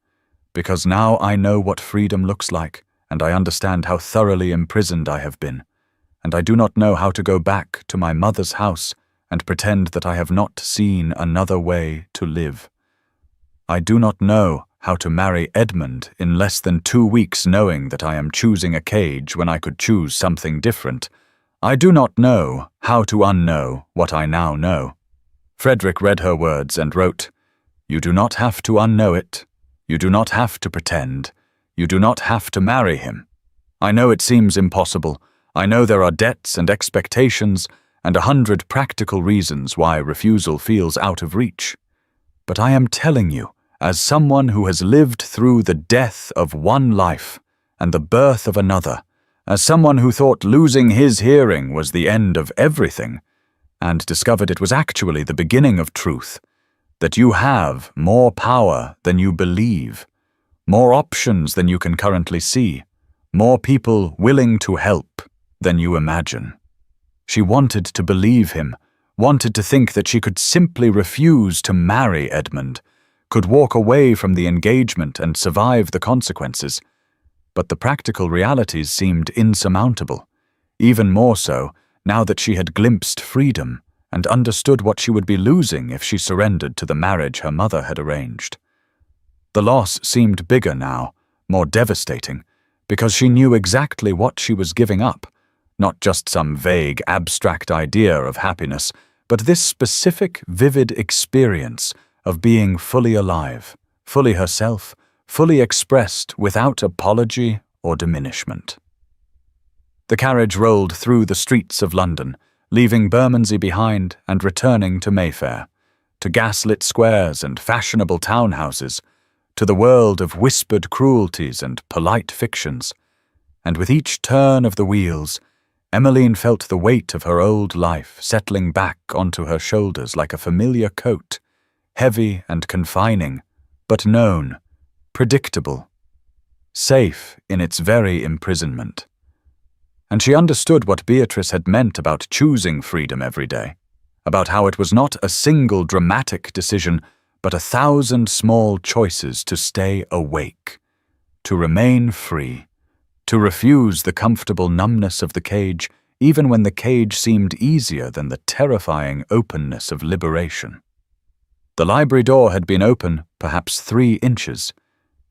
because now I know what freedom looks like, and I understand how thoroughly imprisoned I have been, and I do not know how to go back to my mother's house and pretend that I have not seen another way to live. I do not know how to marry Edmund in less than 2 weeks, knowing that I am choosing a cage when I could choose something different. I do not know how to unknow what I now know." Frederick read her words and wrote, "You do not have to unknow it. You do not have to pretend. You do not have to marry him. I know it seems impossible. I know there are debts and expectations and 100 practical reasons why refusal feels out of reach. But I am telling you, as someone who has lived through the death of one life and the birth of another, as someone who thought losing his hearing was the end of everything, and discovered it was actually the beginning of truth, that you have more power than you believe, more options than you can currently see, more people willing to help than you imagine." She wanted to believe him, wanted to think that she could simply refuse to marry Edmund, could walk away from the engagement and survive the consequences. But the practical realities seemed insurmountable, even more so now that she had glimpsed freedom and understood what she would be losing if she surrendered to the marriage her mother had arranged. The loss seemed bigger now, more devastating, because she knew exactly what she was giving up, not just some vague, abstract idea of happiness, but this specific, vivid experience of being fully alive, fully herself, fully expressed without apology or diminishment. The carriage rolled through the streets of London, leaving Bermondsey behind and returning to Mayfair, to gaslit squares and fashionable townhouses, to the world of whispered cruelties and polite fictions. And with each turn of the wheels, Emmeline felt the weight of her old life settling back onto her shoulders like a familiar coat, heavy and confining, but known, predictable, safe in its very imprisonment. And she understood what Beatrice had meant about choosing freedom every day, about how it was not a single dramatic decision, but 1,000 small choices to stay awake, to remain free, to refuse the comfortable numbness of the cage, even when the cage seemed easier than the terrifying openness of liberation. The library door had been open perhaps 3 inches,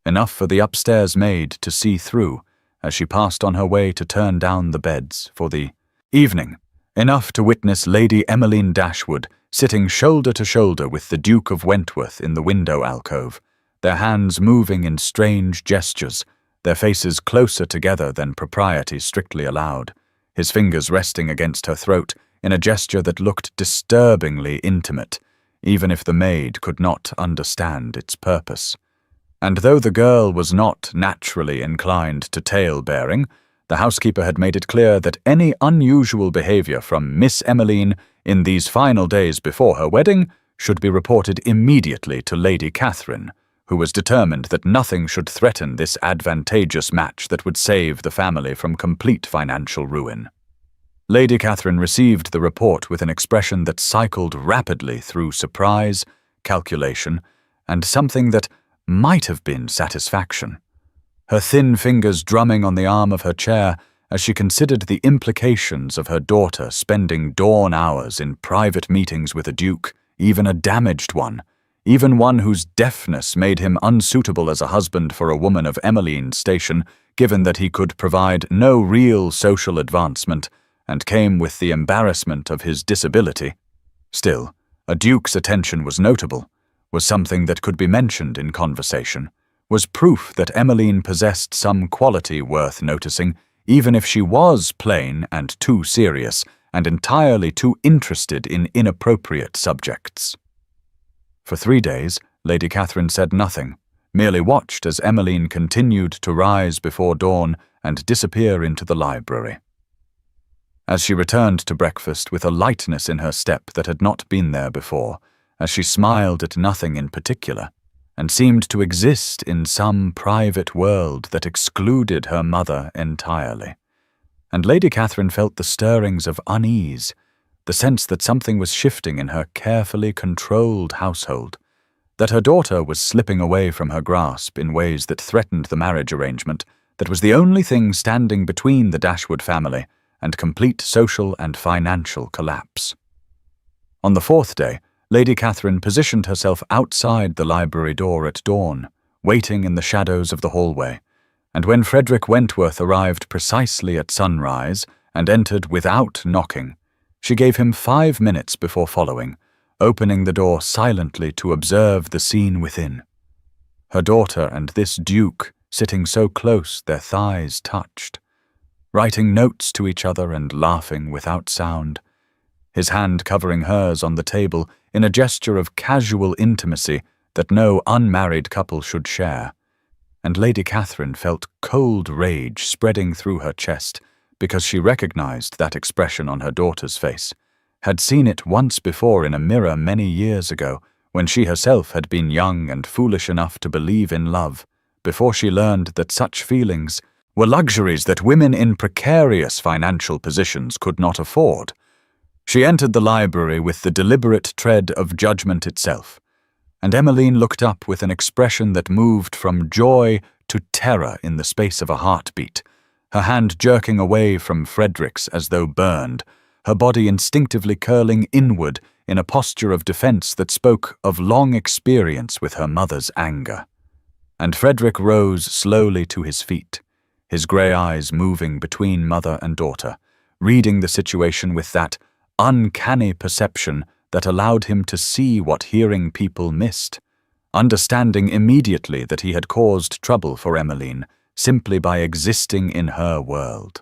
enough for the upstairs maid to see through as she passed on her way to turn down the beds for the evening, enough to witness Lady Emmeline Dashwood sitting shoulder to shoulder with the Duke of Wentworth in the window alcove, their hands moving in strange gestures, their faces closer together than propriety strictly allowed, his fingers resting against her throat in a gesture that looked disturbingly intimate, even if the maid could not understand its purpose. And though the girl was not naturally inclined to tale-bearing, the housekeeper had made it clear that any unusual behavior from Miss Emmeline in these final days before her wedding should be reported immediately to Lady Catherine, who was determined that nothing should threaten this advantageous match that would save the family from complete financial ruin. Lady Catherine received the report with an expression that cycled rapidly through surprise, calculation, and something that might have been satisfaction. Her thin fingers drumming on the arm of her chair as she considered the implications of her daughter spending dawn hours in private meetings with a duke, even a damaged one, even one whose deafness made him unsuitable as a husband for a woman of Emmeline's station, given that he could provide no real social advancement and came with the embarrassment of his disability. Still, a duke's attention was notable, was something that could be mentioned in conversation, was proof that Emmeline possessed some quality worth noticing, even if she was plain and too serious and entirely too interested in inappropriate subjects. For 3 days, Lady Catherine said nothing, merely watched as Emmeline continued to rise before dawn and disappear into the library. As she returned to breakfast with a lightness in her step that had not been there before, as she smiled at nothing in particular, and seemed to exist in some private world that excluded her mother entirely. And Lady Catherine felt the stirrings of unease, the sense that something was shifting in her carefully controlled household, that her daughter was slipping away from her grasp in ways that threatened the marriage arrangement that was the only thing standing between the Dashwood family and complete social and financial collapse. On the 4th day, Lady Catherine positioned herself outside the library door at dawn, waiting in the shadows of the hallway, and when Frederick Wentworth arrived precisely at sunrise and entered without knocking, she gave him 5 minutes before following, opening the door silently to observe the scene within. Her daughter and this duke sitting so close their thighs touched, writing notes to each other and laughing without sound, his hand covering hers on the table in a gesture of casual intimacy that no unmarried couple should share. And Lady Catherine felt cold rage spreading through her chest because she recognized that expression on her daughter's face, had seen it once before in a mirror many years ago when she herself had been young and foolish enough to believe in love, before she learned that such feelings were luxuries that women in precarious financial positions could not afford. She entered the library with the deliberate tread of judgment itself, and Emmeline looked up with an expression that moved from joy to terror in the space of a heartbeat, her hand jerking away from Frederick's as though burned, her body instinctively curling inward in a posture of defense that spoke of long experience with her mother's anger. And Frederick rose slowly to his feet, his grey eyes moving between mother and daughter, reading the situation with that uncanny perception that allowed him to see what hearing people missed, understanding immediately that he had caused trouble for Emmeline simply by existing in her world.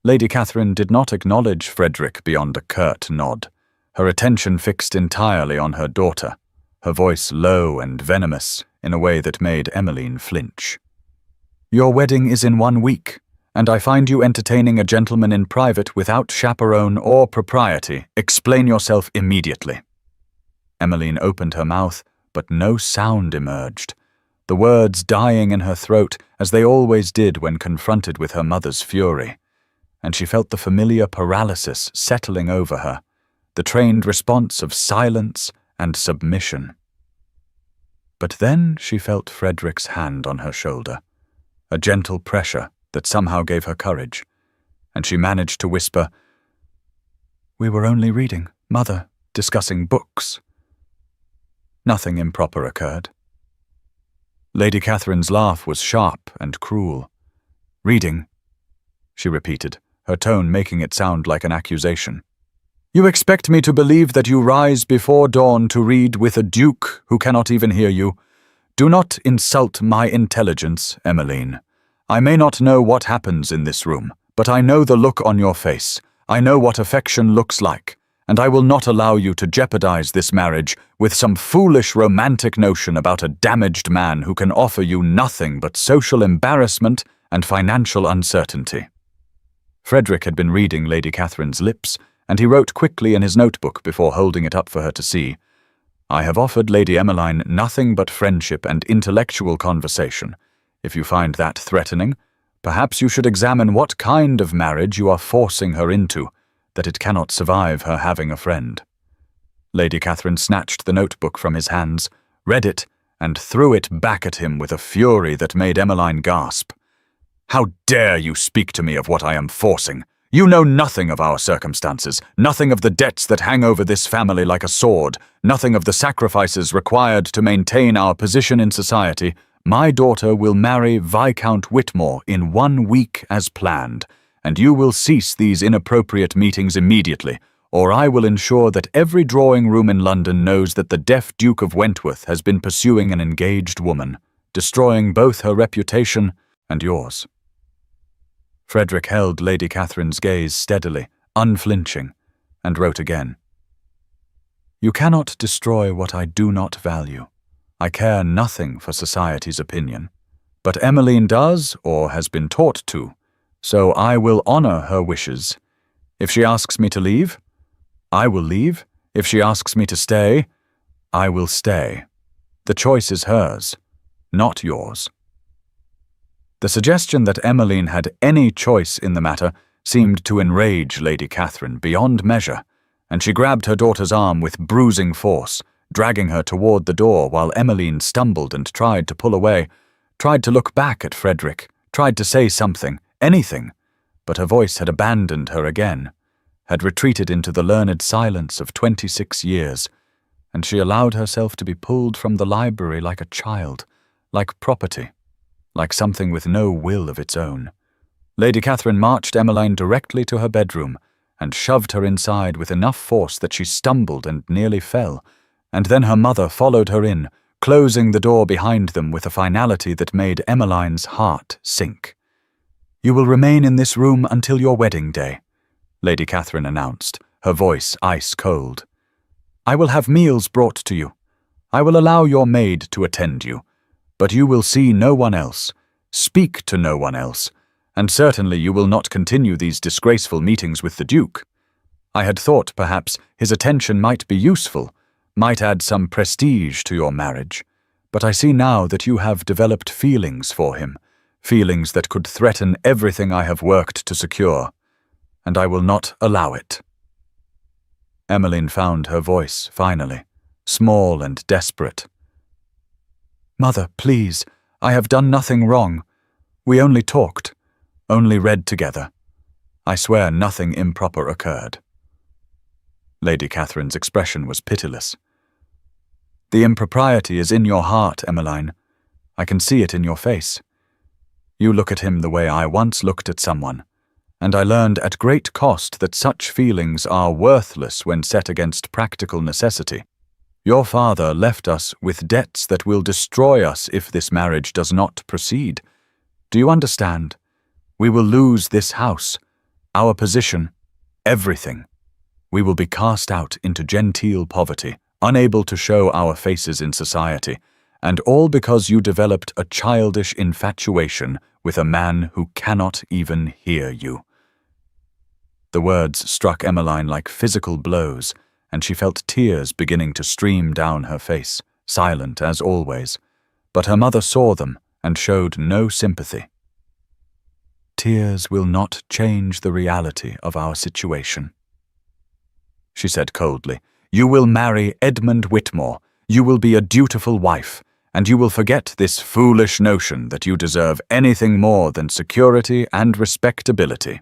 Lady Catherine did not acknowledge Frederick beyond a curt nod, her attention fixed entirely on her daughter, her voice low and venomous in a way that made Emmeline flinch. "Your wedding is in 1 week, and I find you entertaining a gentleman in private without chaperone or propriety. Explain yourself immediately." Emmeline opened her mouth, but no sound emerged, the words dying in her throat as they always did when confronted with her mother's fury, and she felt the familiar paralysis settling over her, the trained response of silence and submission. But then she felt Frederick's hand on her shoulder, a gentle pressure that somehow gave her courage, and she managed to whisper, "We were only reading, Mother, discussing books." Nothing improper occurred. Lady Catherine's laugh was sharp and cruel. "Reading," she repeated, her tone making it sound like an accusation. "You expect me to believe that you rise before dawn to read with a duke who cannot even hear you? Do not insult my intelligence, Emmeline. I may not know what happens in this room, but I know the look on your face. I know what affection looks like, and I will not allow you to jeopardize this marriage with some foolish romantic notion about a damaged man who can offer you nothing but social embarrassment and financial uncertainty." Frederick had been reading Lady Catherine's lips, and he wrote quickly in his notebook before holding it up for her to see, "I have offered Lady Emmeline nothing but friendship and intellectual conversation. If you find that threatening, Perhaps you should examine what kind of marriage you are forcing her into, that it cannot survive her having a friend." Lady Catherine snatched the notebook from his hands, read it, and threw it back at him with a fury that made Emmeline gasp. "How dare you speak to me of what I am forcing? You know nothing of our circumstances, nothing of the debts that hang over this family like a sword, nothing of the sacrifices required to maintain our position in society. My daughter will marry Viscount Whitmore in 1 week as planned, and you will cease these inappropriate meetings immediately, or I will ensure that every drawing-room in London knows that the deaf Duke of Wentworth has been pursuing an engaged woman, destroying both her reputation and yours." Frederick held Lady Catherine's gaze steadily, unflinching, and wrote again. "You cannot destroy what I do not value. I care nothing for society's opinion, but Emmeline does, or has been taught to, so I will honor her wishes. If she asks me to leave, I will leave. If she asks me to stay, I will stay. The choice is hers, not yours." The suggestion that Emmeline had any choice in the matter seemed to enrage Lady Catherine beyond measure, and she grabbed her daughter's arm with bruising force, dragging her toward the door while Emmeline stumbled and tried to pull away, tried to look back at Frederick, tried to say something, anything, but her voice had abandoned her again, had retreated into the learned silence of 26 years, and she allowed herself to be pulled from the library like a child, like property, like something with no will of its own. Lady Catherine marched Emmeline directly to her bedroom and shoved her inside with enough force that she stumbled and nearly fell, and then her mother followed her in, closing the door behind them with a finality that made Emmeline's heart sink. "You will remain in this room until your wedding day," Lady Catherine announced, her voice ice-cold. "I will have meals brought to you. I will allow your maid to attend you, but you will see no one else, speak to no one else, and certainly you will not continue these disgraceful meetings with the Duke. I had thought, perhaps, his attention might be useful, might add some prestige to your marriage, but I see now that you have developed feelings for him, feelings that could threaten everything I have worked to secure, and I will not allow it." Emmeline found her voice, finally, small and desperate. "Mother, please, I have done nothing wrong. We only talked, only read together. I swear nothing improper occurred." Lady Catherine's expression was pitiless. "The impropriety is in your heart, Emmeline. I can see it in your face. You look at him the way I once looked at someone, and I learned at great cost that such feelings are worthless when set against practical necessity. Your father left us with debts that will destroy us if this marriage does not proceed. Do you understand? We will lose this house, our position, everything. We will be cast out into genteel poverty, unable to show our faces in society, and all because you developed a childish infatuation with a man who cannot even hear you." The words struck Emmeline like physical blows, and she felt tears beginning to stream down her face, silent as always, but her mother saw them and showed no sympathy. "Tears will not change the reality of our situation," she said coldly. "You will marry Edmund Whitmore, you will be a dutiful wife, and you will forget this foolish notion that you deserve anything more than security and respectability.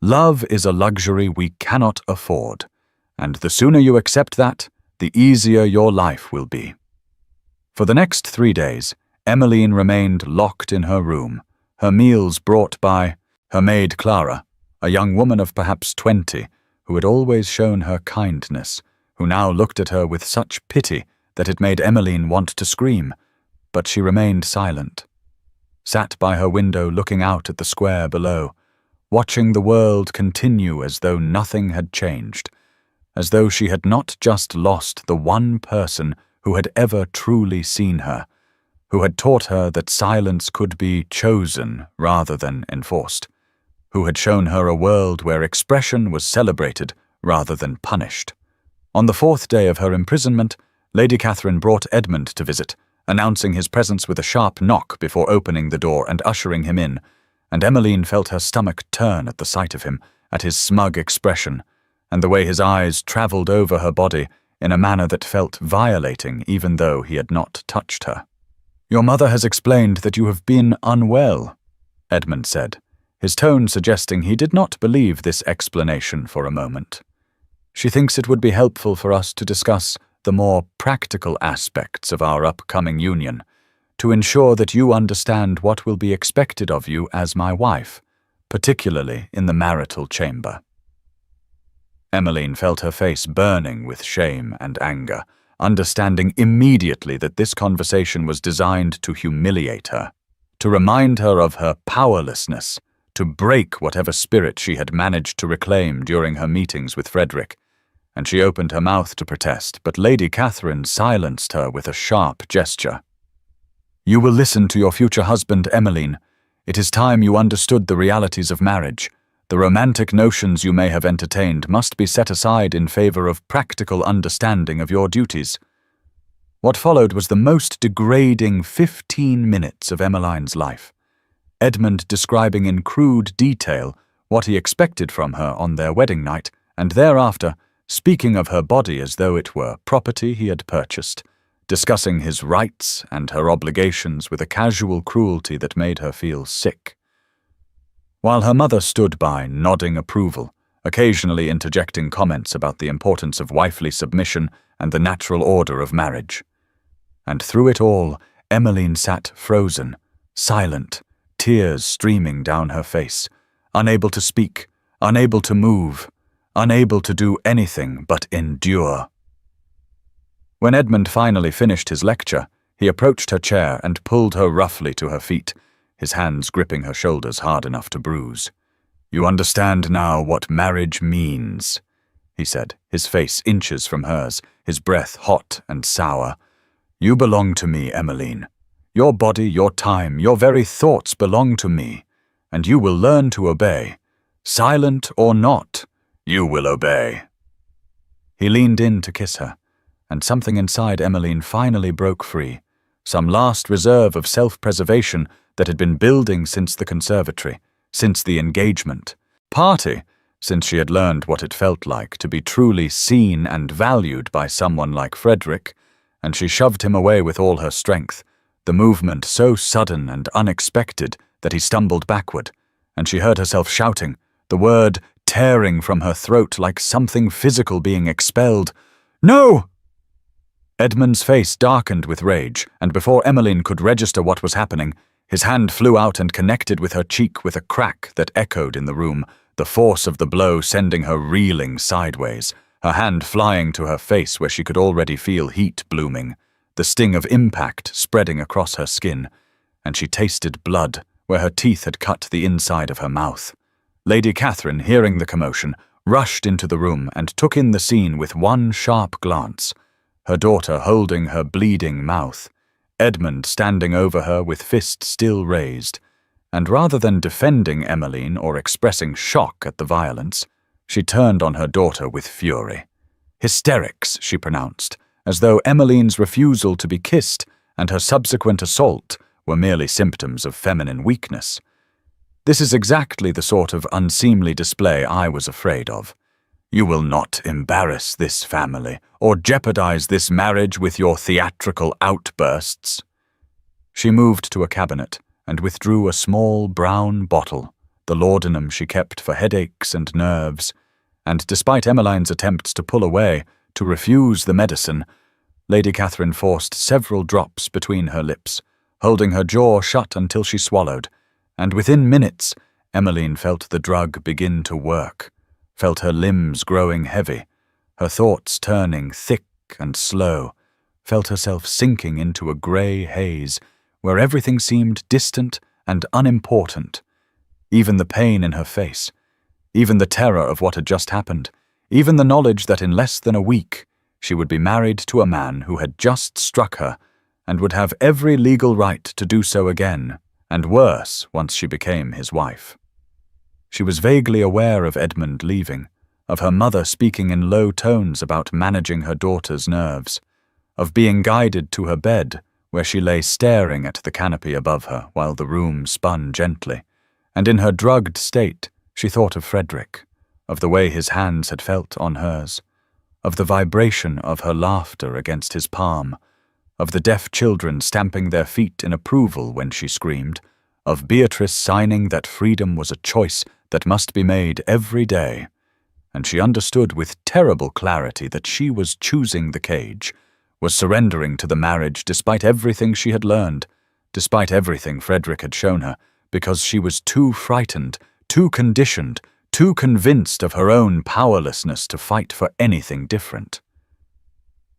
Love is a luxury we cannot afford, and the sooner you accept that, the easier your life will be." For the next 3 days, Emmeline remained locked in her room, her meals brought by her maid Clara, a young woman of perhaps 20, who had always shown her kindness, who now looked at her with such pity that it made Emmeline want to scream, but she remained silent, sat by her window looking out at the square below, watching the world continue as though nothing had changed, as though she had not just lost the one person who had ever truly seen her, who had taught her that silence could be chosen rather than enforced, who had shown her a world where expression was celebrated rather than punished. On the 4th day of her imprisonment, Lady Catherine brought Edmund to visit, announcing his presence with a sharp knock before opening the door and ushering him in, and Emmeline felt her stomach turn at the sight of him, at his smug expression, and the way his eyes travelled over her body in a manner that felt violating even though he had not touched her. "Your mother has explained that you have been unwell," Edmund said, his tone suggesting he did not believe this explanation for a moment. "She thinks it would be helpful for us to discuss the more practical aspects of our upcoming union, to ensure that you understand what will be expected of you as my wife, particularly in the marital chamber." Emmeline felt her face burning with shame and anger, understanding immediately that this conversation was designed to humiliate her, to remind her of her powerlessness, to break whatever spirit she had managed to reclaim during her meetings with Frederick, and she opened her mouth to protest, but Lady Catherine silenced her with a sharp gesture. "You will listen to your future husband, Emmeline. It is time you understood the realities of marriage. The romantic notions you may have entertained must be set aside in favour of practical understanding of your duties." What followed was the most degrading 15 minutes of Emmeline's life, Edmund describing in crude detail what he expected from her on their wedding night, and thereafter speaking of her body as though it were property he had purchased, discussing his rights and her obligations with a casual cruelty that made her feel sick. While her mother stood by, nodding approval, occasionally interjecting comments about the importance of wifely submission and the natural order of marriage. And through it all, Emmeline sat frozen, silent, tears streaming down her face, unable to speak, unable to move, unable to do anything but endure. When Edmund finally finished his lecture, he approached her chair and pulled her roughly to her feet, his hands gripping her shoulders hard enough to bruise. "You understand now what marriage means," he said, his face inches from hers, his breath hot and sour. "You belong to me, Emmeline. Your body, your time, your very thoughts belong to me, and you will learn to obey. Silent or not, you will obey." He leaned in to kiss her, and something inside Emmeline finally broke free, some last reserve of self-preservation that had been building since the conservatory, since the engagement. Party, since she had learned what it felt like to be truly seen and valued by someone like Frederick, and she shoved him away with all her strength, the movement so sudden and unexpected that he stumbled backward, and she heard herself shouting, the word tearing from her throat like something physical being expelled. "No!" Edmund's face darkened with rage, and before Emmeline could register what was happening, his hand flew out and connected with her cheek with a crack that echoed in the room, the force of the blow sending her reeling sideways, her hand flying to her face where she could already feel heat blooming, the sting of impact spreading across her skin, and she tasted blood where her teeth had cut the inside of her mouth. Lady Catherine, hearing the commotion, rushed into the room and took in the scene with one sharp glance, her daughter holding her bleeding mouth, Edmund standing over her with fist still raised, and rather than defending Emmeline or expressing shock at the violence, she turned on her daughter with fury. "Hysterics," she pronounced, as though Emmeline's refusal to be kissed and her subsequent assault were merely symptoms of feminine weakness. "This is exactly the sort of unseemly display I was afraid of. You will not embarrass this family or jeopardize this marriage with your theatrical outbursts." She moved to a cabinet and withdrew a small brown bottle, the laudanum she kept for headaches and nerves, and despite Emmeline's attempts to pull away, to refuse the medicine, Lady Catherine forced several drops between her lips, holding her jaw shut until she swallowed, and within minutes Emmeline felt the drug begin to work, felt her limbs growing heavy, her thoughts turning thick and slow, felt herself sinking into a grey haze where everything seemed distant and unimportant, even the pain in her face, even the terror of what had just happened, even the knowledge that in less than a week she would be married to a man who had just struck her and would have every legal right to do so again, and worse once she became his wife. She was vaguely aware of Edmund leaving, of her mother speaking in low tones about managing her daughter's nerves, of being guided to her bed, where she lay staring at the canopy above her while the room spun gently, and in her drugged state she thought of Frederick, of the way his hands had felt on hers, of the vibration of her laughter against his palm, of the deaf children stamping their feet in approval when she screamed, of Beatrice signing that freedom was a choice that must be made every day, and she understood with terrible clarity that she was choosing the cage, was surrendering to the marriage despite everything she had learned, despite everything Frederick had shown her, because she was too frightened, too conditioned, too convinced of her own powerlessness to fight for anything different.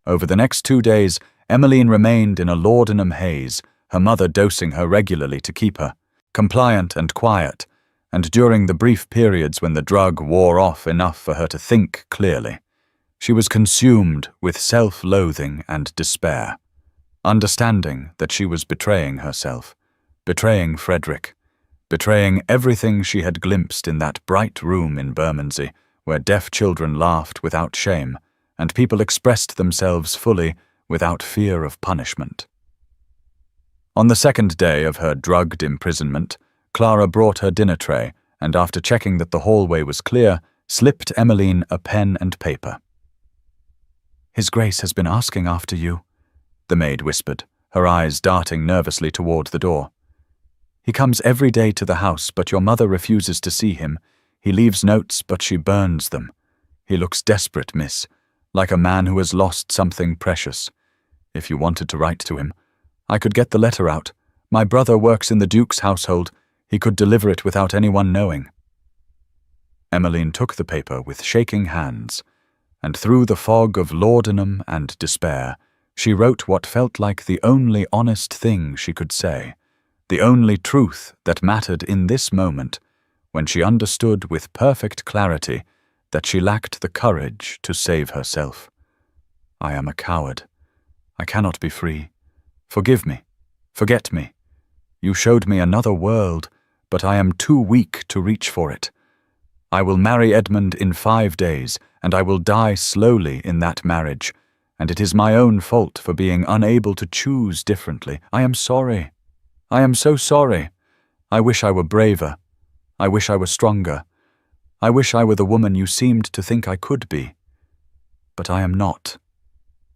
Over the next 2 days, Emmeline remained in a laudanum haze, her mother dosing her regularly to keep her compliant and quiet, and during the brief periods when the drug wore off enough for her to think clearly, she was consumed with self-loathing and despair, understanding that she was betraying herself, betraying Frederick, betraying everything she had glimpsed in that bright room in Bermondsey, where deaf children laughed without shame, and people expressed themselves fully without fear of punishment. On the 2nd day of her drugged imprisonment, Clara brought her dinner tray, and after checking that the hallway was clear, slipped Emmeline a pen and paper. "His Grace has been asking after you," the maid whispered, her eyes darting nervously toward the door. "He comes every day to the house, but your mother refuses to see him. He leaves notes, but she burns them. He looks desperate, miss, like a man who has lost something precious. If you wanted to write to him, I could get the letter out. My brother works in the Duke's household. He could deliver it without anyone knowing." Emmeline took the paper with shaking hands, and through the fog of laudanum and despair, she wrote what felt like the only honest thing she could say, the only truth that mattered in this moment, when she understood with perfect clarity that she lacked the courage to save herself. "I am a coward. I cannot be free. Forgive me. Forget me. You showed me another world, but I am too weak to reach for it. I will marry Edmund in 5 days, and I will die slowly in that marriage, and it is my own fault for being unable to choose differently. I am sorry. I am so sorry. I wish I were braver. I wish I were stronger. I wish I were the woman you seemed to think I could be. But I am not.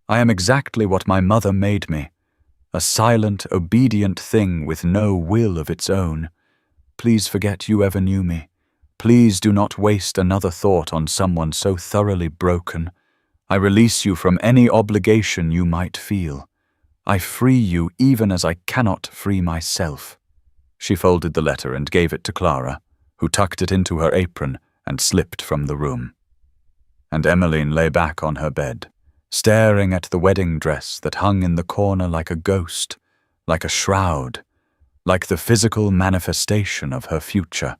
I am exactly what my mother made me, a silent, obedient thing with no will of its own. Please forget you ever knew me. Please do not waste another thought on someone so thoroughly broken. I release you from any obligation you might feel. I free you even as I cannot free myself." She folded the letter and gave it to Clara, who tucked it into her apron and slipped from the room. And Emmeline lay back on her bed, staring at the wedding dress that hung in the corner like a ghost, like a shroud, like the physical manifestation of her future,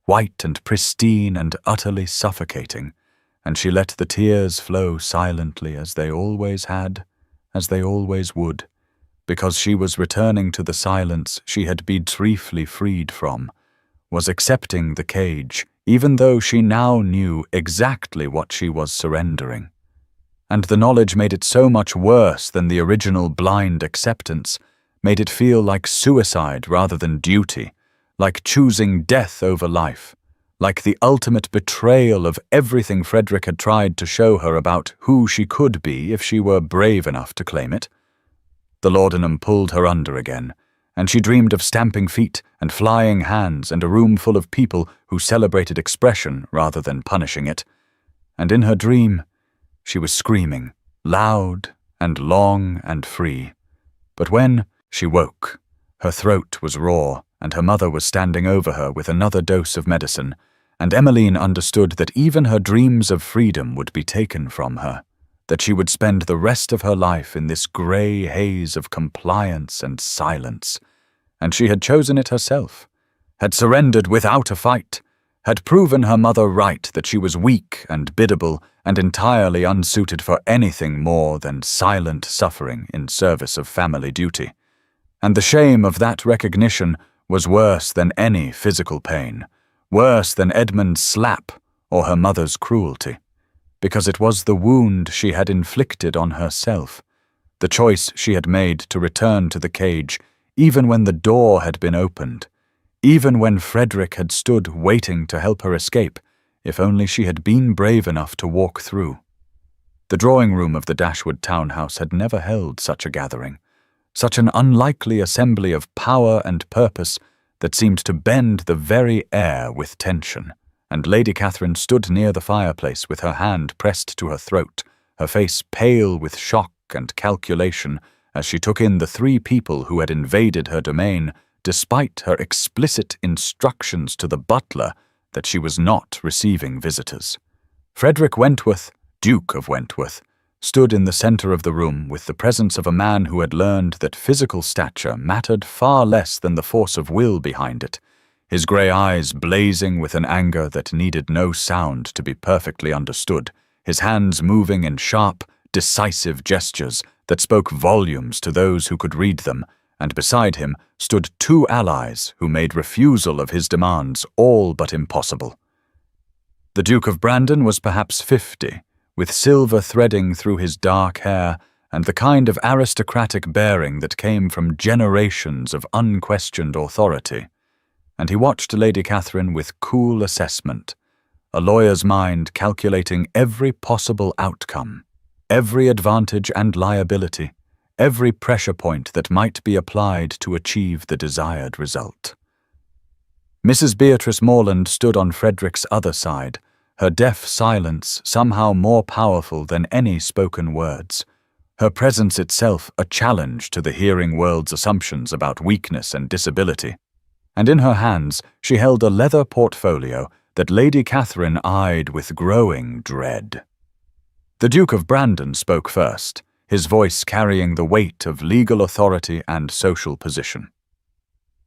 white and pristine and utterly suffocating, and she let the tears flow silently as they always had, as they always would, because she was returning to the silence she had been briefly freed from, was accepting the cage, even though she now knew exactly what she was surrendering. And the knowledge made it so much worse than the original blind acceptance, made it feel like suicide rather than duty, like choosing death over life, like the ultimate betrayal of everything Frederick had tried to show her about who she could be if she were brave enough to claim it. The laudanum pulled her under again, and she dreamed of stamping feet and flying hands and a room full of people who celebrated expression rather than punishing it. And in her dream, she was screaming, loud and long and free. But when she woke, her throat was raw, and her mother was standing over her with another dose of medicine, and Emmeline understood that even her dreams of freedom would be taken from her, that she would spend the rest of her life in this grey haze of compliance and silence. And she had chosen it herself, had surrendered without a fight, had proven her mother right that she was weak and biddable and entirely unsuited for anything more than silent suffering in service of family duty. And the shame of that recognition was worse than any physical pain, worse than Edmund's slap or her mother's cruelty, because it was the wound she had inflicted on herself, the choice she had made to return to the cage even when the door had been opened, even when Frederick had stood waiting to help her escape, if only she had been brave enough to walk through. The drawing room of the Dashwood townhouse had never held such a gathering, such an unlikely assembly of power and purpose that seemed to bend the very air with tension, and Lady Catherine stood near the fireplace with her hand pressed to her throat, her face pale with shock and calculation as she took in the three people who had invaded her domain, despite her explicit instructions to the butler that she was not receiving visitors. Frederick Wentworth, Duke of Wentworth, stood in the center of the room with the presence of a man who had learned that physical stature mattered far less than the force of will behind it, his grey eyes blazing with an anger that needed no sound to be perfectly understood, his hands moving in sharp, decisive gestures that spoke volumes to those who could read them, and beside him stood two allies who made refusal of his demands all but impossible. The Duke of Brandon was perhaps 50, with silver threading through his dark hair and the kind of aristocratic bearing that came from generations of unquestioned authority, and he watched Lady Catherine with cool assessment, a lawyer's mind calculating every possible outcome, every advantage and liability, every pressure point that might be applied to achieve the desired result. Mrs. Beatrice Morland stood on Frederick's other side, her deaf silence somehow more powerful than any spoken words, her presence itself a challenge to the hearing world's assumptions about weakness and disability, and in her hands she held a leather portfolio that Lady Catherine eyed with growing dread. The Duke of Brandon spoke first, his voice carrying the weight of legal authority and social position.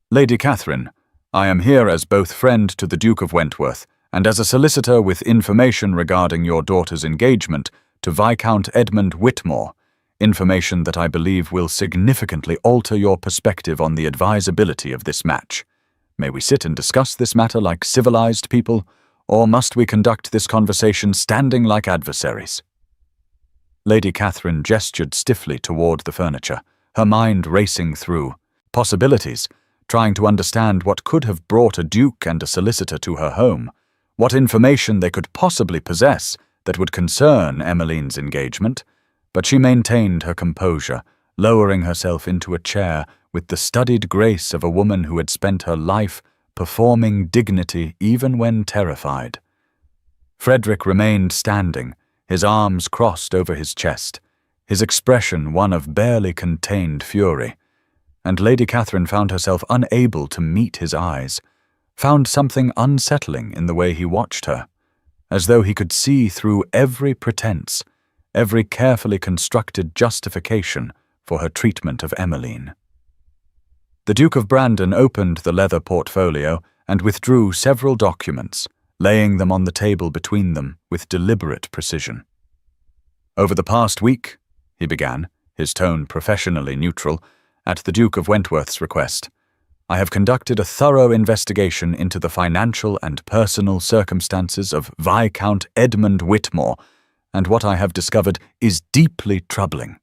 Lady Catherine, I am here as both friend to the Duke of Wentworth and as a solicitor with information regarding your daughter's engagement to Viscount Edmund Whitmore, information that I believe will significantly alter your perspective on the advisability of this match. May we sit and discuss this matter like civilized people, or must we conduct this conversation standing like adversaries? Lady Catherine gestured stiffly toward the furniture, her mind racing through possibilities, trying to understand what could have brought a duke and a solicitor to her home, what information they could possibly possess that would concern Emmeline's engagement, but she maintained her composure, lowering herself into a chair with the studied grace of a woman who had spent her life performing dignity even when terrified. Frederick remained standing, his arms crossed over his chest, his expression one of barely contained fury, and Lady Catherine found herself unable to meet his eyes, found something unsettling in the way he watched her, as though he could see through every pretense, every carefully constructed justification for her treatment of Emmeline. The Duke of Brandon opened the leather portfolio and withdrew several documents, laying them on the table between them with deliberate precision. Over the past week, he began, his tone professionally neutral, at the Duke of Wentworth's request, I have conducted a thorough investigation into the financial and personal circumstances of Viscount Edmund Whitmore, and what I have discovered is deeply troubling.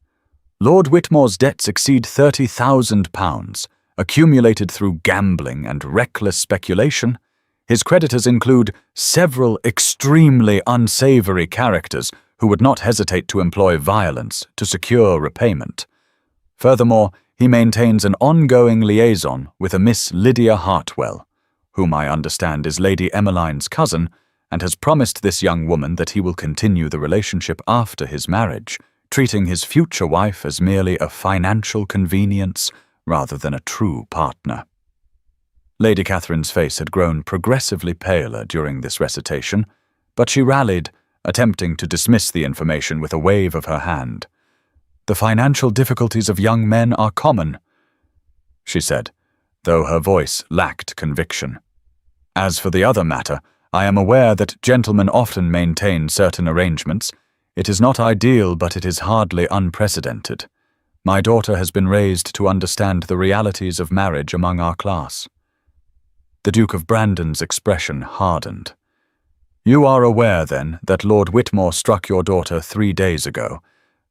Lord Whitmore's debts exceed £30,000, accumulated through gambling and reckless speculation. His creditors include several extremely unsavory characters who would not hesitate to employ violence to secure repayment. Furthermore, he maintains an ongoing liaison with a Miss Lydia Hartwell, whom I understand is Lady Emmeline's cousin, and has promised this young woman that he will continue the relationship after his marriage, treating his future wife as merely a financial convenience rather than a true partner. Lady Catherine's face had grown progressively paler during this recitation, but she rallied, attempting to dismiss the information with a wave of her hand. The financial difficulties of young men are common, she said, though her voice lacked conviction. As for the other matter, I am aware that gentlemen often maintain certain arrangements. It is not ideal, but it is hardly unprecedented. My daughter has been raised to understand the realities of marriage among our class. The Duke of Brandon's expression hardened. You are aware, then, that Lord Whitmore struck your daughter 3 days ago,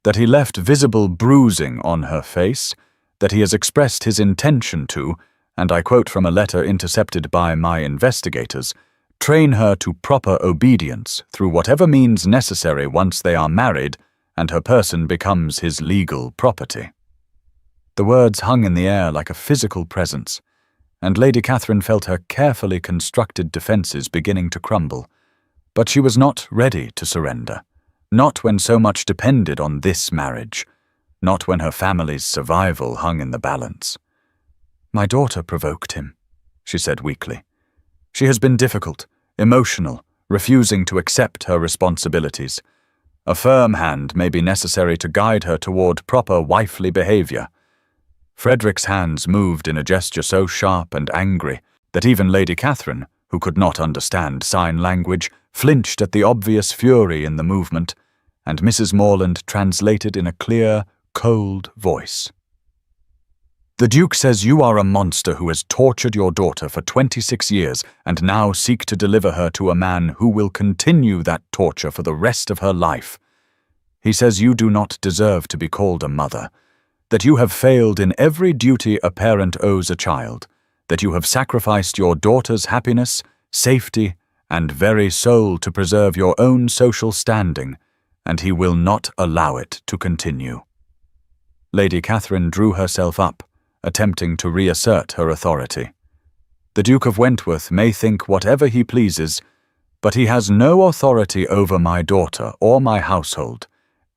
that he left visible bruising on her face, that he has expressed his intention to, and I quote from a letter intercepted by my investigators, train her to proper obedience through whatever means necessary once they are married and her person becomes his legal property. The words hung in the air like a physical presence, and Lady Catherine felt her carefully constructed defences beginning to crumble. But she was not ready to surrender, not when so much depended on this marriage, not when her family's survival hung in the balance. "My daughter provoked him," she said weakly. "She has been difficult, emotional, refusing to accept her responsibilities. A firm hand may be necessary to guide her toward proper wifely behaviour." Frederick's hands moved in a gesture so sharp and angry that even Lady Catherine, who could not understand sign language, flinched at the obvious fury in the movement, and Mrs. Morland translated in a clear, cold voice. "The Duke says you are a monster who has tortured your daughter for 26 years and now seek to deliver her to a man who will continue that torture for the rest of her life. He says you do not deserve to be called a mother, that you have failed in every duty a parent owes a child, that you have sacrificed your daughter's happiness, safety, and very soul to preserve your own social standing, and he will not allow it to continue." Lady Catherine drew herself up, attempting to reassert her authority. "The Duke of Wentworth may think whatever he pleases, but he has no authority over my daughter or my household.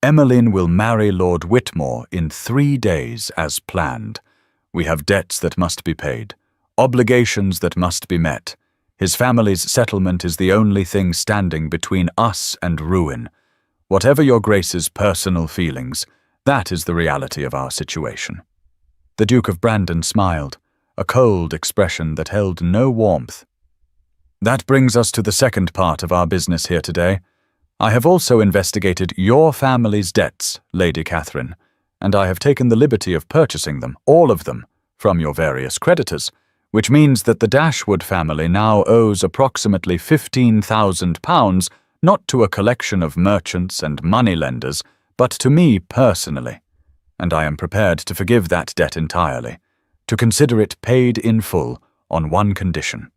Emmeline will marry Lord Whitmore in 3 days as planned. We have debts that must be paid, obligations that must be met. His family's settlement is the only thing standing between us and ruin. Whatever your Grace's personal feelings, that is the reality of our situation." The Duke of Brandon smiled, a cold expression that held no warmth. "That brings us to the second part of our business here today. I have also investigated your family's debts, Lady Catherine, and I have taken the liberty of purchasing them, all of them, from your various creditors, which means that the Dashwood family now owes approximately £15,000, not to a collection of merchants and moneylenders, but to me personally, and I am prepared to forgive that debt entirely, to consider it paid in full on one condition."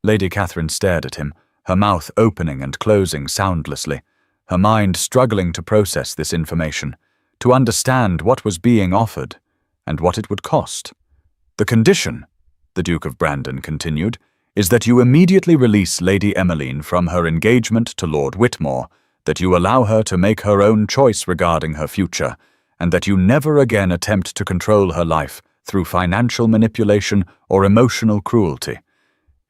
Lady Catherine stared at him, her mouth opening and closing soundlessly, her mind struggling to process this information, to understand what was being offered and what it would cost. "The condition," the Duke of Brandon continued, "is that you immediately release Lady Emmeline from her engagement to Lord Whitmore, that you allow her to make her own choice regarding her future, and that you never again attempt to control her life through financial manipulation or emotional cruelty.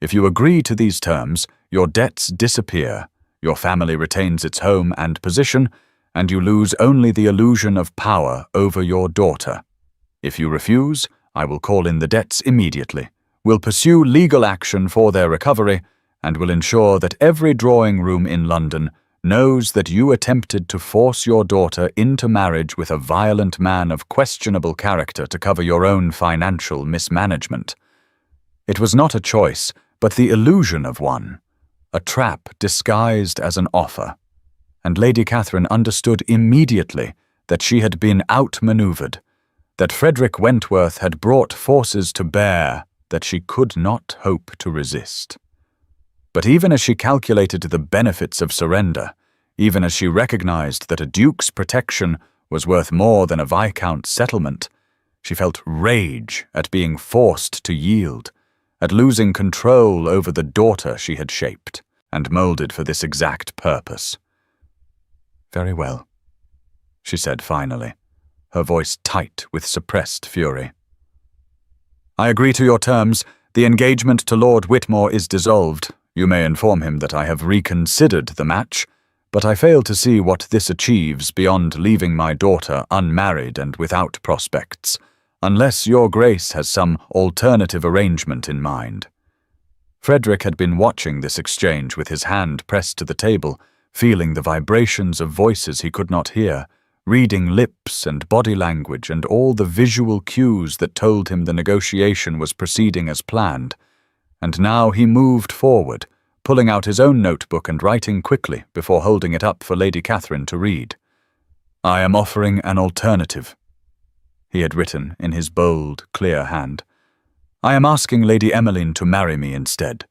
If you agree to these terms, your debts disappear, your family retains its home and position, and you lose only the illusion of power over your daughter. If you refuse, I will call in the debts immediately, will pursue legal action for their recovery, and will ensure that every drawing room in London knows that you attempted to force your daughter into marriage with a violent man of questionable character to cover your own financial mismanagement. It was not a choice, but the illusion of one, a trap disguised as an offer, and Lady Catherine understood immediately that she had been outmaneuvered, that Frederick Wentworth had brought forces to bear that she could not hope to resist. But even as she calculated the benefits of surrender, even as she recognized that a duke's protection was worth more than a viscount's settlement, she felt rage at being forced to yield, at losing control over the daughter she had shaped and molded for this exact purpose. "Very well," she said finally, her voice tight with suppressed fury. "I agree to your terms. The engagement to Lord Whitmore is dissolved. You may inform him that I have reconsidered the match, but I fail to see what this achieves beyond leaving my daughter unmarried and without prospects, unless your Grace has some alternative arrangement in mind." Frederick had been watching this exchange with his hand pressed to the table, feeling the vibrations of voices he could not hear, reading lips and body language and all the visual cues that told him the negotiation was proceeding as planned. And now he moved forward, pulling out his own notebook and writing quickly before holding it up for Lady Catherine to read. "I am offering an alternative," he had written in his bold, clear hand. I am asking Lady Emmeline to marry me instead.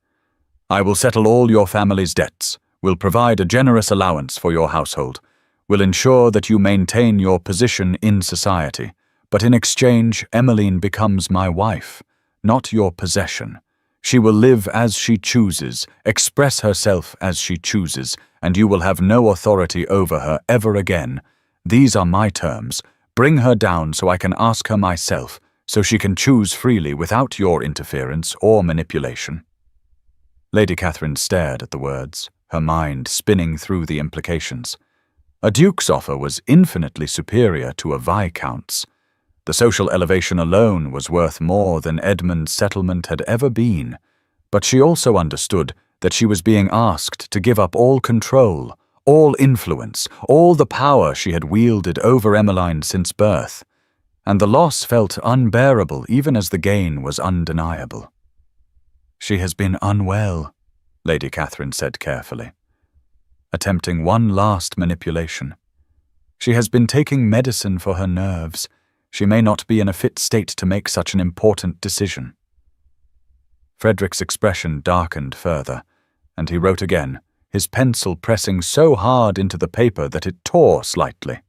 I will settle all your family's debts, will provide a generous allowance for your household, will ensure that you maintain your position in society, but in exchange, Emmeline becomes my wife, not your possession. She will live as she chooses, express herself as she chooses, and you will have no authority over her ever again. These are my terms. Bring her down so I can ask her myself, so she can choose freely without your interference or manipulation." Lady Catherine stared at the words, her mind spinning through the implications. A duke's offer was infinitely superior to a viscount's. The social elevation alone was worth more than Edmund's settlement had ever been, but she also understood that she was being asked to give up all control, all influence, all the power she had wielded over Emmeline since birth, and the loss felt unbearable even as the gain was undeniable. "She has been unwell," Lady Catherine said carefully, attempting one last manipulation. "She has been taking medicine for her nerves. She may not be in a fit state to make such an important decision." Frederick's expression darkened further, and he wrote again, his pencil pressing so hard into the paper that it tore slightly.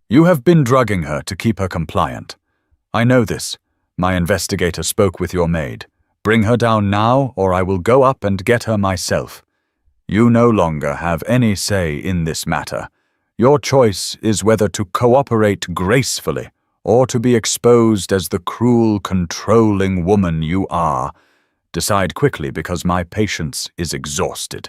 "You have been drugging her to keep her compliant. I know this. My investigator spoke with your maid. Bring her down now, or I will go up and get her myself. You no longer have any say in this matter. Your choice is whether to cooperate gracefully or to be exposed as the cruel, controlling woman you are. Decide quickly because my patience is exhausted."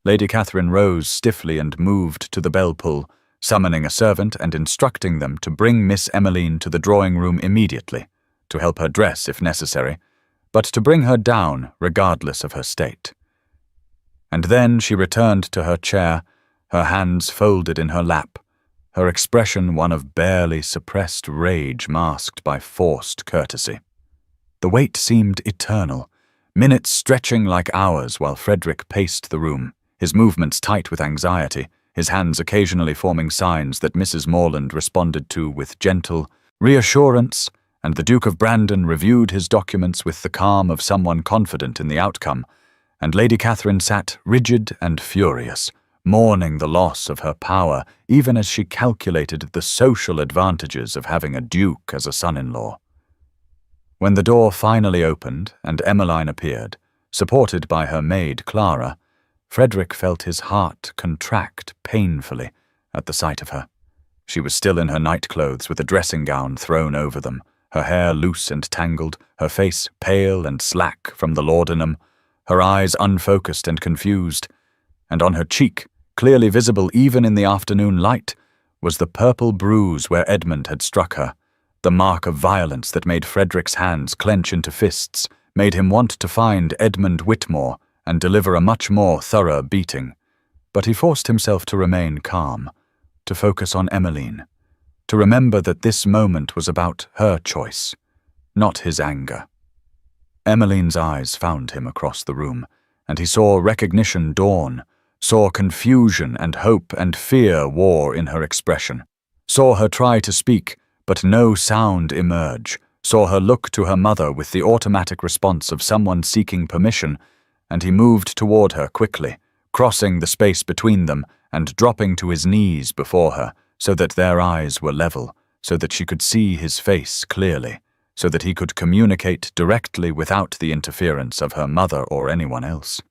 Lady Catherine rose stiffly and moved to the bell-pull, summoning a servant and instructing them to bring Miss Emmeline to the drawing-room immediately, to help her dress if necessary, but to bring her down regardless of her state. And then she returned to her chair, her hands folded in her lap, her expression one of barely suppressed rage masked by forced courtesy. The wait seemed eternal, minutes stretching like hours while Frederick paced the room, his movements tight with anxiety, his hands occasionally forming signs that Mrs. Morland responded to with gentle reassurance, and the Duke of Brandon reviewed his documents with the calm of someone confident in the outcome, and Lady Catherine sat rigid and furious, mourning the loss of her power even as she calculated the social advantages of having a duke as a son-in-law. When the door finally opened and Emmeline appeared, supported by her maid Clara, Frederick felt his heart contract painfully at the sight of her. She was still in her nightclothes with a dressing gown thrown over them, her hair loose and tangled, her face pale and slack from the laudanum, her eyes unfocused and confused, and on her cheek, clearly visible even in the afternoon light, was the purple bruise where Edmund had struck her, the mark of violence that made Frederick's hands clench into fists, made him want to find Edmund Whitmore and deliver a much more thorough beating. But he forced himself to remain calm, to focus on Emmeline, to remember that this moment was about her choice, not his anger. Emmeline's eyes found him across the room, and he saw recognition dawn, saw confusion and hope and fear war in her expression, saw her try to speak, but no sound emerge, saw her look to her mother with the automatic response of someone seeking permission, and he moved toward her quickly, crossing the space between them and dropping to his knees before her, so that their eyes were level, so that she could see his face clearly, so that he could communicate directly without the interference of her mother or anyone else.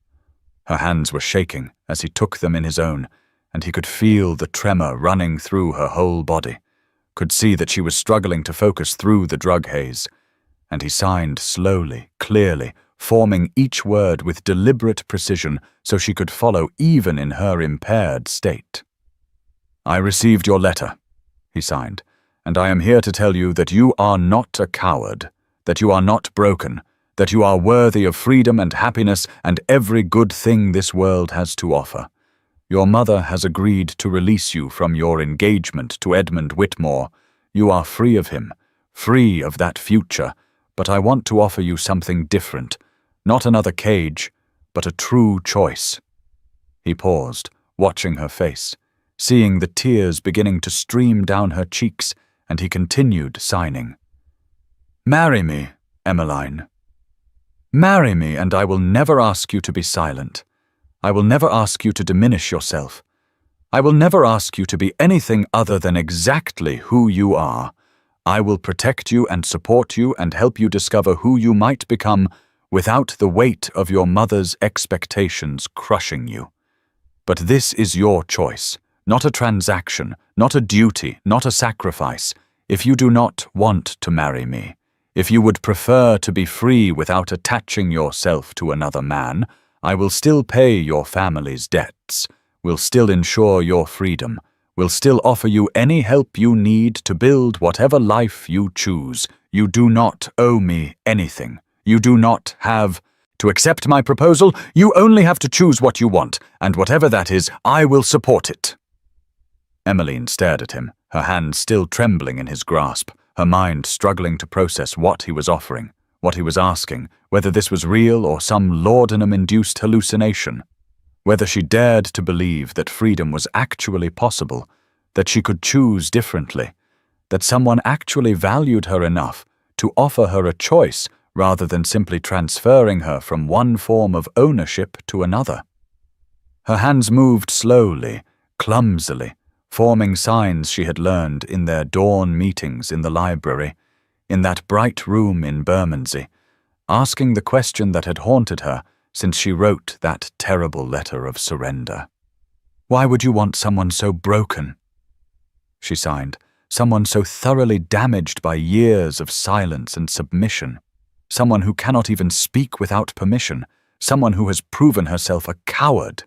Her hands were shaking as he took them in his own, and he could feel the tremor running through her whole body, could see that she was struggling to focus through the drug haze, and he signed slowly, clearly, forming each word with deliberate precision so she could follow even in her impaired state. "I received your letter," he signed, "and I am here to tell you that you are not a coward, that you are not broken, that you are worthy of freedom and happiness and every good thing this world has to offer. Your mother has agreed to release you from your engagement to Edmund Whitmore. You are free of him, free of that future, but I want to offer you something different, not another cage, but a true choice." He paused, watching her face, seeing the tears beginning to stream down her cheeks, and he continued signing. "Marry me, Emmeline. Marry me, and I will never ask you to be silent. I will never ask you to diminish yourself. I will never ask you to be anything other than exactly who you are. I will protect you and support you and help you discover who you might become without the weight of your mother's expectations crushing you. But this is your choice, not a transaction, not a duty, not a sacrifice. If you do not want to marry me, if you would prefer to be free without attaching yourself to another man, I will still pay your family's debts, will still ensure your freedom, will still offer you any help you need to build whatever life you choose. You do not owe me anything. You do not have to accept my proposal. You only have to choose what you want, and whatever that is, I will support it. Emmeline stared at him, her hand still trembling in his grasp, her mind struggling to process what he was offering, what he was asking, whether this was real or some laudanum-induced hallucination. Whether she dared to believe that freedom was actually possible, that she could choose differently, that someone actually valued her enough to offer her a choice rather than simply transferring her from one form of ownership to another. Her hands moved slowly, clumsily, forming signs she had learned in their dawn meetings in the library, in that bright room in Bermondsey, asking the question that had haunted her since she wrote that terrible letter of surrender. Why would you want someone so broken? She signed, someone so thoroughly damaged by years of silence and submission, someone who cannot even speak without permission, someone who has proven herself a coward.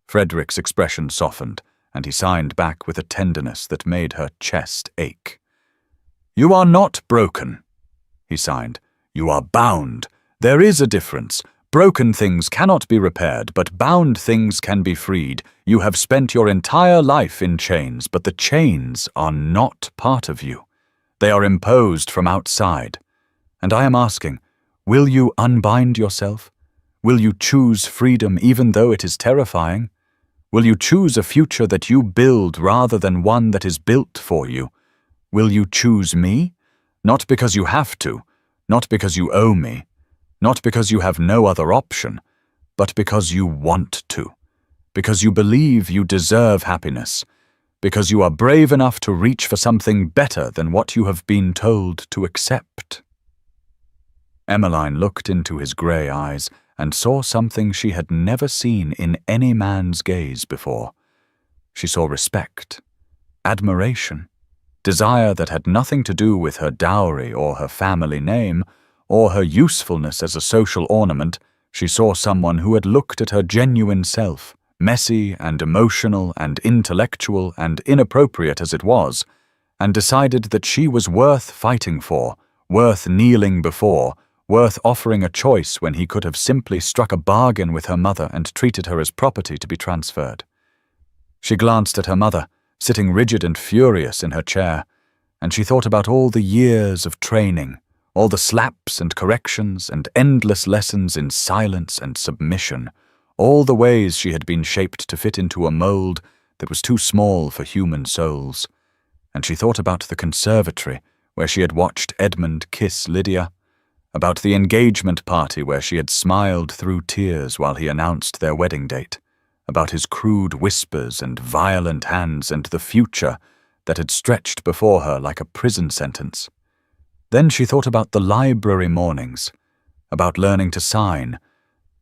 Frederick's expression softened, and he signed back with a tenderness that made her chest ache. You are not broken, he signed. You are bound. There is a difference. Broken things cannot be repaired, but bound things can be freed. You have spent your entire life in chains, but the chains are not part of you. They are imposed from outside. And I am asking, will you unbind yourself? Will you choose freedom even though it is terrifying? Will you choose a future that you build rather than one that is built for you? Will you choose me? Not because you have to, not because you owe me, not because you have no other option, but because you want to, because you believe you deserve happiness, because you are brave enough to reach for something better than what you have been told to accept. Emmeline looked into his grey eyes and saw something she had never seen in any man's gaze before. She saw respect, admiration, desire that had nothing to do with her dowry or her family name, or her usefulness as a social ornament. She saw someone who had looked at her genuine self, messy and emotional and intellectual and inappropriate as it was, and decided that she was worth fighting for, worth kneeling before, worth offering a choice when he could have simply struck a bargain with her mother and treated her as property to be transferred. She glanced at her mother, sitting rigid and furious in her chair, and she thought about all the years of training, all the slaps and corrections and endless lessons in silence and submission, all the ways she had been shaped to fit into a mold that was too small for human souls. And she thought about the conservatory where she had watched Edmund kiss Lydia, about the engagement party where she had smiled through tears while he announced their wedding date, about his crude whispers and violent hands and the future that had stretched before her like a prison sentence. Then she thought about the library mornings, about learning to sign,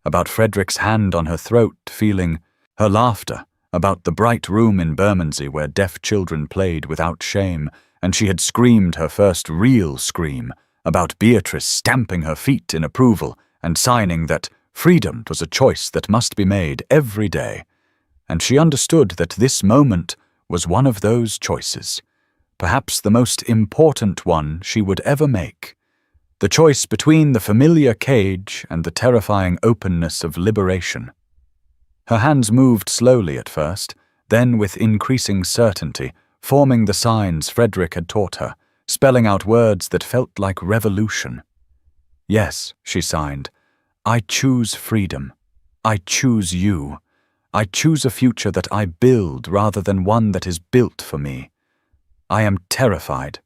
about Frederick's hand on her throat feeling her laughter, about the bright room in Bermondsey where deaf children played without shame, and she had screamed her first real scream, about Beatrice stamping her feet in approval and signing that freedom was a choice that must be made every day. And she understood that this moment was one of those choices, perhaps the most important one she would ever make, the choice between the familiar cage and the terrifying openness of liberation. Her hands moved slowly at first, then with increasing certainty, forming the signs Frederick had taught her, spelling out words that felt like revolution. Yes, she signed, I choose freedom. I choose you. I choose a future that I build rather than one that is built for me. I am terrified,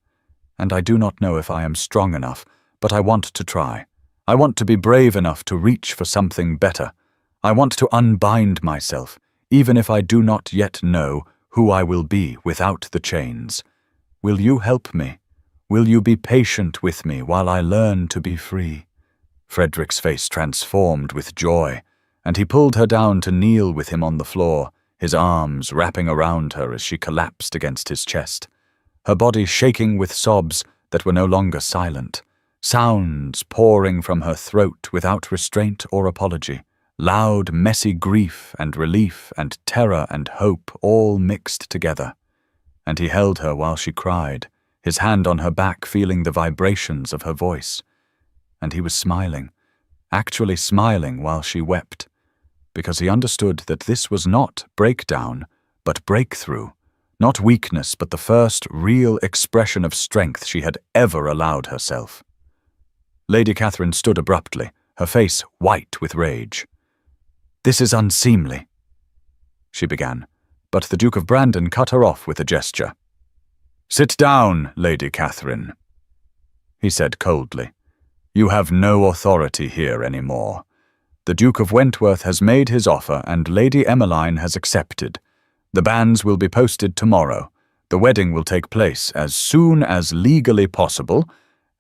and I do not know if I am strong enough, but I want to try. I want to be brave enough to reach for something better. I want to unbind myself, even if I do not yet know who I will be without the chains. Will you help me? Will you be patient with me while I learn to be free?" Frederick's face transformed with joy, and he pulled her down to kneel with him on the floor, his arms wrapping around her as she collapsed against his chest, her body shaking with sobs that were no longer silent, sounds pouring from her throat without restraint or apology, loud, messy grief and relief and terror and hope all mixed together. And he held her while she cried, his hand on her back feeling the vibrations of her voice. And he was smiling, actually smiling while she wept, because he understood that this was not breakdown, but breakthrough, not weakness, but the first real expression of strength she had ever allowed herself. Lady Catherine stood abruptly, her face white with rage. "This is unseemly," she began, but the Duke of Brandon cut her off with a gesture. "Sit down, Lady Catherine," he said coldly. "You have no authority here anymore. The Duke of Wentworth has made his offer and Lady Emmeline has accepted. The banns will be posted tomorrow. The wedding will take place as soon as legally possible,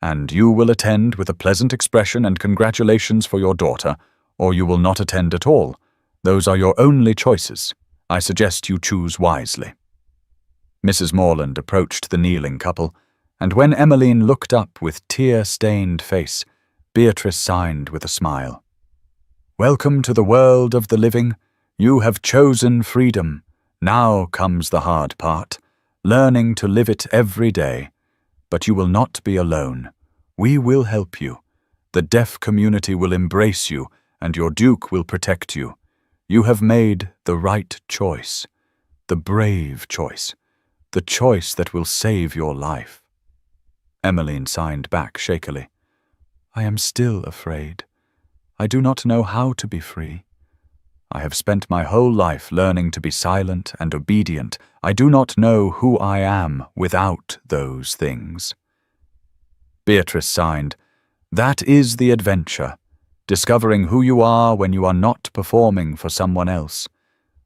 and you will attend with a pleasant expression and congratulations for your daughter, or you will not attend at all. Those are your only choices. I suggest you choose wisely." Mrs. Morland approached the kneeling couple, and when Emmeline looked up with tear-stained face, Beatrice signed with a smile. "Welcome to the world of the living. You have chosen freedom. Now comes the hard part, learning to live it every day. But you will not be alone. We will help you. The deaf community will embrace you, and your Duke will protect you. You have made the right choice, the brave choice, the choice that will save your life." Emmeline signed back shakily. "I am still afraid. I do not know how to be free. I have spent my whole life learning to be silent and obedient. I do not know who I am without those things." Beatrice signed. "That is the adventure, discovering who you are when you are not performing for someone else,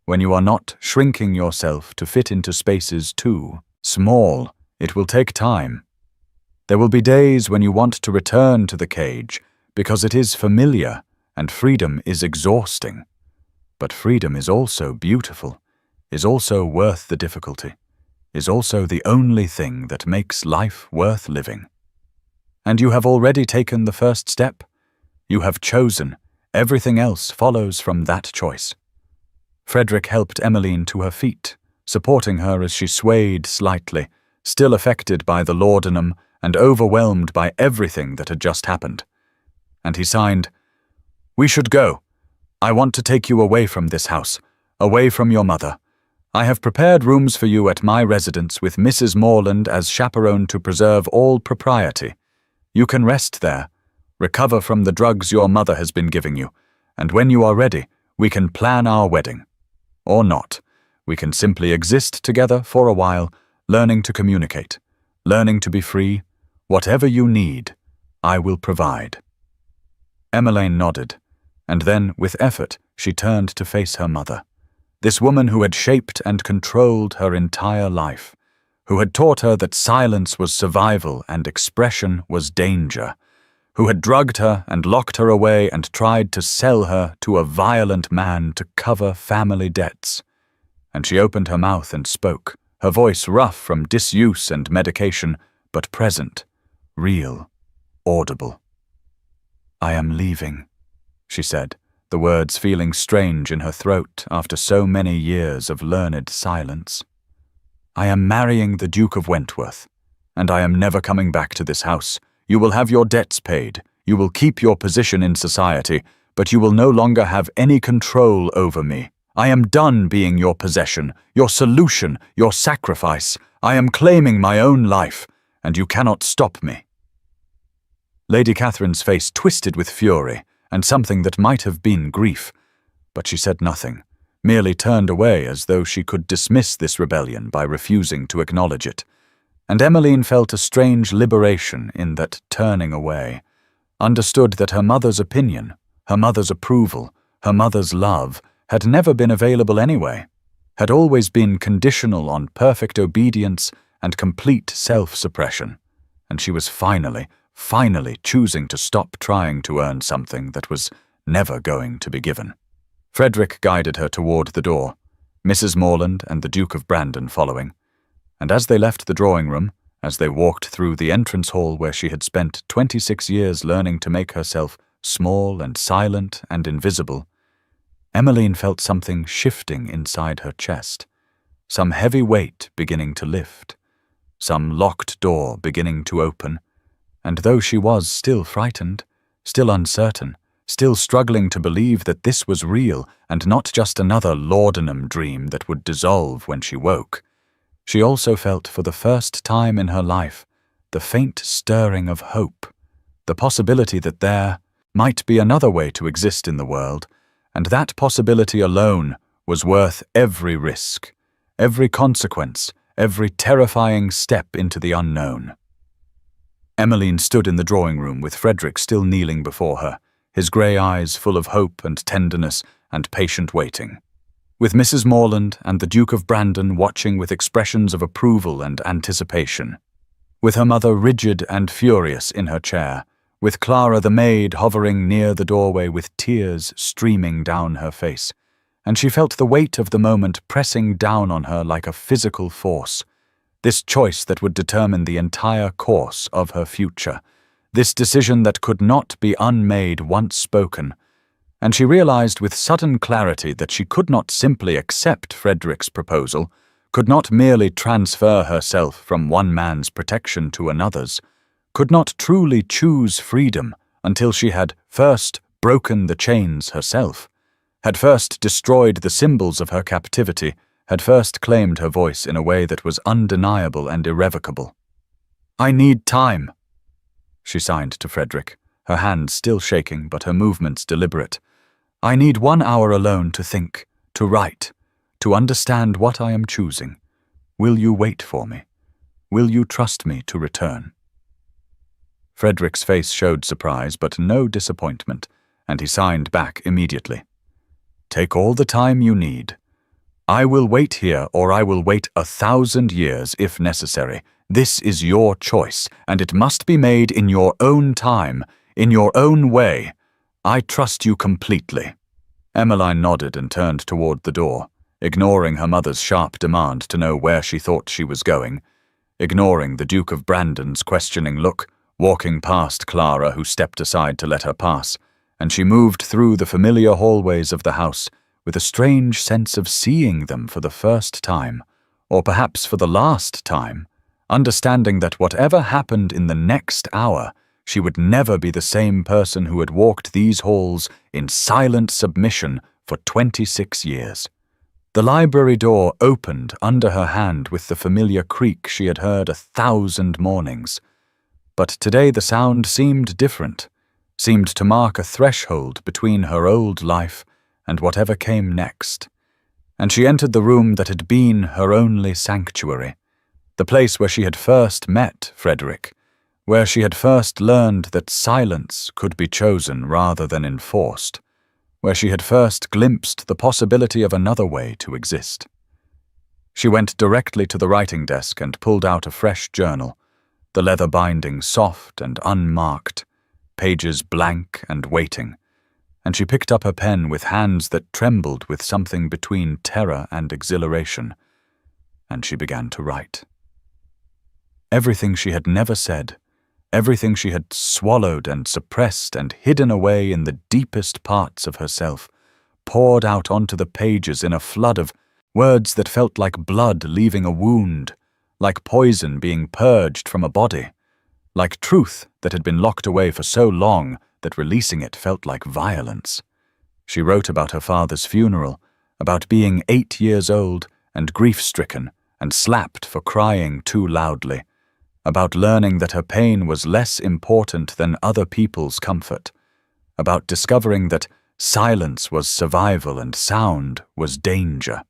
when you are not shrinking yourself to fit into spaces too small. It will take time. There will be days when you want to return to the cage because it is familiar and freedom is exhausting. But freedom is also beautiful, is also worth the difficulty, is also the only thing that makes life worth living. And you have already taken the first step. You have chosen. Everything else follows from that choice." Frederick helped Emmeline to her feet, supporting her as she swayed slightly, still affected by the laudanum and overwhelmed by everything that had just happened. And he signed, "We should go. I want to take you away from this house, away from your mother. I have prepared rooms for you at my residence with Mrs. Morland as chaperone to preserve all propriety. You can rest there, recover from the drugs your mother has been giving you, and when you are ready, we can plan our wedding. Or not. We can simply exist together for a while, learning to communicate, learning to be free. Whatever you need, I will provide." Emmeline nodded, and then, with effort, she turned to face her mother. This woman who had shaped and controlled her entire life, who had taught her that silence was survival and expression was danger, who had drugged her and locked her away and tried to sell her to a violent man to cover family debts. And she opened her mouth and spoke, her voice rough from disuse and medication, but present, real, audible. "I am leaving," she said, the words feeling strange in her throat after so many years of learned silence. "I am marrying the Duke of Wentworth, and I am never coming back to this house. You will have your debts paid, you will keep your position in society, but you will no longer have any control over me. I am done being your possession, your solution, your sacrifice. I am claiming my own life, and you cannot stop me." Lady Catherine's face twisted with fury, and something that might have been grief, but she said nothing, merely turned away as though she could dismiss this rebellion by refusing to acknowledge it. And Emmeline felt a strange liberation in that turning away, understood that her mother's opinion, her mother's approval, her mother's love had never been available anyway, had always been conditional on perfect obedience and complete self-suppression, and she was finally choosing to stop trying to earn something that was never going to be given. Frederick guided her toward the door, Mrs. Morland and the Duke of Brandon following, and as they left the drawing room, as they walked through the entrance hall where she had spent 26 years learning to make herself small and silent and invisible, Emmeline felt something shifting inside her chest, some heavy weight beginning to lift, some locked door beginning to open, and though she was still frightened, still uncertain, still struggling to believe that this was real and not just another laudanum dream that would dissolve when she woke, she also felt for the first time in her life the faint stirring of hope, the possibility that there might be another way to exist in the world, and that possibility alone was worth every risk, every consequence, every terrifying step into the unknown. Emmeline stood in the drawing room with Frederick still kneeling before her, his grey eyes full of hope and tenderness and patient waiting, with Mrs. Morland and the Duke of Brandon watching with expressions of approval and anticipation, with her mother rigid and furious in her chair, with Clara the maid hovering near the doorway with tears streaming down her face, and she felt the weight of the moment pressing down on her like a physical force, this choice that would determine the entire course of her future, this decision that could not be unmade once spoken, and she realized with sudden clarity that she could not simply accept Frederick's proposal, could not merely transfer herself from one man's protection to another's, could not truly choose freedom until she had first broken the chains herself, had first destroyed the symbols of her captivity, had first claimed her voice in a way that was undeniable and irrevocable. "I need time," she signed to Frederick, her hands still shaking but her movements deliberate. "I need 1 hour alone to think, to write, to understand what I am choosing. Will you wait for me? Will you trust me to return?" Frederick's face showed surprise but no disappointment, and he signed back immediately. "Take all the time you need. I will wait here, or I will wait 1,000 years if necessary. This is your choice, and it must be made in your own time, in your own way. I trust you completely." Emmeline nodded and turned toward the door, ignoring her mother's sharp demand to know where she thought she was going, ignoring the Duke of Brandon's questioning look, walking past Clara, who stepped aside to let her pass, and she moved through the familiar hallways of the house with a strange sense of seeing them for the first time, or perhaps for the last time, understanding that whatever happened in the next hour, she would never be the same person who had walked these halls in silent submission for 26 years. The library door opened under her hand with the familiar creak she had heard 1,000 mornings. But today the sound seemed different, seemed to mark a threshold between her old life and whatever came next. And she entered the room that had been her only sanctuary, the place where she had first met Frederick, where she had first learned that silence could be chosen rather than enforced, where she had first glimpsed the possibility of another way to exist. She went directly to the writing desk and pulled out a fresh journal, the leather binding soft and unmarked, pages blank and waiting, and she picked up her pen with hands that trembled with something between terror and exhilaration, and she began to write. Everything she had never said, everything she had swallowed and suppressed and hidden away in the deepest parts of herself, poured out onto the pages in a flood of words that felt like blood leaving a wound, like poison being purged from a body, like truth that had been locked away for so long that releasing it felt like violence. She wrote about her father's funeral, about being 8 years old and grief-stricken and slapped for crying too loudly, about learning that her pain was less important than other people's comfort, about discovering that silence was survival and sound was danger.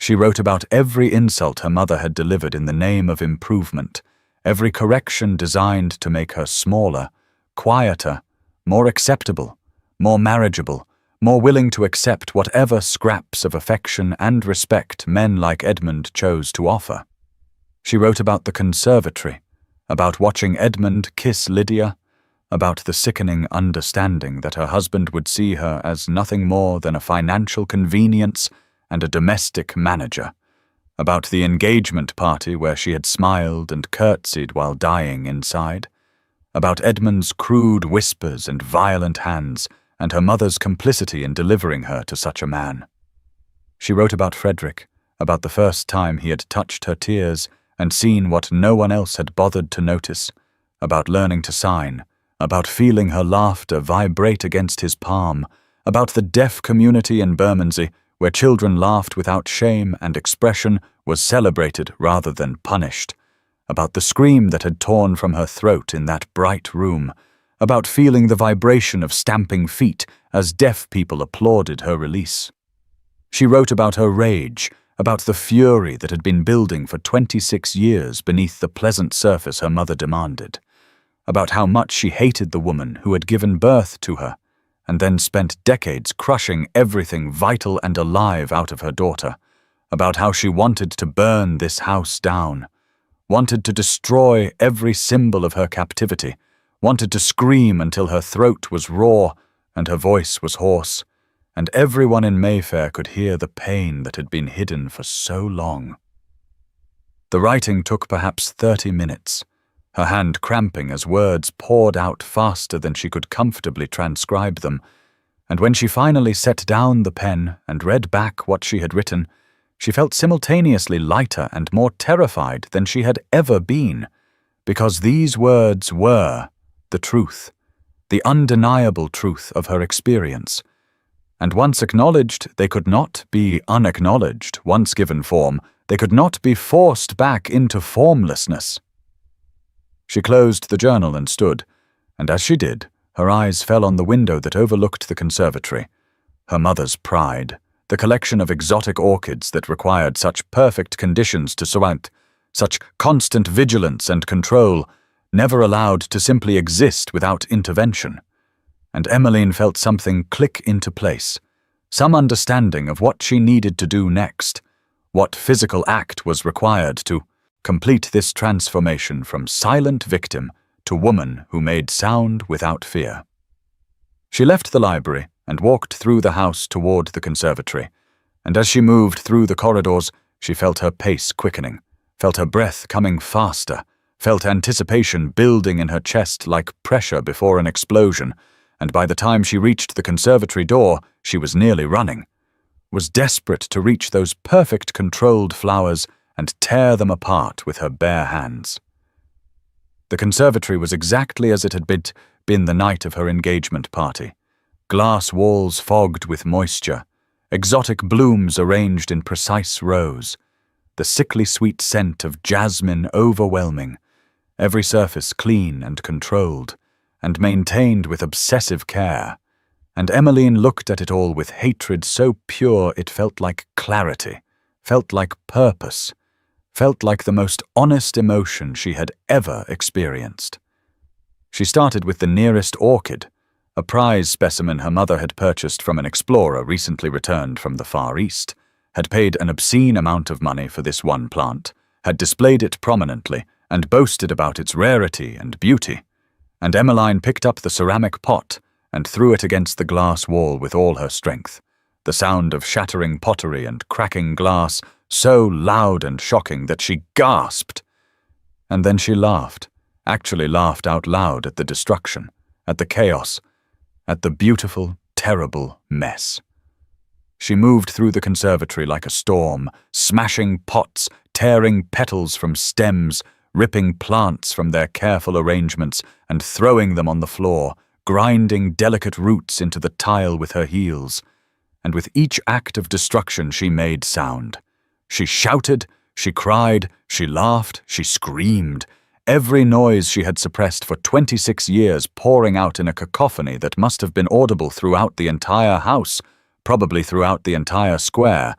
She wrote about every insult her mother had delivered in the name of improvement, every correction designed to make her smaller, quieter, more acceptable, more marriageable, more willing to accept whatever scraps of affection and respect men like Edmund chose to offer. She wrote about the conservatory, about watching Edmund kiss Lydia, about the sickening understanding that her husband would see her as nothing more than a financial convenience and a domestic manager, about the engagement party where she had smiled and curtsied while dying inside, about Edmund's crude whispers and violent hands, and her mother's complicity in delivering her to such a man. She wrote about Frederick, about the first time he had touched her tears and seen what no one else had bothered to notice, about learning to sign, about feeling her laughter vibrate against his palm, about the deaf community in Bermondsey where children laughed without shame and expression was celebrated rather than punished, about the scream that had torn from her throat in that bright room, about feeling the vibration of stamping feet as deaf people applauded her release. She wrote about her rage, about the fury that had been building for 26 years beneath the pleasant surface her mother demanded, about how much she hated the woman who had given birth to her, and then spent decades crushing everything vital and alive out of her daughter, about how she wanted to burn this house down, wanted to destroy every symbol of her captivity, wanted to scream until her throat was raw and her voice was hoarse, and everyone in Mayfair could hear the pain that had been hidden for so long. The writing took perhaps 30 minutes, her hand cramping as words poured out faster than she could comfortably transcribe them, and when she finally set down the pen and read back what she had written, she felt simultaneously lighter and more terrified than she had ever been, because these words were the truth, the undeniable truth of her experience. And once acknowledged, they could not be unacknowledged. Once given form, they could not be forced back into formlessness. She closed the journal and stood, and as she did, her eyes fell on the window that overlooked the conservatory. Her mother's pride, the collection of exotic orchids that required such perfect conditions to surmount, such constant vigilance and control, never allowed to simply exist without intervention. And Emmeline felt something click into place, some understanding of what she needed to do next, what physical act was required to complete this transformation from silent victim to woman who made sound without fear. She left the library and walked through the house toward the conservatory, and as she moved through the corridors, she felt her pace quickening, felt her breath coming faster, felt anticipation building in her chest like pressure before an explosion, and by the time she reached the conservatory door, she was nearly running, was desperate to reach those perfect controlled flowers and tear them apart with her bare hands. The conservatory was exactly as it had been the night of her engagement party. Glass walls fogged with moisture, exotic blooms arranged in precise rows, the sickly sweet scent of jasmine overwhelming, every surface clean and controlled, and maintained with obsessive care, and Emmeline looked at it all with hatred so pure it felt like clarity, felt like purpose, felt like the most honest emotion she had ever experienced. She started with the nearest orchid, a prize specimen her mother had purchased from an explorer recently returned from the Far East, had paid an obscene amount of money for this one plant, had displayed it prominently, and boasted about its rarity and beauty, and Emmeline picked up the ceramic pot and threw it against the glass wall with all her strength, the sound of shattering pottery and cracking glass so loud and shocking that she gasped. And then she laughed, actually laughed out loud at the destruction, at the chaos, at the beautiful, terrible mess. She moved through the conservatory like a storm, smashing pots, tearing petals from stems, ripping plants from their careful arrangements and throwing them on the floor, grinding delicate roots into the tile with her heels. And with each act of destruction she made sound. She shouted, she cried, she laughed, she screamed, every noise she had suppressed for 26 years pouring out in a cacophony that must have been audible throughout the entire house, probably throughout the entire square,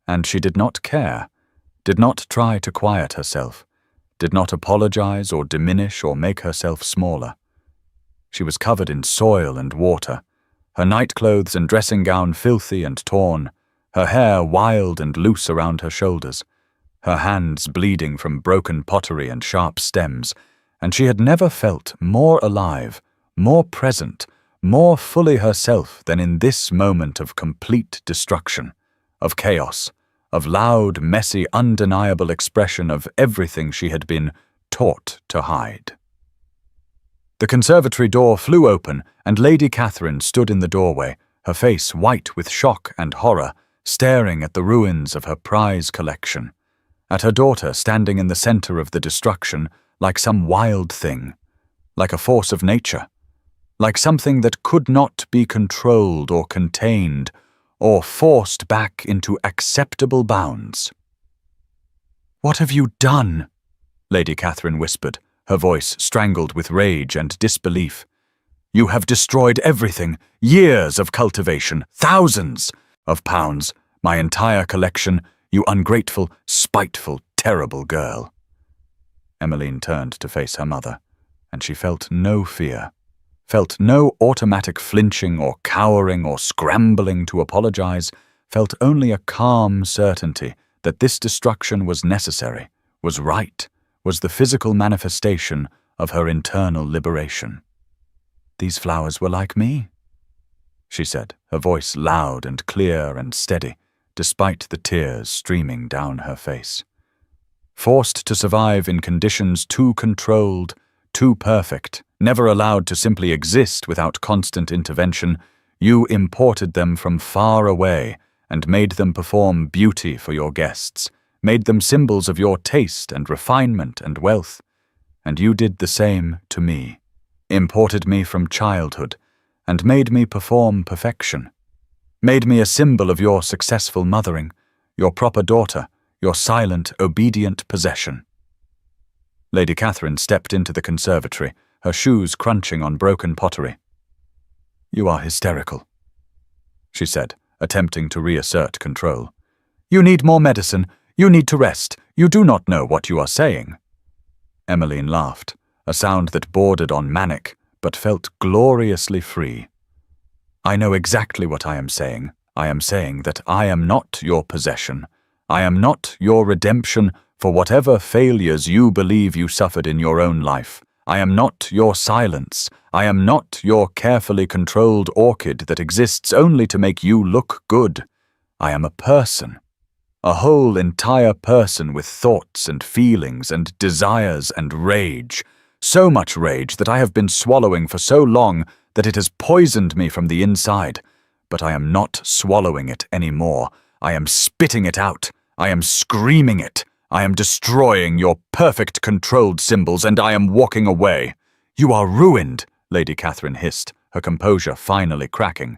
and she did not care, did not try to quiet herself, did not apologize or diminish or make herself smaller. She was covered in soil and water, her nightclothes and dressing gown filthy and torn, her hair wild and loose around her shoulders, her hands bleeding from broken pottery and sharp stems, and she had never felt more alive, more present, more fully herself than in this moment of complete destruction, of chaos, of loud, messy, undeniable expression of everything she had been taught to hide. The conservatory door flew open, and Lady Catherine stood in the doorway, her face white with shock and horror, staring at the ruins of her prize collection, at her daughter standing in the center of the destruction like some wild thing, like a force of nature, like something that could not be controlled or contained or forced back into acceptable bounds. "What have you done?" Lady Catherine whispered, her voice strangled with rage and disbelief. "You have destroyed everything, years of cultivation, thousands of pounds, my entire collection, you ungrateful, spiteful, terrible girl." Emmeline turned to face her mother, and she felt no fear, felt no automatic flinching or cowering or scrambling to apologize, felt only a calm certainty that this destruction was necessary, was right, was the physical manifestation of her internal liberation. "These flowers were like me," she said, her voice loud and clear and steady, despite the tears streaming down her face. Forced to survive in conditions too controlled, too perfect, never allowed to simply exist without constant intervention, you imported them from far away and made them perform beauty for your guests, made them symbols of your taste and refinement and wealth. And you did the same to me, imported me from childhood, and made me perform perfection, made me a symbol of your successful mothering, your proper daughter, your silent, obedient possession. Lady Catherine stepped into the conservatory, her shoes crunching on broken pottery. "You are hysterical," she said, attempting to reassert control. "You need more medicine. You need to rest. You do not know what you are saying." Emmeline laughed, a sound that bordered on manic, but felt gloriously free. "I know exactly what I am saying. I am saying that I am not your possession. I am not your redemption for whatever failures you believe you suffered in your own life. I am not your silence. I am not your carefully controlled orchid that exists only to make you look good. I am a person. A whole entire person with thoughts and feelings and desires and rage. So much rage that I have been swallowing for so long that it has poisoned me from the inside. But I am not swallowing it anymore. I am spitting it out. I am screaming it. I am destroying your perfect controlled symbols, and I am walking away. You are ruined," Lady Catherine hissed, her composure finally cracking.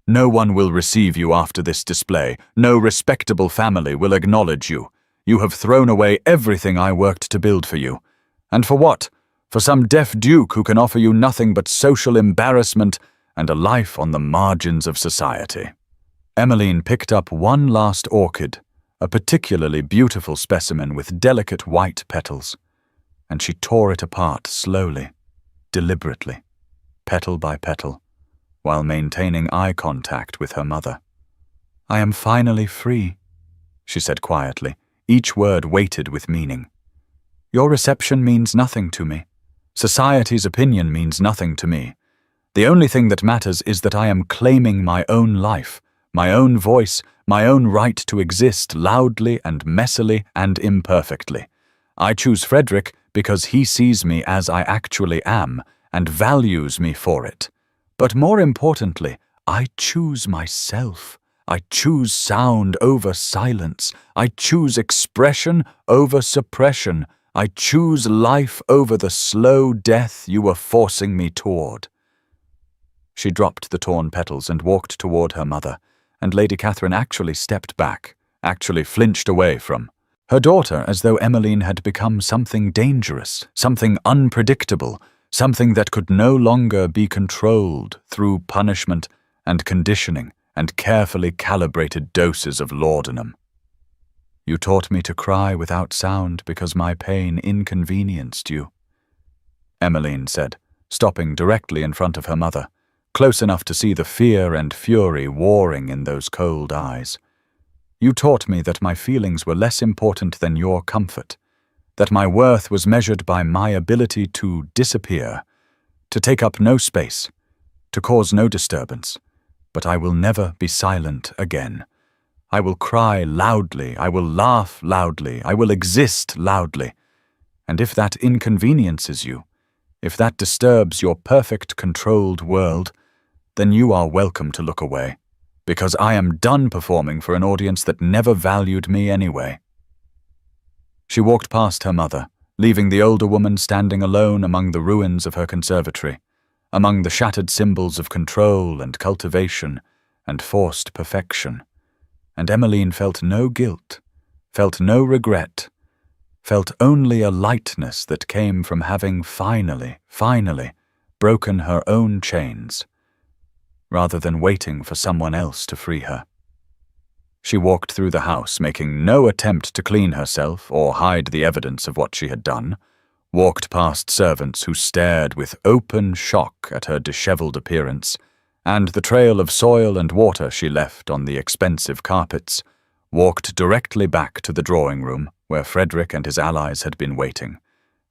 "No one will receive you after this display. No respectable family will acknowledge you. You have thrown away everything I worked to build for you. And for what? For some deaf duke who can offer you nothing but social embarrassment and a life on the margins of society." Emmeline picked up one last orchid, a particularly beautiful specimen with delicate white petals, and she tore it apart slowly, deliberately, petal by petal, while maintaining eye contact with her mother. "I am finally free," she said quietly, each word weighted with meaning. "Your reception means nothing to me. Society's opinion means nothing to me. The only thing that matters is that I am claiming my own life, my own voice, my own right to exist loudly and messily and imperfectly. I choose Frederick because he sees me as I actually am and values me for it. But more importantly, I choose myself. I choose sound over silence. I choose expression over suppression. I choose life over the slow death you were forcing me toward." She dropped the torn petals and walked toward her mother, and Lady Catherine actually stepped back, actually flinched away from her daughter, as though Emmeline had become something dangerous, something unpredictable, something that could no longer be controlled through punishment and conditioning and carefully calibrated doses of laudanum. "You taught me to cry without sound because my pain inconvenienced you," Emmeline said, stopping directly in front of her mother, close enough to see the fear and fury warring in those cold eyes. "You taught me that my feelings were less important than your comfort, that my worth was measured by my ability to disappear, to take up no space, to cause no disturbance. But I will never be silent again. I will cry loudly, I will laugh loudly, I will exist loudly. And if that inconveniences you, if that disturbs your perfect controlled world, then you are welcome to look away, because I am done performing for an audience that never valued me anyway." She walked past her mother, leaving the older woman standing alone among the ruins of her conservatory, among the shattered symbols of control and cultivation and forced perfection. And Emmeline felt no guilt, felt no regret, felt only a lightness that came from having finally broken her own chains, rather than waiting for someone else to free her. She walked through the house, making no attempt to clean herself or hide the evidence of what she had done, walked past servants who stared with open shock at her disheveled appearance, and the trail of soil and water she left on the expensive carpets, walked directly back to the drawing room where Frederick and his allies had been waiting,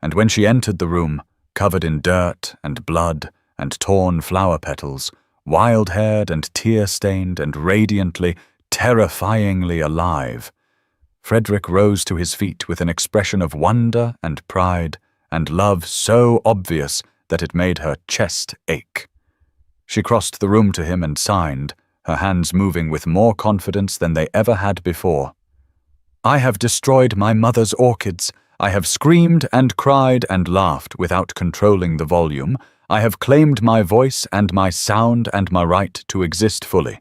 and when she entered the room, covered in dirt and blood and torn flower petals, wild-haired and tear-stained and radiantly, terrifyingly alive, Frederick rose to his feet with an expression of wonder and pride and love so obvious that it made her chest ache. She crossed the room to him and signed, her hands moving with more confidence than they ever had before. "I have destroyed my mother's orchids. I have screamed and cried and laughed without controlling the volume. I have claimed my voice and my sound and my right to exist fully.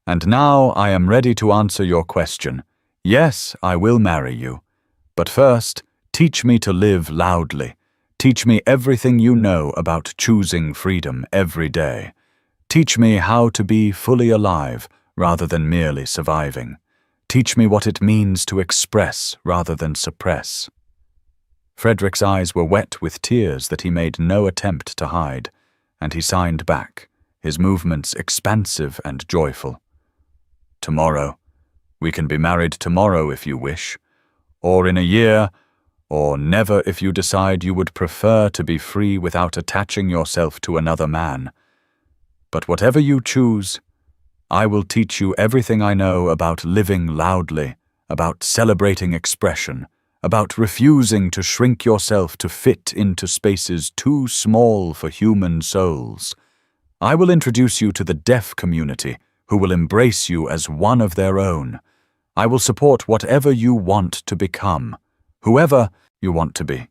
And now I am ready to answer your question. Yes, I will marry you. But first, teach me to live loudly. Teach me everything you know about choosing freedom every day. Teach me how to be fully alive rather than merely surviving. Teach me what it means to express rather than suppress." Frederick's eyes were wet with tears that he made no attempt to hide, and he signed back, his movements expansive and joyful. "Tomorrow. We can be married tomorrow if you wish, or in a year, or never if you decide you would prefer to be free without attaching yourself to another man. But whatever you choose, I will teach you everything I know about living loudly, about celebrating expression, about refusing to shrink yourself to fit into spaces too small for human souls. I will introduce you to the deaf community, who will embrace you as one of their own. I will support whatever you want to become, whoever you want to be,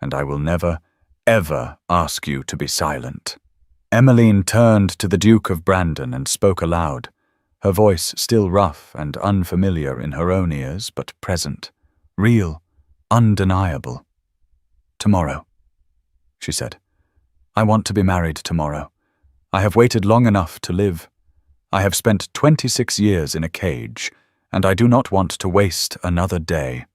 and I will never, ever ask you to be silent." Emmeline turned to the Duke of Brandon and spoke aloud, her voice still rough and unfamiliar in her own ears, but present, real, undeniable. "Tomorrow," she said. "I want to be married tomorrow. I have waited long enough to live. I have spent 26 years in a cage, and I do not want to waste another day.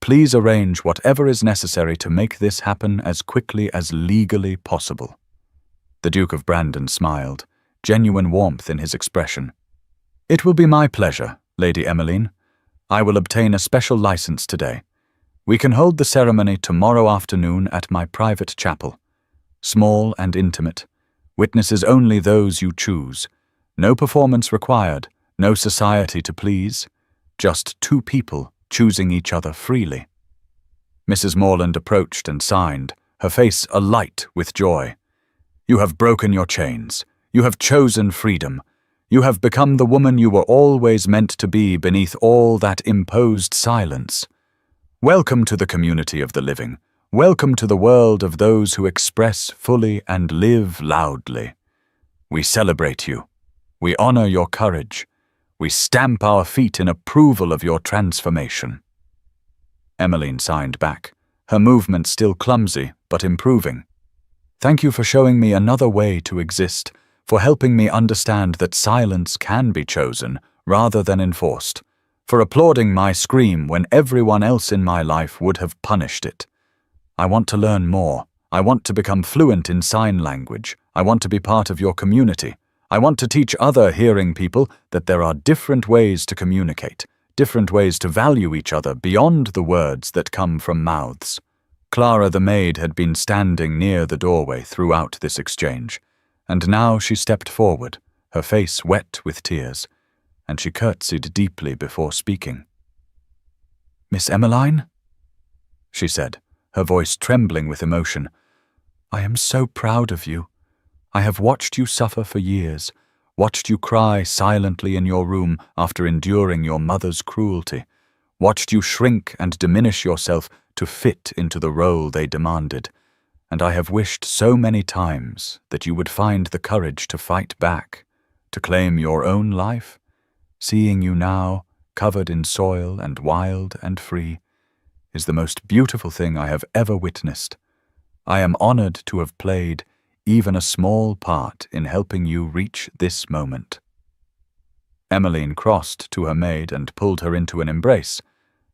Please arrange whatever is necessary to make this happen as quickly as legally possible." The Duke of Brandon smiled, genuine warmth in his expression. "It will be my pleasure, Lady Emmeline. I will obtain a special license today. We can hold the ceremony tomorrow afternoon at my private chapel. Small and intimate. Witnesses only those you choose. No performance required, no society to please. Just two people choosing each other freely." Mrs. Morland approached and signed, her face alight with joy. "You have broken your chains. You have chosen freedom. You have become the woman you were always meant to be beneath all that imposed silence. Welcome to the community of the living. Welcome to the world of those who express fully and live loudly. We celebrate you. We honor your courage. We stamp our feet in approval of your transformation." Emmeline signed back, her movement still clumsy but improving. "Thank you for showing me another way to exist, for helping me understand that silence can be chosen rather than enforced, for applauding my scream when everyone else in my life would have punished it. I want to learn more. I want to become fluent in sign language. I want to be part of your community. I want to teach other hearing people that there are different ways to communicate, different ways to value each other beyond the words that come from mouths. Clara the maid had been standing near the doorway throughout this exchange, and now she stepped forward, her face wet with tears, and she curtsied deeply before speaking. "Miss Emmeline?" she said, her voice trembling with emotion. "I am so proud of you. I have watched you suffer for years, watched you cry silently in your room after enduring your mother's cruelty, watched you shrink and diminish yourself to fit into the role they demanded, and I have wished so many times that you would find the courage to fight back, to claim your own life. Seeing you now, covered in soil and wild and free, is the most beautiful thing I have ever witnessed. I am honored to have played even a small part in helping you reach this moment." Emmeline crossed to her maid and pulled her into an embrace,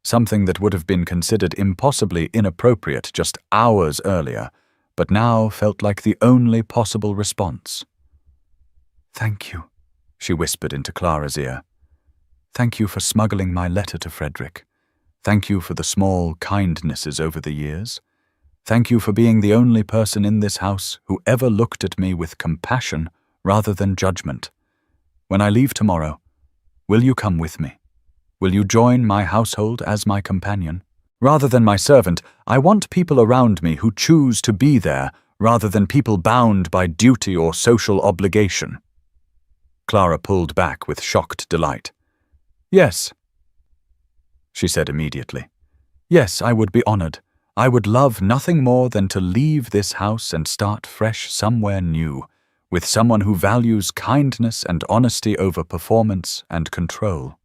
something that would have been considered impossibly inappropriate just hours earlier, but now felt like the only possible response. "Thank you," she whispered into Clara's ear. "Thank you for smuggling my letter to Frederick. Thank you for the small kindnesses over the years. Thank you for being the only person in this house who ever looked at me with compassion rather than judgment. When I leave tomorrow, will you come with me? Will you join my household as my companion? Rather than my servant, I want people around me who choose to be there rather than people bound by duty or social obligation." Clara pulled back with shocked delight. "Yes," she said immediately. "Yes, I would be honored. I would love nothing more than to leave this house and start fresh somewhere new, with someone who values kindness and honesty over performance and control."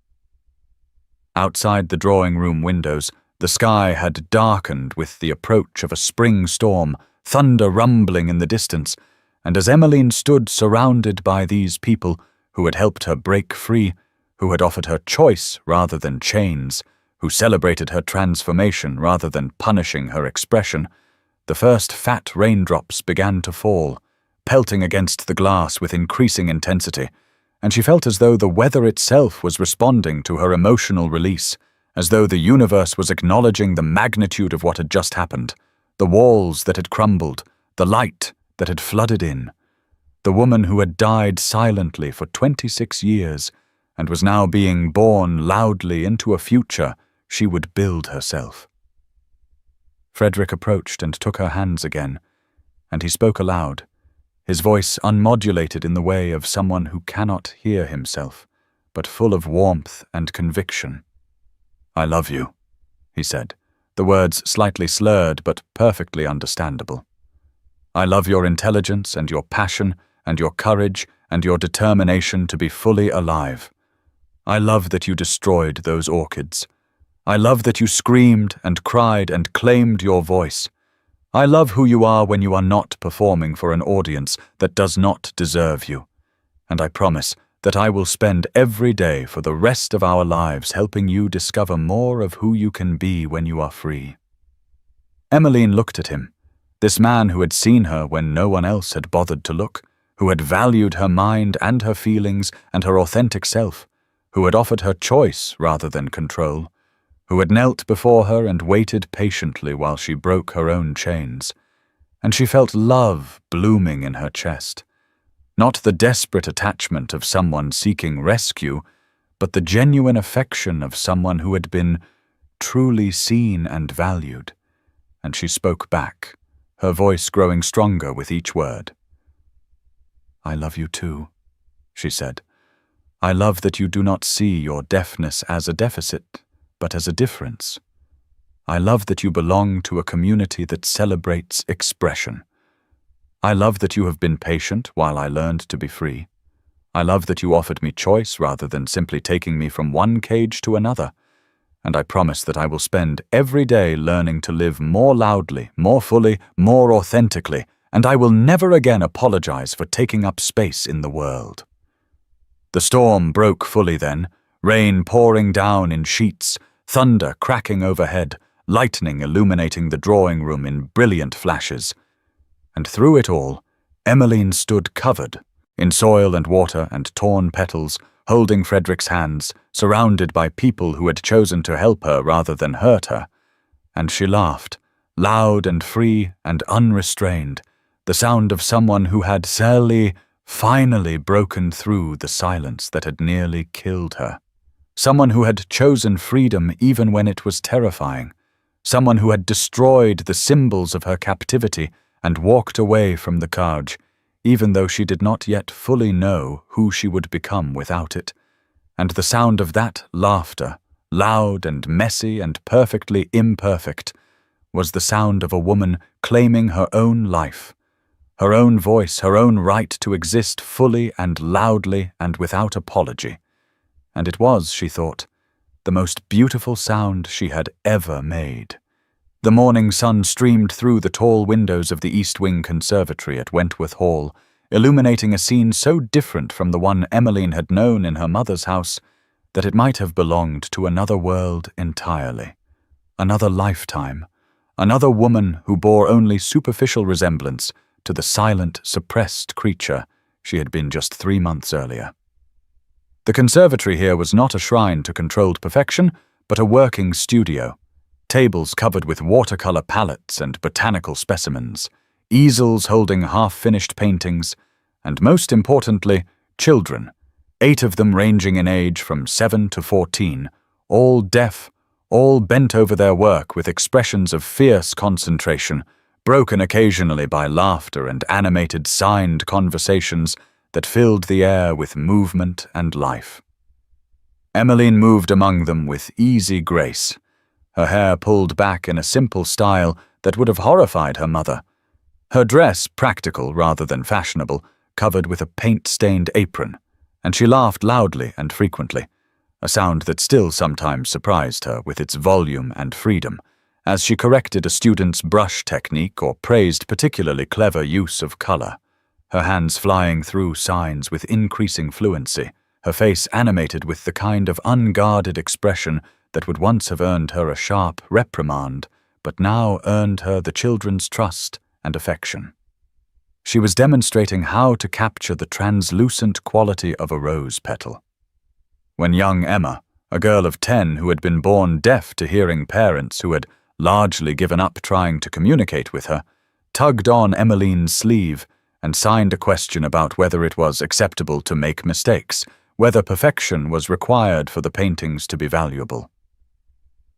Outside the drawing-room windows, the sky had darkened with the approach of a spring storm, thunder rumbling in the distance, and as Emmeline stood surrounded by these people who had helped her break free, who had offered her choice rather than chains, who celebrated her transformation rather than punishing her expression, the first fat raindrops began to fall, pelting against the glass with increasing intensity, and she felt as though the weather itself was responding to her emotional release, as though the universe was acknowledging the magnitude of what had just happened, the walls that had crumbled, the light that had flooded in. The woman who had died silently for 26 years and was now being born loudly into a future she would build herself. Frederick approached and took her hands again, and he spoke aloud, his voice unmodulated in the way of someone who cannot hear himself, but full of warmth and conviction. "I love you," he said, the words slightly slurred but perfectly understandable. "I love your intelligence and your passion and your courage and your determination to be fully alive. I love that you destroyed those orchids. I love that you screamed and cried and claimed your voice. I love who you are when you are not performing for an audience that does not deserve you. And I promise that I will spend every day for the rest of our lives helping you discover more of who you can be when you are free." Emmeline looked at him, this man who had seen her when no one else had bothered to look, who had valued her mind and her feelings and her authentic self, who had offered her choice rather than control, who had knelt before her and waited patiently while she broke her own chains. And she felt love blooming in her chest. Not the desperate attachment of someone seeking rescue, but the genuine affection of someone who had been truly seen and valued. And she spoke back, her voice growing stronger with each word. "I love you too," she said. "I love that you do not see your deafness as a deficit, but as a difference. I love that you belong to a community that celebrates expression. I love that you have been patient while I learned to be free. I love that you offered me choice rather than simply taking me from one cage to another. And I promise that I will spend every day learning to live more loudly, more fully, more authentically, and I will never again apologize for taking up space in the world." The storm broke fully then, rain pouring down in sheets, thunder cracking overhead, lightning illuminating the drawing room in brilliant flashes. And through it all, Emmeline stood covered in soil and water and torn petals, holding Frederick's hands, surrounded by people who had chosen to help her rather than hurt her. And she laughed, loud and free and unrestrained, the sound of someone who had finally broken through the silence that had nearly killed her. Someone who had chosen freedom even when it was terrifying. Someone who had destroyed the symbols of her captivity and walked away from the cage, even though she did not yet fully know who she would become without it. And the sound of that laughter, loud and messy and perfectly imperfect, was the sound of a woman claiming her own life, her own voice, her own right to exist fully and loudly and without apology. And it was, she thought, the most beautiful sound she had ever made. The morning sun streamed through the tall windows of the East Wing Conservatory at Wentworth Hall, illuminating a scene so different from the one Emmeline had known in her mother's house that it might have belonged to another world entirely, another lifetime, another woman who bore only superficial resemblance to the silent, suppressed creature she had been just 3 months earlier. The conservatory here was not a shrine to controlled perfection, but a working studio. Tables covered with watercolor palettes and botanical specimens, easels holding half-finished paintings, and most importantly, children, 8 of them ranging in age from 7 to 14, all deaf, all bent over their work with expressions of fierce concentration, broken occasionally by laughter and animated signed conversations that filled the air with movement and life. Emmeline moved among them with easy grace, her hair pulled back in a simple style that would have horrified her mother, her dress practical rather than fashionable, covered with a paint-stained apron, and she laughed loudly and frequently, a sound that still sometimes surprised her with its volume and freedom, as she corrected a student's brush technique or praised particularly clever use of color, her hands flying through signs with increasing fluency, her face animated with the kind of unguarded expression that would once have earned her a sharp reprimand, but now earned her the children's trust and affection. She was demonstrating how to capture the translucent quality of a rose petal. When young Emma, a girl of 10 who had been born deaf to hearing parents who had largely given up trying to communicate with her, tugged on Emmeline's sleeve and signed a question about whether it was acceptable to make mistakes, whether perfection was required for the paintings to be valuable.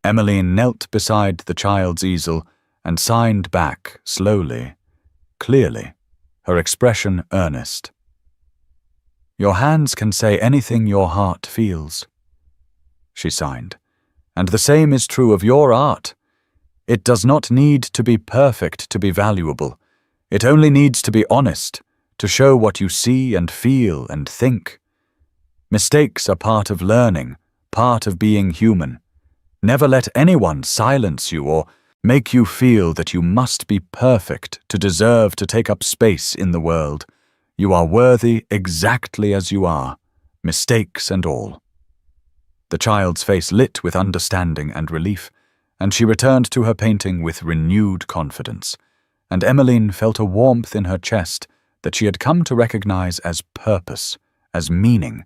Emmeline knelt beside the child's easel and signed back slowly, clearly, her expression earnest. "Your hands can say anything your heart feels," she signed, "and the same is true of your art. It does not need to be perfect to be valuable. It only needs to be honest, to show what you see and feel and think. Mistakes are part of learning, part of being human. Never let anyone silence you or make you feel that you must be perfect to deserve to take up space in the world. You are worthy exactly as you are, mistakes and all." The child's face lit with understanding and relief, and she returned to her painting with renewed confidence, and Emmeline felt a warmth in her chest that she had come to recognize as purpose, as meaning,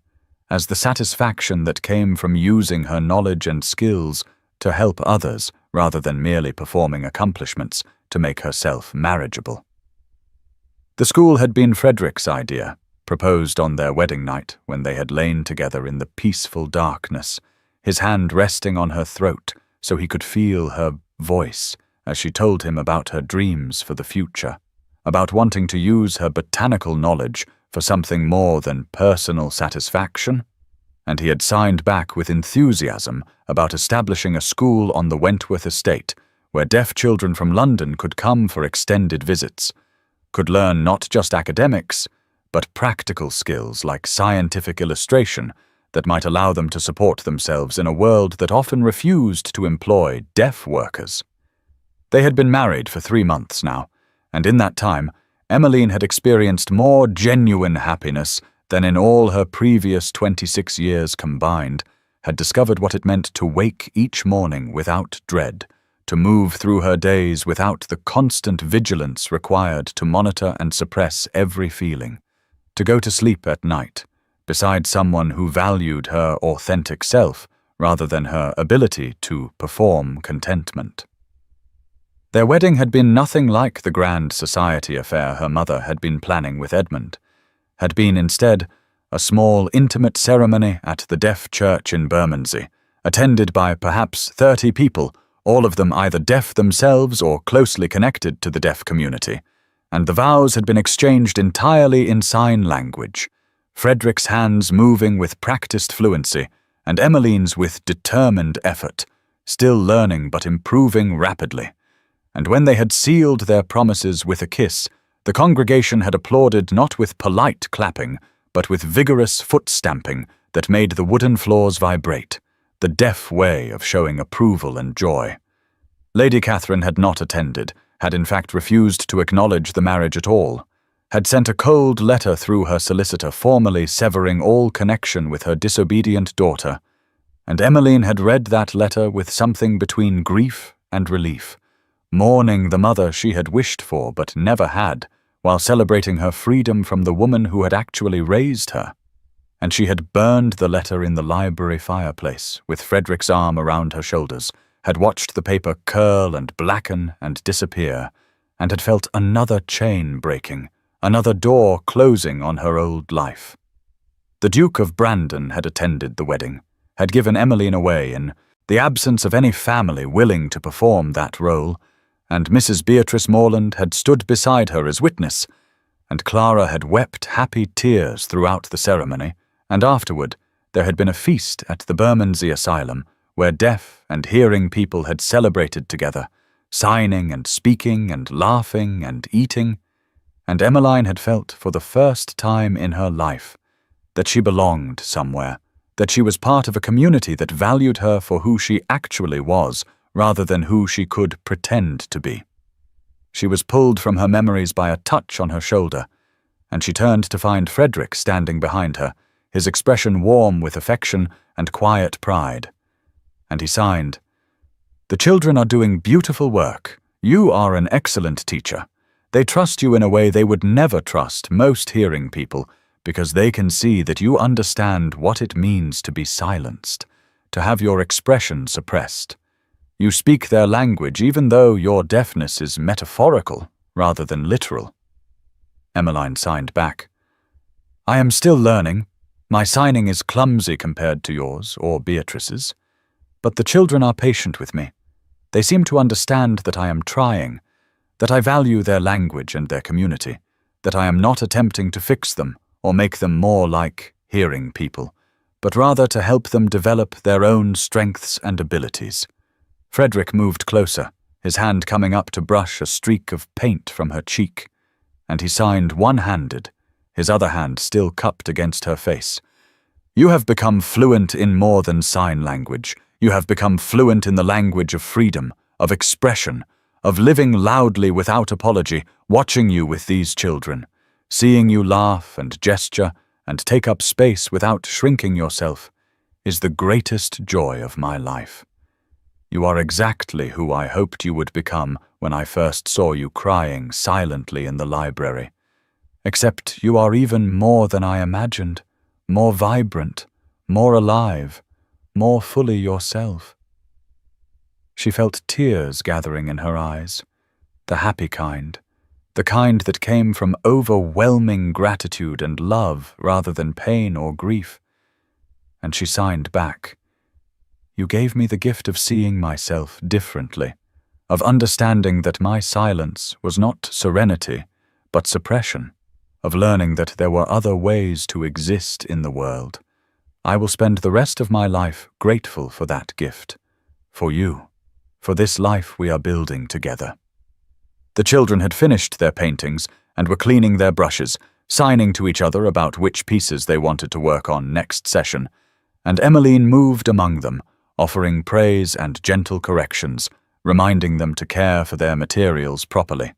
as the satisfaction that came from using her knowledge and skills to help others rather than merely performing accomplishments to make herself marriageable. The school had been Frederick's idea, proposed on their wedding night when they had lain together in the peaceful darkness, his hand resting on her throat so he could feel her voice as she told him about her dreams for the future, about wanting to use her botanical knowledge for something more than personal satisfaction, and he had signed back with enthusiasm about establishing a school on the Wentworth estate where deaf children from London could come for extended visits, could learn not just academics, but practical skills like scientific illustration that might allow them to support themselves in a world that often refused to employ deaf workers. They had been married for 3 months now, and in that time, Emmeline had experienced more genuine happiness than in all her previous 26 years combined, had discovered what it meant to wake each morning without dread, to move through her days without the constant vigilance required to monitor and suppress every feeling, to go to sleep at night, beside someone who valued her authentic self rather than her ability to perform contentment. Their wedding had been nothing like the grand society affair her mother had been planning with Edmund, had been instead a small, intimate ceremony at the deaf church in Bermondsey, attended by perhaps 30 people, all of them either deaf themselves or closely connected to the deaf community, and the vows had been exchanged entirely in sign language, Frederick's hands moving with practiced fluency, and Emmeline's with determined effort, still learning but improving rapidly. And when they had sealed their promises with a kiss, the congregation had applauded not with polite clapping, but with vigorous foot-stamping that made the wooden floors vibrate, the deaf way of showing approval and joy. Lady Catherine had not attended, had in fact refused to acknowledge the marriage at all, had sent a cold letter through her solicitor formally severing all connection with her disobedient daughter, and Emmeline had read that letter with something between grief and relief, mourning the mother she had wished for but never had, while celebrating her freedom from the woman who had actually raised her. And she had burned the letter in the library fireplace, with Frederick's arm around her shoulders, had watched the paper curl and blacken and disappear, and had felt another chain breaking, another door closing on her old life. The Duke of Brandon had attended the wedding, had given Emmeline away in the absence of any family willing to perform that role, and Mrs. Beatrice Morland had stood beside her as witness, and Clara had wept happy tears throughout the ceremony, and afterward there had been a feast at the Bermondsey Asylum, where deaf and hearing people had celebrated together, signing and speaking and laughing and eating, and Emmeline had felt for the first time in her life that she belonged somewhere, that she was part of a community that valued her for who she actually was, rather than who she could pretend to be. She was pulled from her memories by a touch on her shoulder, and she turned to find Frederick standing behind her, his expression warm with affection and quiet pride. And he signed, "The children are doing beautiful work. You are an excellent teacher. They trust you in a way they would never trust most hearing people, because they can see that you understand what it means to be silenced, to have your expression suppressed. You speak their language even though your deafness is metaphorical rather than literal." Emmeline signed back, "I am still learning. My signing is clumsy compared to yours or Beatrice's. But the children are patient with me. They seem to understand that I am trying, that I value their language and their community, that I am not attempting to fix them or make them more like hearing people, but rather to help them develop their own strengths and abilities." Frederick moved closer, his hand coming up to brush a streak of paint from her cheek, and he signed one-handed, his other hand still cupped against her face. "You have become fluent in more than sign language. You have become fluent in the language of freedom, of expression, of living loudly without apology, watching you with these children, seeing you laugh and gesture and take up space without shrinking yourself, is the greatest joy of my life. You are exactly who I hoped you would become when I first saw you crying silently in the library. Except you are even more than I imagined, more vibrant, more alive, more fully yourself." She felt tears gathering in her eyes, the happy kind, the kind that came from overwhelming gratitude and love rather than pain or grief. And she signed back, "You gave me the gift of seeing myself differently, of understanding that my silence was not serenity, but suppression, of learning that there were other ways to exist in the world. I will spend the rest of my life grateful for that gift, for you, for this life we are building together." The children had finished their paintings and were cleaning their brushes, signing to each other about which pieces they wanted to work on next session, and Emmeline moved among them, offering praise and gentle corrections, reminding them to care for their materials properly.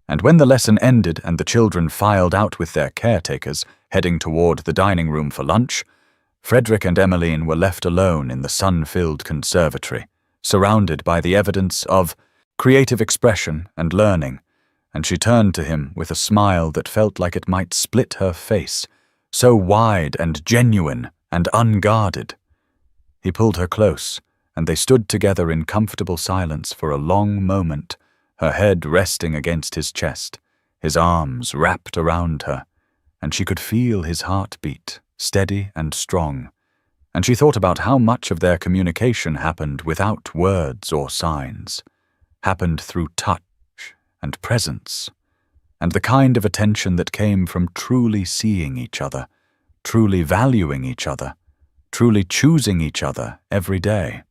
And when the lesson ended and the children filed out with their caretakers, heading toward the dining room for lunch, Frederick and Emmeline were left alone in the sun-filled conservatory, surrounded by the evidence of creative expression and learning, and she turned to him with a smile that felt like it might split her face, so wide and genuine and unguarded. He pulled her close, and they stood together in comfortable silence for a long moment, her head resting against his chest, his arms wrapped around her, and she could feel his heartbeat, steady and strong, and she thought about how much of their communication happened without words or signs, happened through touch and presence, and the kind of attention that came from truly seeing each other, truly valuing each other, truly choosing each other every day.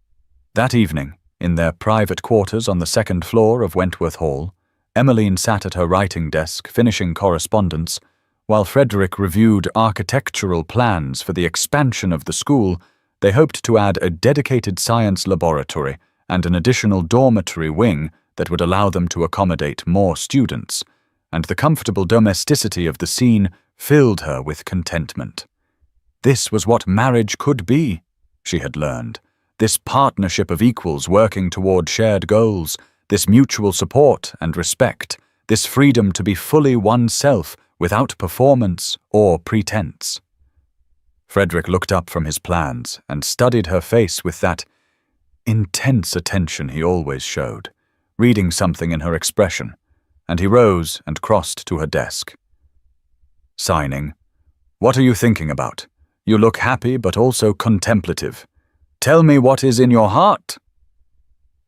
That evening, in their private quarters on the second floor of Wentworth Hall, Emmeline sat at her writing desk finishing correspondence, while Frederick reviewed architectural plans for the expansion of the school. They hoped to add a dedicated science laboratory and an additional dormitory wing that would allow them to accommodate more students, and the comfortable domesticity of the scene filled her with contentment. This was what marriage could be, she had learned. This partnership of equals working toward shared goals, this mutual support and respect, this freedom to be fully oneself without performance or pretense. Frederick looked up from his plans and studied her face with that intense attention he always showed, reading something in her expression, and he rose and crossed to her desk. Signing, "What are you thinking about? You look happy but also contemplative. Tell me what is in your heart."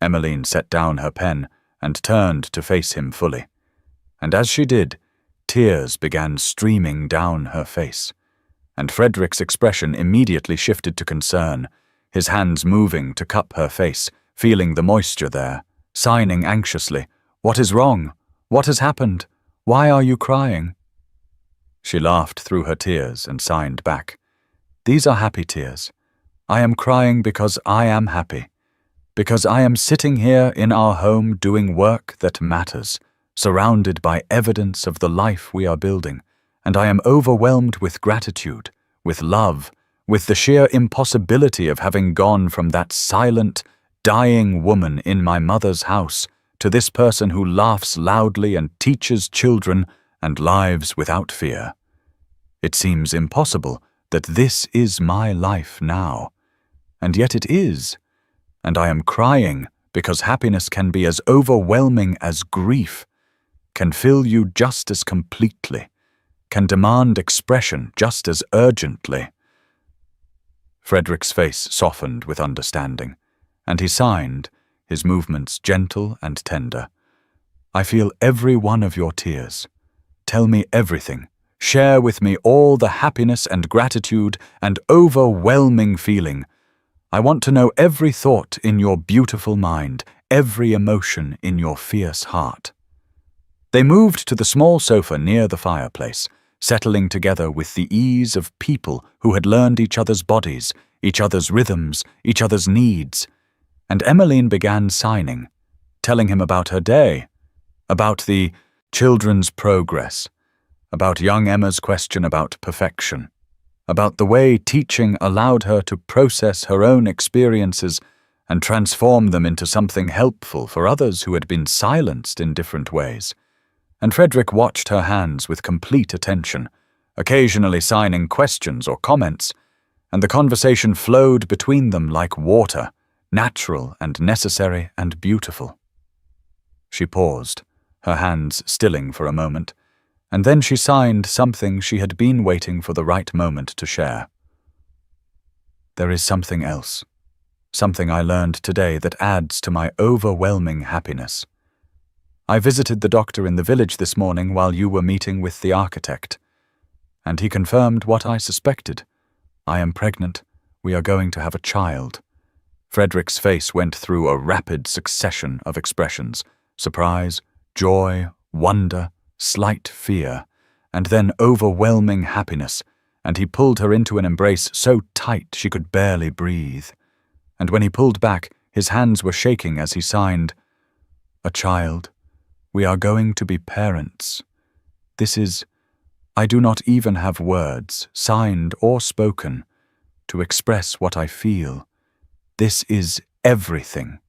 Emmeline set down her pen and turned to face him fully, and as she did, tears began streaming down her face, and Frederick's expression immediately shifted to concern, his hands moving to cup her face, feeling the moisture there, signing anxiously, "What is wrong? What has happened? Why are you crying?" She laughed through her tears and signed back, "These are happy tears. I am crying because I am happy, because I am sitting here in our home doing work that matters, surrounded by evidence of the life we are building, and I am overwhelmed with gratitude, with love, with the sheer impossibility of having gone from that silent, dying woman in my mother's house to this person who laughs loudly and teaches children and lives without fear. It seems impossible that this is my life now, and yet it is, and I am crying because happiness can be as overwhelming as grief, can fill you just as completely, can demand expression just as urgently." Frederick's face softened with understanding, and he signed, his movements gentle and tender, "I feel every one of your tears. Tell me everything. Share with me all the happiness and gratitude and overwhelming feeling. I want to know every thought in your beautiful mind, every emotion in your fierce heart." They moved to the small sofa near the fireplace, settling together with the ease of people who had learned each other's bodies, each other's rhythms, each other's needs, and Emmeline began signing, telling him about her day, about the children's progress, about young Emma's question about perfection, about the way teaching allowed her to process her own experiences and transform them into something helpful for others who had been silenced in different ways. And Frederick watched her hands with complete attention, occasionally signing questions or comments, and the conversation flowed between them like water, natural and necessary and beautiful. She paused, her hands stilling for a moment, and then she signed something she had been waiting for the right moment to share. "There is something else, something I learned today that adds to my overwhelming happiness. I visited the doctor in the village this morning while you were meeting with the architect, and he confirmed what I suspected. I am pregnant. We are going to have a child." Frederick's face went through a rapid succession of expressions: surprise, joy, wonder, slight fear, and then overwhelming happiness, and he pulled her into an embrace so tight she could barely breathe. And when he pulled back, his hands were shaking as he signed, "A child. We are going to be parents. This is, I do not even have words, signed or spoken, to express what I feel. This is everything.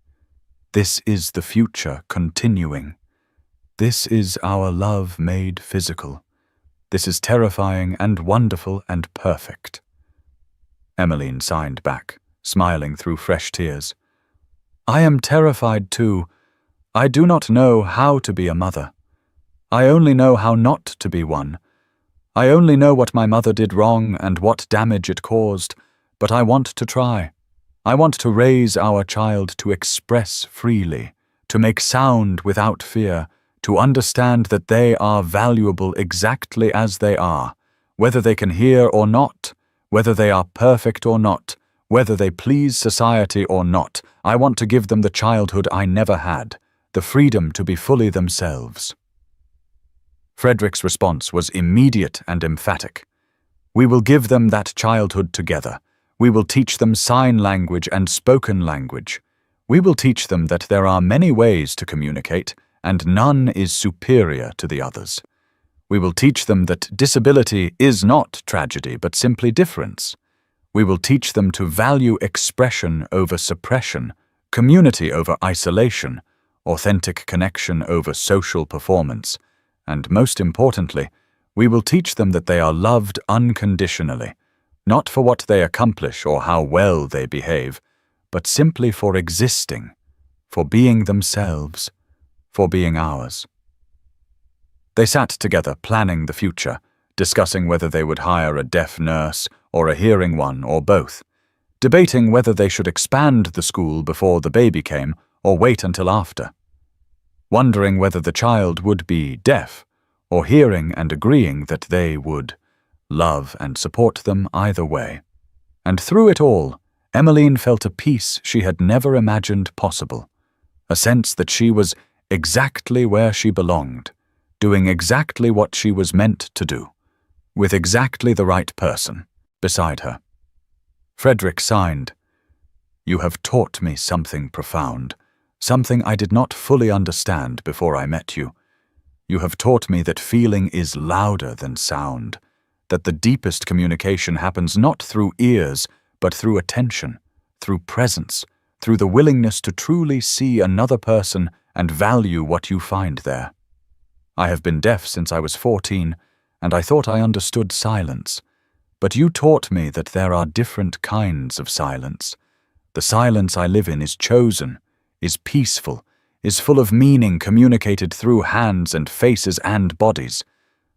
This is the future continuing. This is our love made physical. This is terrifying and wonderful and perfect. Emmeline signed back, smiling through fresh tears. I am terrified too. I do not know how to be a mother. I only know how not to be one. I only know what my mother did wrong and what damage it caused, but I want to try. I want to raise our child to express freely, to make sound without fear, to understand that they are valuable exactly as they are, whether they can hear or not, whether they are perfect or not, whether they please society or not. I want to give them the childhood I never had, the freedom to be fully themselves. Frederick's response was immediate and emphatic. We will give them that childhood together. We will teach them sign language and spoken language. We will teach them that there are many ways to communicate, and none is superior to the others. We will teach them that disability is not tragedy, but simply difference. We will teach them to value expression over suppression, community over isolation, authentic connection over social performance, and most importantly, we will teach them that they are loved unconditionally, not for what they accomplish or how well they behave, but simply for existing, for being themselves, for being ours. They sat together planning the future, discussing whether they would hire a deaf nurse or a hearing one or both, debating whether they should expand the school before the baby came or wait until after, wondering whether the child would be deaf or hearing and agreeing that they would love and support them either way. And through it all, Emmeline felt a peace she had never imagined possible, a sense that she was exactly where she belonged, doing exactly what she was meant to do, with exactly the right person beside her. Frederick signed. You have taught me something profound, something I did not fully understand before I met you. You have taught me that feeling is louder than sound, that the deepest communication happens not through ears, but through attention, through presence, through the willingness to truly see another person and value what you find there. I have been deaf since I was 14, and I thought I understood silence. But you taught me that there are different kinds of silence. The silence I live in is chosen, is peaceful, is full of meaning communicated through hands and faces and bodies.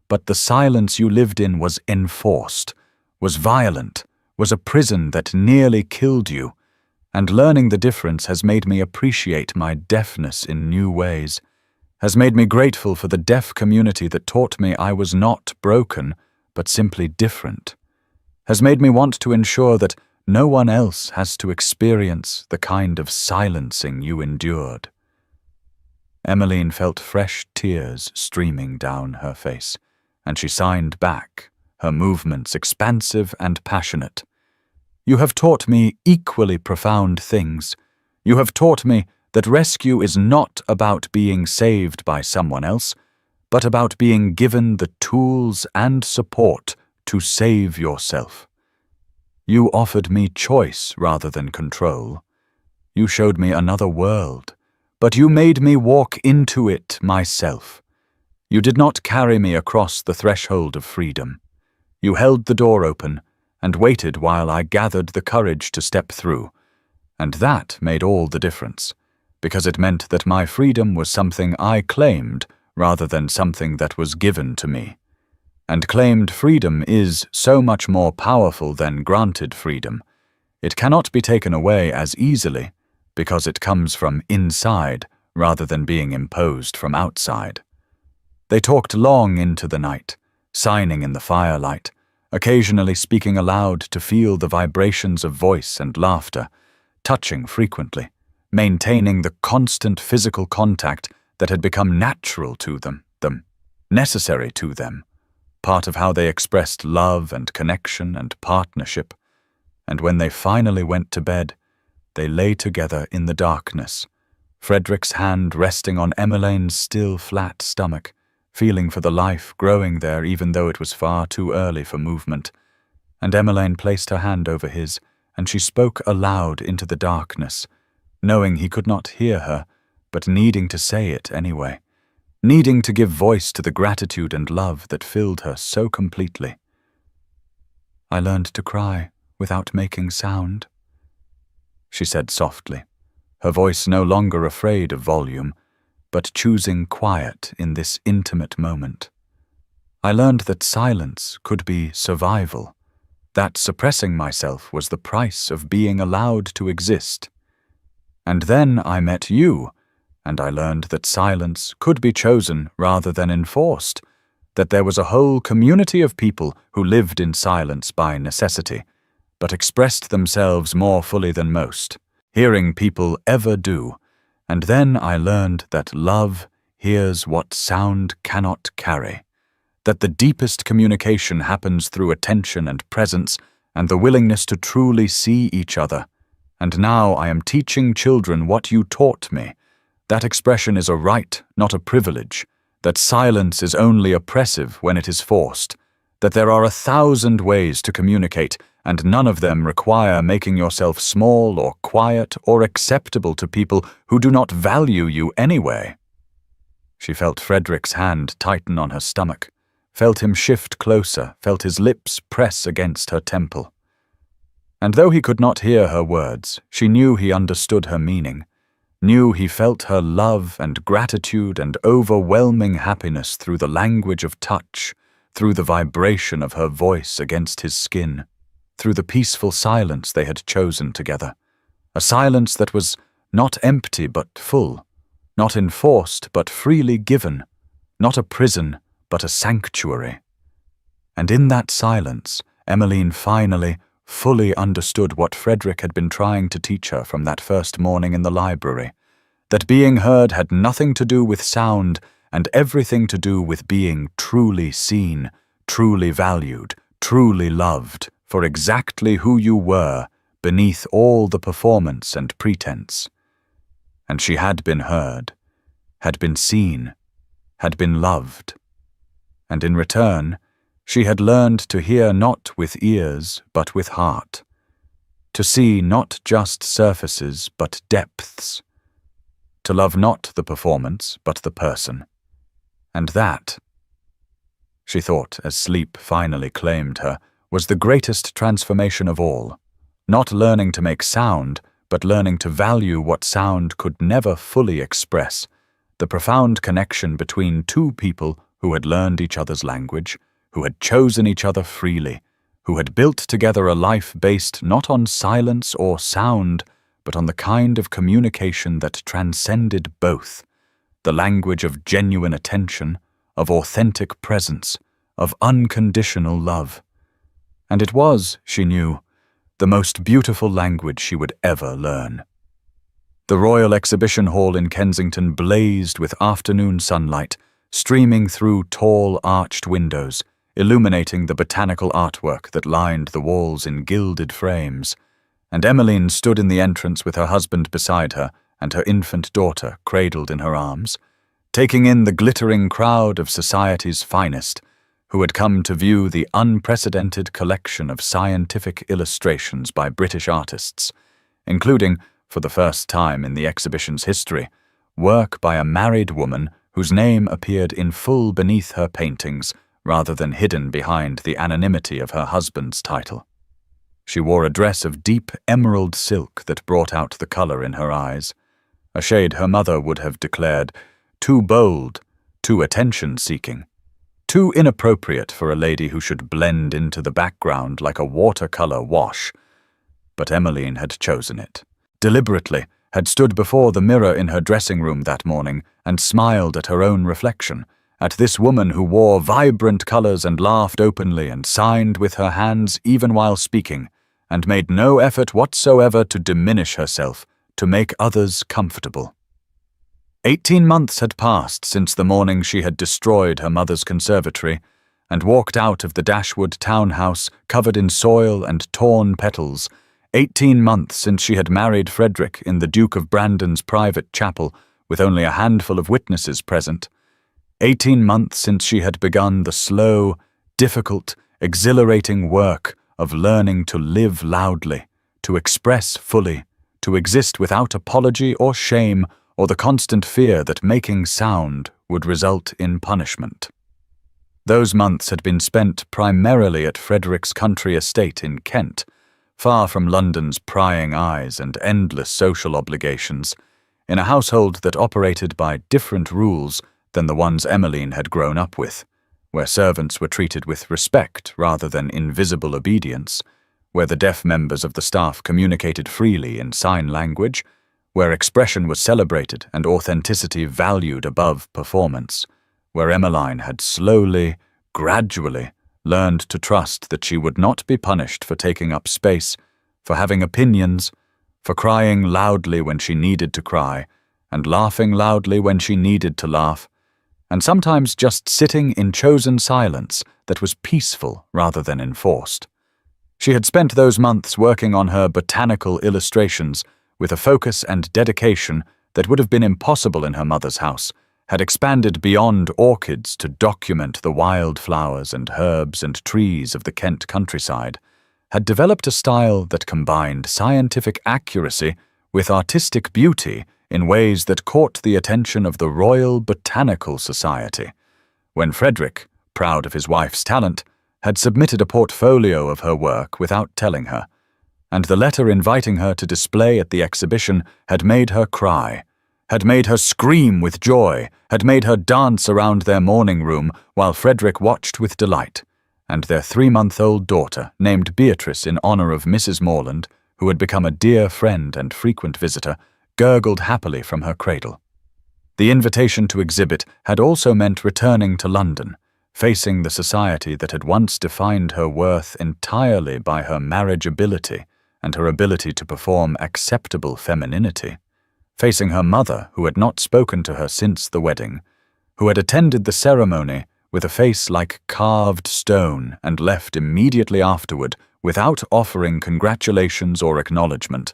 But the silence you lived in was enforced, was violent, was a prison that nearly killed you, and learning the difference has made me appreciate my deafness in new ways, has made me grateful for the deaf community that taught me I was not broken, but simply different, has made me want to ensure that no one else has to experience the kind of silencing you endured. Emmeline felt fresh tears streaming down her face, and she signed back, her movements expansive and passionate. You have taught me equally profound things. You have taught me that rescue is not about being saved by someone else, but about being given the tools and support to save yourself. You offered me choice rather than control. You showed me another world, but you made me walk into it myself. You did not carry me across the threshold of freedom. You held the door open and waited while I gathered the courage to step through, and that made all the difference, because it meant that my freedom was something I claimed rather than something that was given to me. And claimed freedom is so much more powerful than granted freedom. It cannot be taken away as easily because it comes from inside rather than being imposed from outside. They talked long into the night, signing in the firelight, occasionally speaking aloud to feel the vibrations of voice and laughter, touching frequently, maintaining the constant physical contact that had become natural to them, necessary to them, part of how they expressed love and connection and partnership. And when they finally went to bed, they lay together in the darkness, Frederick's hand resting on Emmeline's still flat stomach, feeling for the life growing there even though it was far too early for movement. And Emmeline placed her hand over his, and she spoke aloud into the darkness, knowing he could not hear her, but needing to say it anyway, needing to give voice to the gratitude and love that filled her so completely. "I learned to cry without making sound," she said softly, her voice no longer afraid of volume, but choosing quiet in this intimate moment. "I learned that silence could be survival, that suppressing myself was the price of being allowed to exist. And then I met you, and I learned that silence could be chosen rather than enforced, that there was a whole community of people who lived in silence by necessity, but expressed themselves more fully than most, hearing people ever do. And then I learned that love hears what sound cannot carry, that the deepest communication happens through attention and presence and the willingness to truly see each other. And now I am teaching children what you taught me. That expression is a right, not a privilege, that silence is only oppressive when it is forced, that there are 1,000 ways to communicate, and none of them require making yourself small or quiet or acceptable to people who do not value you anyway." She felt Frederick's hand tighten on her stomach, felt him shift closer, felt his lips press against her temple. And though he could not hear her words, she knew he understood her meaning, knew he felt her love and gratitude and overwhelming happiness through the language of touch, through the vibration of her voice against his skin, through the peaceful silence they had chosen together, a silence that was not empty but full, not enforced but freely given, not a prison but a sanctuary. And in that silence, Emmeline finally, fully understood what Frederick had been trying to teach her from that first morning in the library, that being heard had nothing to do with sound and everything to do with being truly seen, truly valued, truly loved for exactly who you were beneath all the performance and pretense. And she had been heard, had been seen, had been loved. And in return, she had learned to hear not with ears, but with heart, to see not just surfaces, but depths, to love not the performance, but the person. And that, she thought as sleep finally claimed her, was the greatest transformation of all, not learning to make sound, but learning to value what sound could never fully express, the profound connection between two people who had learned each other's language, who had chosen each other freely, who had built together a life based not on silence or sound, but on the kind of communication that transcended both, the language of genuine attention, of authentic presence, of unconditional love. And it was, she knew, the most beautiful language she would ever learn. The Royal Exhibition Hall in Kensington blazed with afternoon sunlight, streaming through tall arched windows, illuminating the botanical artwork that lined the walls in gilded frames, and Emmeline stood in the entrance with her husband beside her and her infant daughter cradled in her arms, taking in the glittering crowd of society's finest, who had come to view the unprecedented collection of scientific illustrations by British artists, including, for the first time in the exhibition's history, work by a married woman whose name appeared in full beneath her paintings rather than hidden behind the anonymity of her husband's title. She wore a dress of deep emerald silk that brought out the color in her eyes, a shade her mother would have declared too bold, too attention-seeking, too inappropriate for a lady who should blend into the background like a watercolor wash. But Emmeline had chosen it, deliberately, had stood before the mirror in her dressing room that morning and smiled at her own reflection, at this woman who wore vibrant colors and laughed openly and signed with her hands even while speaking, and made no effort whatsoever to diminish herself, to make others comfortable. 18 months had passed since the morning she had destroyed her mother's conservatory and walked out of the Dashwood townhouse covered in soil and torn petals. 18 months since she had married Frederick in the Duke of Brandon's private chapel with only a handful of witnesses present. 18 months since she had begun the slow, difficult, exhilarating work of learning to live loudly, to express fully, to exist without apology or shame or the constant fear that making sound would result in punishment. Those months had been spent primarily at Frederick's country estate in Kent, far from London's prying eyes and endless social obligations, in a household that operated by different rules than the ones Emmeline had grown up with, where servants were treated with respect rather than invisible obedience, where the deaf members of the staff communicated freely in sign language, where expression was celebrated and authenticity valued above performance, where Emmeline had slowly, gradually learned to trust that she would not be punished for taking up space, for having opinions, for crying loudly when she needed to cry, and laughing loudly when she needed to laugh, and sometimes just sitting in chosen silence that was peaceful rather than enforced. She had spent those months working on her botanical illustrations with a focus and dedication that would have been impossible in her mother's house, had expanded beyond orchids to document the wild flowers and herbs and trees of the Kent countryside, had developed a style that combined scientific accuracy with artistic beauty in ways that caught the attention of the Royal Botanical Society. When Frederick, proud of his wife's talent, had submitted a portfolio of her work without telling her, and the letter inviting her to display at the exhibition had made her cry, had made her scream with joy, had made her dance around their morning room while Frederick watched with delight, and their 3-month-old daughter, named Beatrice in honor of Mrs. Morland, who had become a dear friend and frequent visitor, gurgled happily from her cradle. The invitation to exhibit had also meant returning to London, facing the society that had once defined her worth entirely by her marriageability and her ability to perform acceptable femininity, facing her mother, who had not spoken to her since the wedding, who had attended the ceremony with a face like carved stone and left immediately afterward without offering congratulations or acknowledgement,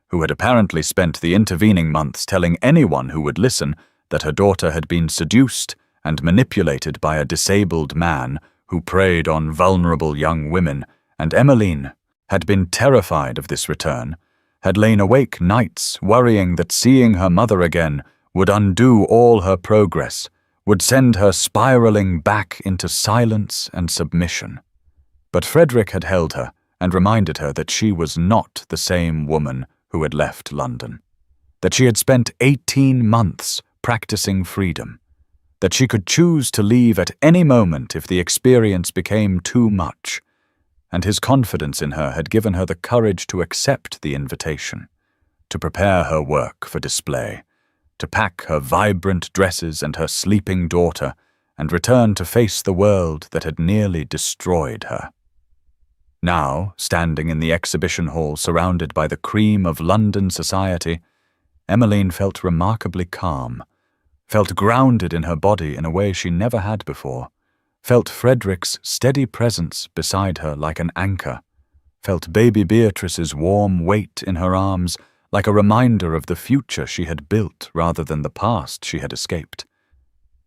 who had apparently spent the intervening months telling anyone who would listen that her daughter had been seduced and manipulated by a disabled man who preyed on vulnerable young women, and Emmeline had been terrified of this return, had lain awake nights worrying that seeing her mother again would undo all her progress, would send her spiraling back into silence and submission. But Frederick had held her and reminded her that she was not the same woman who had left London, that she had spent 18 months practicing freedom, that she could choose to leave at any moment if the experience became too much, and his confidence in her had given her the courage to accept the invitation, to prepare her work for display, to pack her vibrant dresses and her sleeping daughter, and return to face the world that had nearly destroyed her. Now, standing in the exhibition hall surrounded by the cream of London society, Emmeline felt remarkably calm, felt grounded in her body in a way she never had before, felt Frederick's steady presence beside her like an anchor, felt baby Beatrice's warm weight in her arms like a reminder of the future she had built rather than the past she had escaped.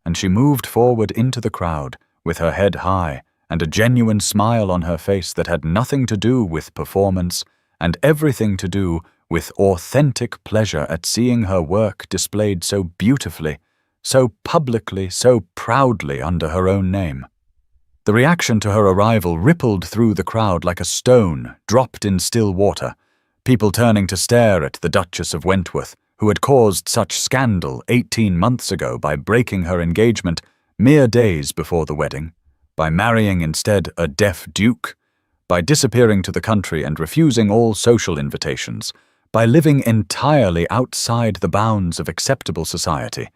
And she moved forward into the crowd with her head high and a genuine smile on her face that had nothing to do with performance and everything to do with authentic pleasure at seeing her work displayed so beautifully, so publicly, so proudly under her own name. The reaction to her arrival rippled through the crowd like a stone dropped in still water, people turning to stare at the Duchess of Wentworth, who had caused such scandal 18 months ago by breaking her engagement mere days before the wedding, by marrying instead a deaf duke, by disappearing to the country and refusing all social invitations, by living entirely outside the bounds of acceptable society.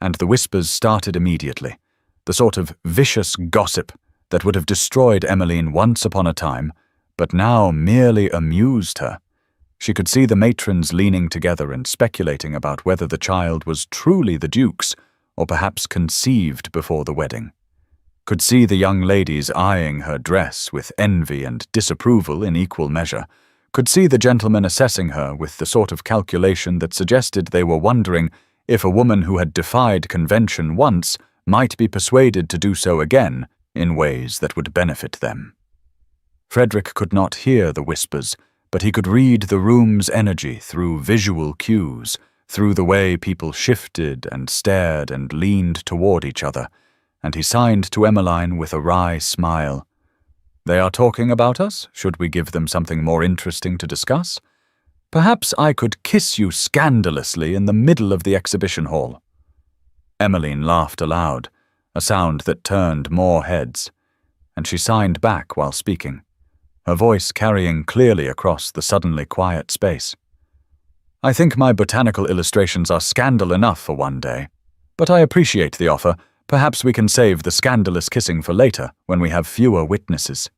And the whispers started immediately, the sort of vicious gossip that would have destroyed Emmeline once upon a time, but now merely amused her. She could see the matrons leaning together and speculating about whether the child was truly the Duke's, or perhaps conceived before the wedding. Could see the young ladies eyeing her dress with envy and disapproval in equal measure, could see the gentlemen assessing her with the sort of calculation that suggested they were wondering if a woman who had defied convention once might be persuaded to do so again in ways that would benefit them. Frederick could not hear the whispers, but he could read the room's energy through visual cues, through the way people shifted and stared and leaned toward each other, and he signed to Emmeline with a wry smile. "They are talking about us. Should we give them something more interesting to discuss? Perhaps I could kiss you scandalously in the middle of the exhibition hall." Emmeline laughed aloud, a sound that turned more heads, and she signed back while speaking, her voice carrying clearly across the suddenly quiet space. "I think my botanical illustrations are scandal enough for one day, but I appreciate the offer. Perhaps we can save the scandalous kissing for later, when we have fewer witnesses."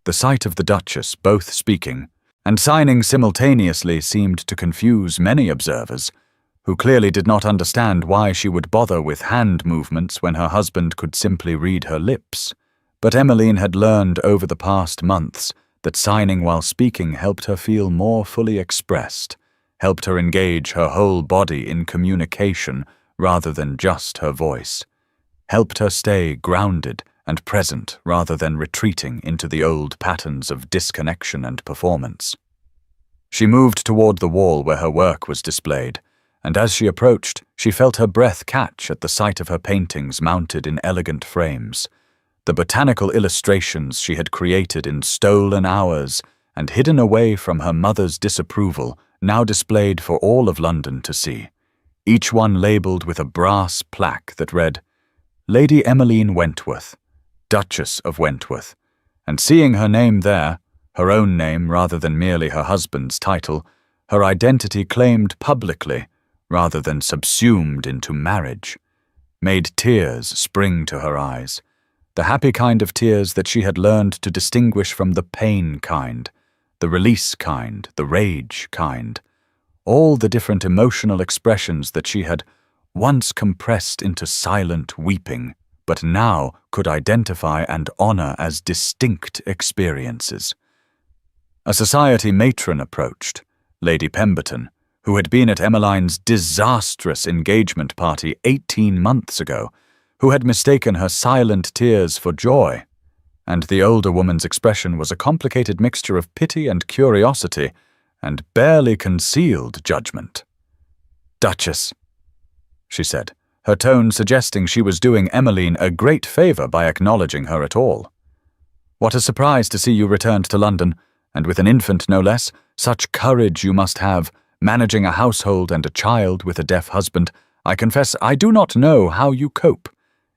The sight of the Duchess both speaking and signing simultaneously seemed to confuse many observers, who clearly did not understand why she would bother with hand movements when her husband could simply read her lips. But Emmeline had learned over the past months that signing while speaking helped her feel more fully expressed, helped her engage her whole body in communication rather than just her voice, helped her stay grounded and present rather than retreating into the old patterns of disconnection and performance. She moved toward the wall where her work was displayed, and as she approached, she felt her breath catch at the sight of her paintings mounted in elegant frames. The botanical illustrations she had created in stolen hours and hidden away from her mother's disapproval, now displayed for all of London to see, each one labelled with a brass plaque that read, "Lady Emmeline Wentworth, Duchess of Wentworth," and seeing her name there, her own name rather than merely her husband's title, her identity claimed publicly rather than subsumed into marriage, made tears spring to her eyes, the happy kind of tears that she had learned to distinguish from the pain kind, the release kind, the rage kind, all the different emotional expressions that she had once compressed into silent weeping, but now could identify and honor as distinct experiences. A society matron approached, Lady Pemberton, who had been at Emmeline's disastrous engagement party 18 months ago, who had mistaken her silent tears for joy, and the older woman's expression was a complicated mixture of pity and curiosity, and barely concealed judgment. "Duchess," she said, her tone suggesting she was doing Emmeline a great favor by acknowledging her at all. "What a surprise to see you returned to London, and with an infant no less. Such courage you must have, managing a household and a child with a deaf husband. I confess I do not know how you cope.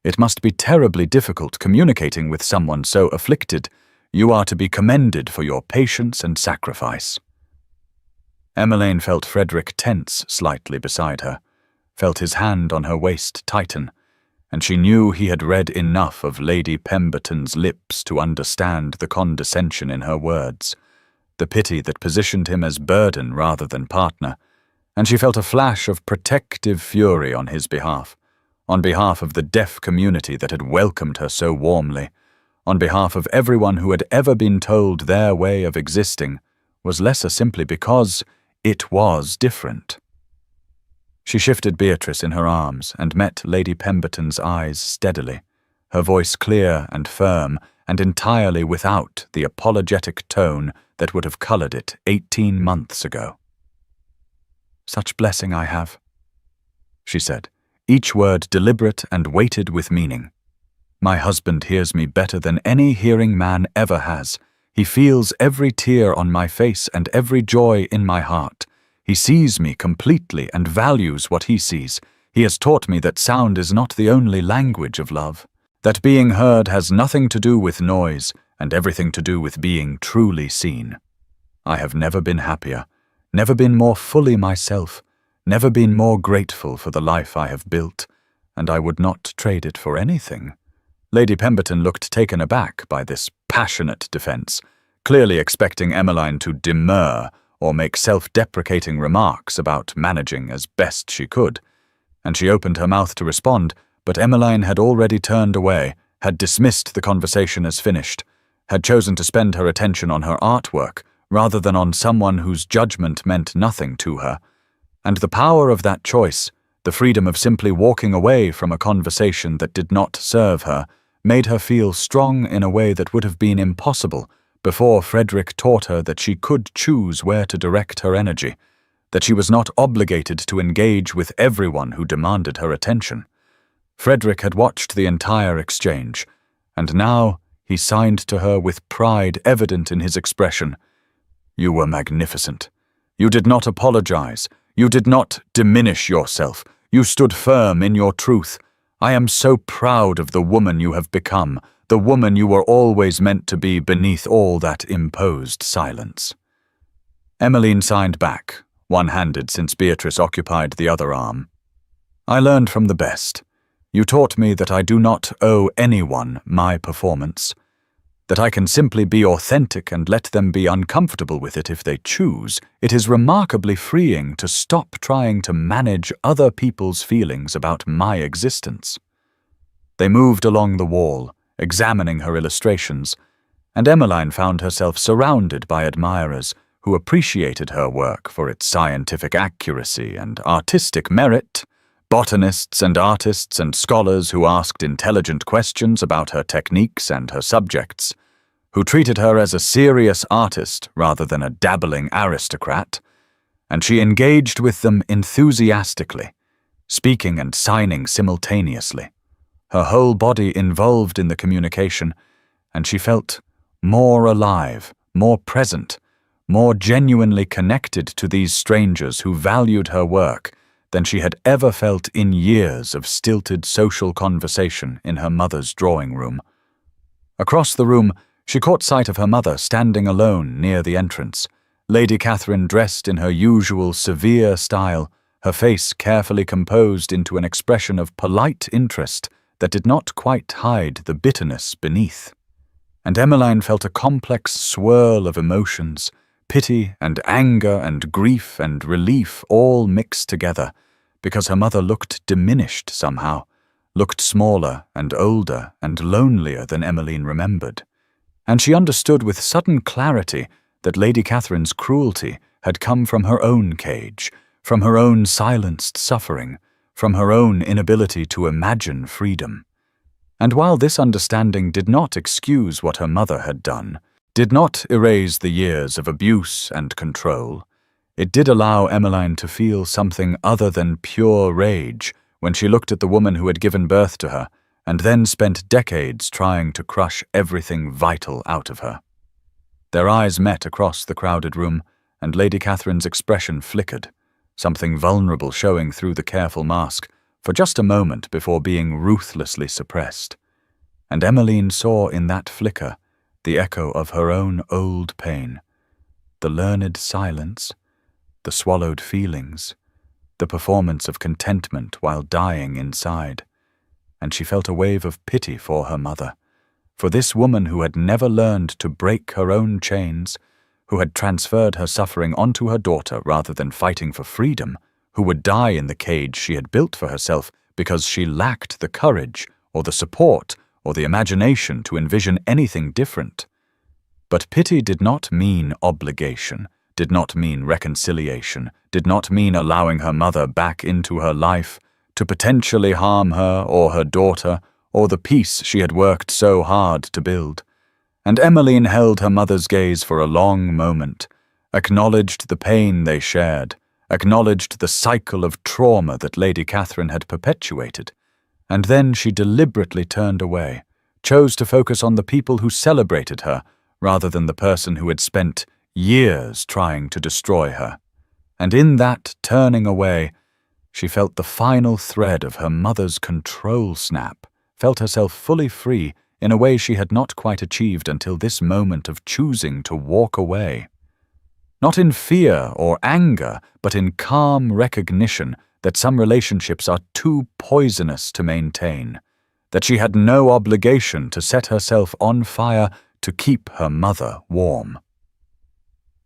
It must be terribly difficult communicating with someone so afflicted. You are to be commended for your patience and sacrifice." Emmeline felt Frederick tense slightly beside her, felt his hand on her waist tighten, and she knew he had read enough of Lady Pemberton's lips to understand the condescension in her words, the pity that positioned him as burden rather than partner, and she felt a flash of protective fury on his behalf, on behalf of the deaf community that had welcomed her so warmly, on behalf of everyone who had ever been told their way of existing was lesser simply because it was different. She shifted Beatrice in her arms and met Lady Pemberton's eyes steadily, her voice clear and firm and entirely without the apologetic tone that would have colored it 18 months ago. "Such blessing I have," she said, each word deliberate and weighted with meaning. "My husband hears me better than any hearing man ever has. He feels every tear on my face and every joy in my heart. He sees me completely and values what he sees. He has taught me that sound is not the only language of love, that being heard has nothing to do with noise and everything to do with being truly seen. I have never been happier, never been more fully myself, never been more grateful for the life I have built, and I would not trade it for anything." Lady Pemberton looked taken aback by this passionate defense, clearly expecting Emmeline to demur or make self-deprecating remarks about managing as best she could, and she opened her mouth to respond, but Emmeline had already turned away, had dismissed the conversation as finished, had chosen to spend her attention on her artwork rather than on someone whose judgment meant nothing to her, and the power of that choice, the freedom of simply walking away from a conversation that did not serve her, made her feel strong in a way that would have been impossible before Frederick taught her that she could choose where to direct her energy, that she was not obligated to engage with everyone who demanded her attention. Frederick had watched the entire exchange, and now he signed to her with pride evident in his expression. "You were magnificent. You did not apologize. You did not diminish yourself. You stood firm in your truth. I am so proud of the woman you have become, the woman you were always meant to be beneath all that imposed silence." Emmeline signed back, one-handed since Beatrice occupied the other arm. "I learned from the best. You taught me that I do not owe anyone my performance, that I can simply be authentic and let them be uncomfortable with it if they choose. It is remarkably freeing to stop trying to manage other people's feelings about my existence." They moved along the wall, examining her illustrations, and Emmeline found herself surrounded by admirers who appreciated her work for its scientific accuracy and artistic merit, botanists and artists and scholars who asked intelligent questions about her techniques and her subjects, who treated her as a serious artist rather than a dabbling aristocrat, and she engaged with them enthusiastically, speaking and signing simultaneously, her whole body involved in the communication, and she felt more alive, more present, more genuinely connected to these strangers who valued her work than she had ever felt in years of stilted social conversation in her mother's drawing room. Across the room, she caught sight of her mother standing alone near the entrance, Lady Catherine dressed in her usual severe style, her face carefully composed into an expression of polite interest that did not quite hide the bitterness beneath. And Emmeline felt a complex swirl of emotions, pity and anger and grief and relief all mixed together, because her mother looked diminished somehow, looked smaller and older and lonelier than Emmeline remembered. And she understood with sudden clarity that Lady Catherine's cruelty had come from her own cage, from her own silenced suffering, from her own inability to imagine freedom. And while this understanding did not excuse what her mother had done, did not erase the years of abuse and control, it did allow Emmeline to feel something other than pure rage when she looked at the woman who had given birth to her and then spent decades trying to crush everything vital out of her. Their eyes met across the crowded room, and Lady Catherine's expression flickered, something vulnerable showing through the careful mask, for just a moment before being ruthlessly suppressed. And Emmeline saw in that flicker the echo of her own old pain, the learned silence, the swallowed feelings, the performance of contentment while dying inside, and she felt a wave of pity for her mother, for this woman who had never learned to break her own chains, who had transferred her suffering onto her daughter rather than fighting for freedom, who would die in the cage she had built for herself because she lacked the courage or the support or the imagination to envision anything different. But pity did not mean obligation, did not mean reconciliation, did not mean allowing her mother back into her life to potentially harm her or her daughter or the peace she had worked so hard to build. And Emmeline held her mother's gaze for a long moment, acknowledged the pain they shared, acknowledged the cycle of trauma that Lady Catherine had perpetuated, and then she deliberately turned away, chose to focus on the people who celebrated her rather than the person who had spent years trying to destroy her. And in that turning away, she felt the final thread of her mother's control snap, felt herself fully free in a way she had not quite achieved until this moment of choosing to walk away. Not in fear or anger, but in calm recognition that some relationships are too poisonous to maintain, that she had no obligation to set herself on fire to keep her mother warm.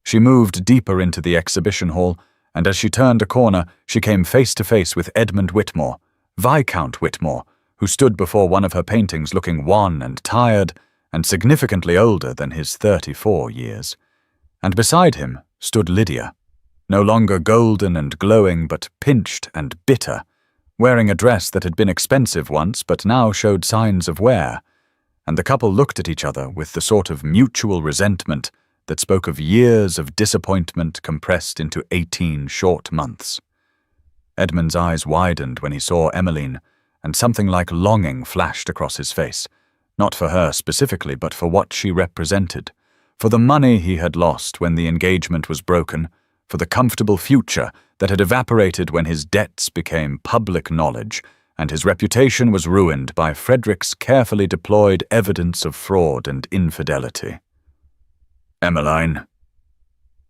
She moved deeper into the exhibition hall, and as she turned a corner, she came face to face with Edmund Whitmore, Viscount Whitmore, who stood before one of her paintings looking wan and tired and significantly older than his 34 years. And beside him stood Lydia, no longer golden and glowing but pinched and bitter, wearing a dress that had been expensive once but now showed signs of wear, and the couple looked at each other with the sort of mutual resentment that spoke of years of disappointment compressed into 18 short months. Edmund's eyes widened when he saw Emmeline, and something like longing flashed across his face, not for her specifically, but for what she represented, for the money he had lost when the engagement was broken, for the comfortable future that had evaporated when his debts became public knowledge, and his reputation was ruined by Frederick's carefully deployed evidence of fraud and infidelity. "Emmeline,"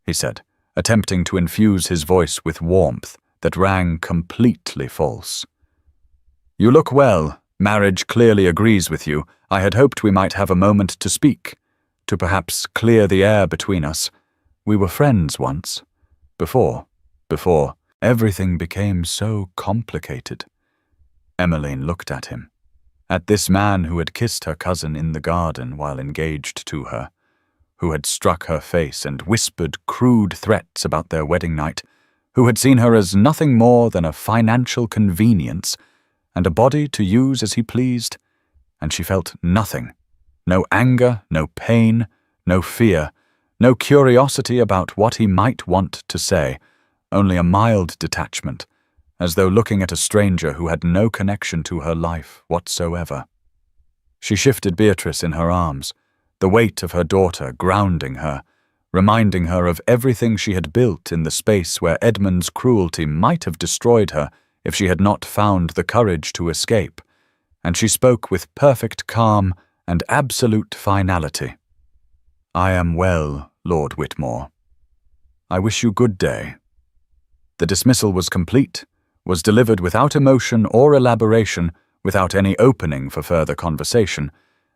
he said, attempting to infuse his voice with warmth that rang completely false. "You look well. Marriage clearly agrees with you. I had hoped we might have a moment to speak, to perhaps clear the air between us. We were friends once. Before everything became so complicated." Emmeline looked at him, at this man who had kissed her cousin in the garden while engaged to her, who had struck her face and whispered crude threats about their wedding night, who had seen her as nothing more than a financial convenience and a body to use as he pleased, and she felt nothing. No anger, no pain, no fear, no curiosity about what he might want to say, only a mild detachment, as though looking at a stranger who had no connection to her life whatsoever. She shifted Beatrice in her arms, the weight of her daughter grounding her, reminding her of everything she had built in the space where Edmund's cruelty might have destroyed her if she had not found the courage to escape, and she spoke with perfect calm and absolute finality. "I am well, Lord Whitmore. I wish you good day." The dismissal was complete, was delivered without emotion or elaboration, without any opening for further conversation,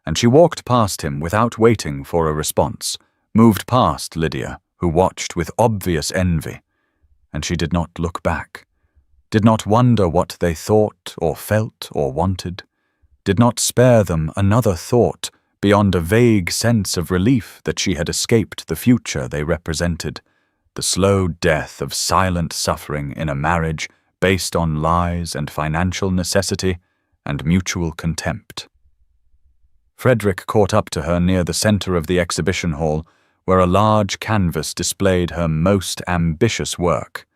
and she walked past him without waiting for a response, moved past Lydia, who watched with obvious envy, and she did not look back, did not wonder what they thought or felt or wanted, did not spare them another thought beyond a vague sense of relief that she had escaped the future they represented, the slow death of silent suffering in a marriage based on lies and financial necessity and mutual contempt. Frederick caught up to her near the center of the exhibition hall, where a large canvas displayed her most ambitious work,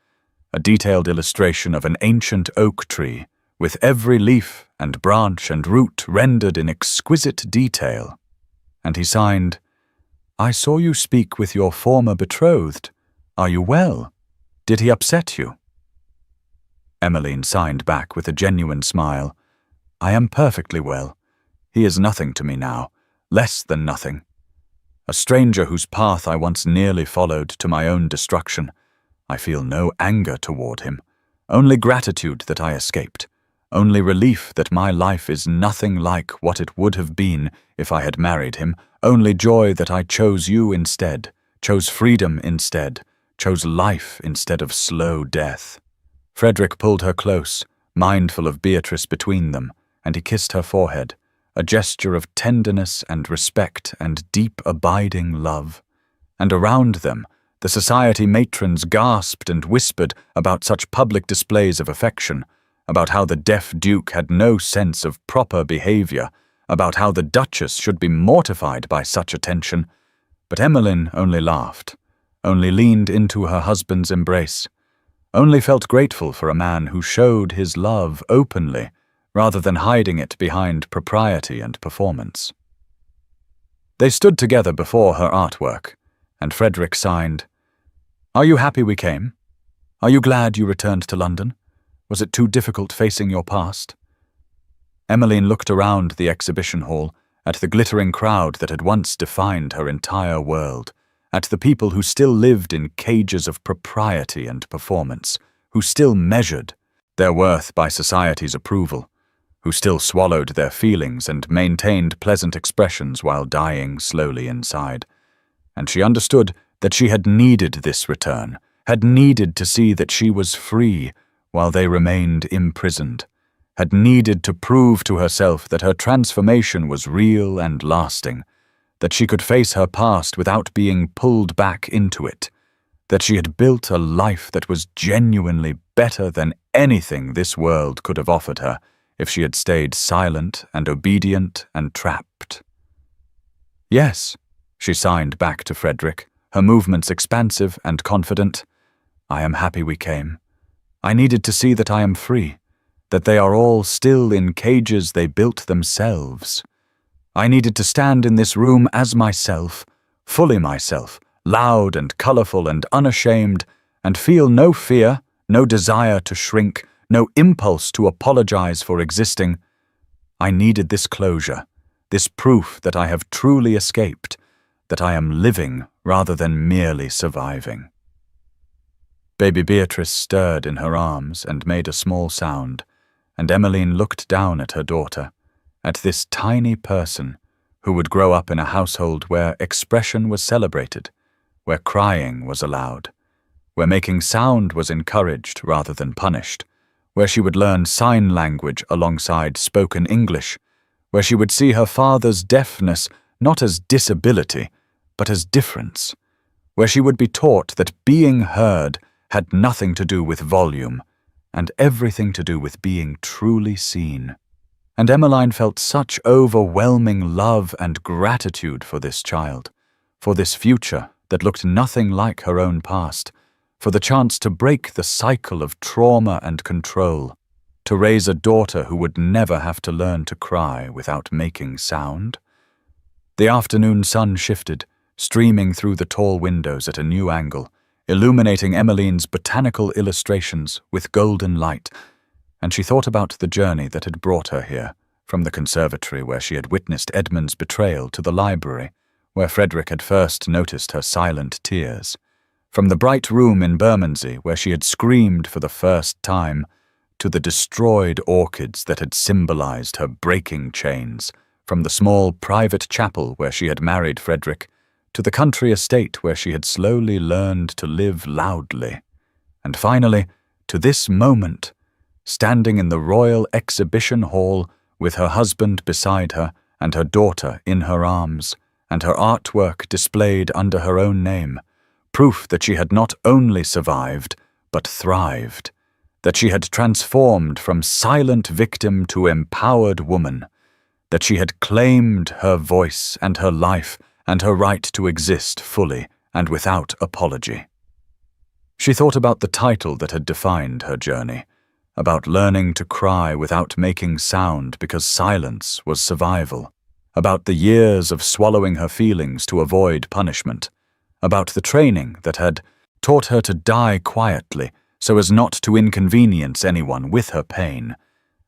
a detailed illustration of an ancient oak tree, with every leaf and branch and root rendered in exquisite detail. And he signed, "I saw you speak with your former betrothed. Are you well? Did he upset you?" Emmeline signed back with a genuine smile. "I am perfectly well. He is nothing to me now, less than nothing. A stranger whose path I once nearly followed to my own destruction. I feel no anger toward him, only gratitude that I escaped, only relief that my life is nothing like what it would have been if I had married him, only joy that I chose you instead, chose freedom instead, chose life instead of slow death." Frederick pulled her close, mindful of Beatrice between them, and he kissed her forehead, a gesture of tenderness and respect and deep abiding love. And around them, the society matrons gasped and whispered about such public displays of affection, about how the deaf duke had no sense of proper behavior, about how the duchess should be mortified by such attention. But Emmeline only laughed, only leaned into her husband's embrace, only felt grateful for a man who showed his love openly, rather than hiding it behind propriety and performance. They stood together before her artwork, and Frederick signed, "Are you happy we came? Are you glad you returned to London? Was it too difficult facing your past?" Emmeline looked around the exhibition hall, at the glittering crowd that had once defined her entire world, at the people who still lived in cages of propriety and performance, who still measured their worth by society's approval, who still swallowed their feelings and maintained pleasant expressions while dying slowly inside. And she understood that she had needed this return, had needed to see that she was free while they remained imprisoned, had needed to prove to herself that her transformation was real and lasting, that she could face her past without being pulled back into it, that she had built a life that was genuinely better than anything this world could have offered her if she had stayed silent and obedient and trapped. Yes, she signed back to Frederick, her movements expansive and confident. I am happy we came. I needed to see that I am free, that they are all still in cages they built themselves. I needed to stand in this room as myself, fully myself, loud and colorful and unashamed, and feel no fear, no desire to shrink, no impulse to apologize for existing. I needed this closure, this proof that I have truly escaped, that I am living rather than merely surviving. Baby Beatrice stirred in her arms and made a small sound, and Emmeline looked down at her daughter, at this tiny person who would grow up in a household where expression was celebrated, where crying was allowed, where making sound was encouraged rather than punished, where she would learn sign language alongside spoken English, where she would see her father's deafness not as disability, but as difference, where she would be taught that being heard had nothing to do with volume, and everything to do with being truly seen. And Emmeline felt such overwhelming love and gratitude for this child, for this future that looked nothing like her own past, for the chance to break the cycle of trauma and control, to raise a daughter who would never have to learn to cry without making sound. The afternoon sun shifted, streaming through the tall windows at a new angle, illuminating Emmeline's botanical illustrations with golden light, and she thought about the journey that had brought her here, from the conservatory where she had witnessed Edmund's betrayal to the library, where Frederick had first noticed her silent tears, from the bright room in Bermondsey where she had screamed for the first time, to the destroyed orchids that had symbolized her breaking chains, from the small private chapel where she had married Frederick, to the country estate where she had slowly learned to live loudly, and finally, to this moment, standing in the Royal Exhibition Hall with her husband beside her and her daughter in her arms, and her artwork displayed under her own name, proof that she had not only survived, but thrived, that she had transformed from silent victim to empowered woman, that she had claimed her voice and her life and her right to exist fully and without apology. She thought about the title that had defined her journey, about learning to cry without making sound because silence was survival, about the years of swallowing her feelings to avoid punishment, about the training that had taught her to die quietly so as not to inconvenience anyone with her pain.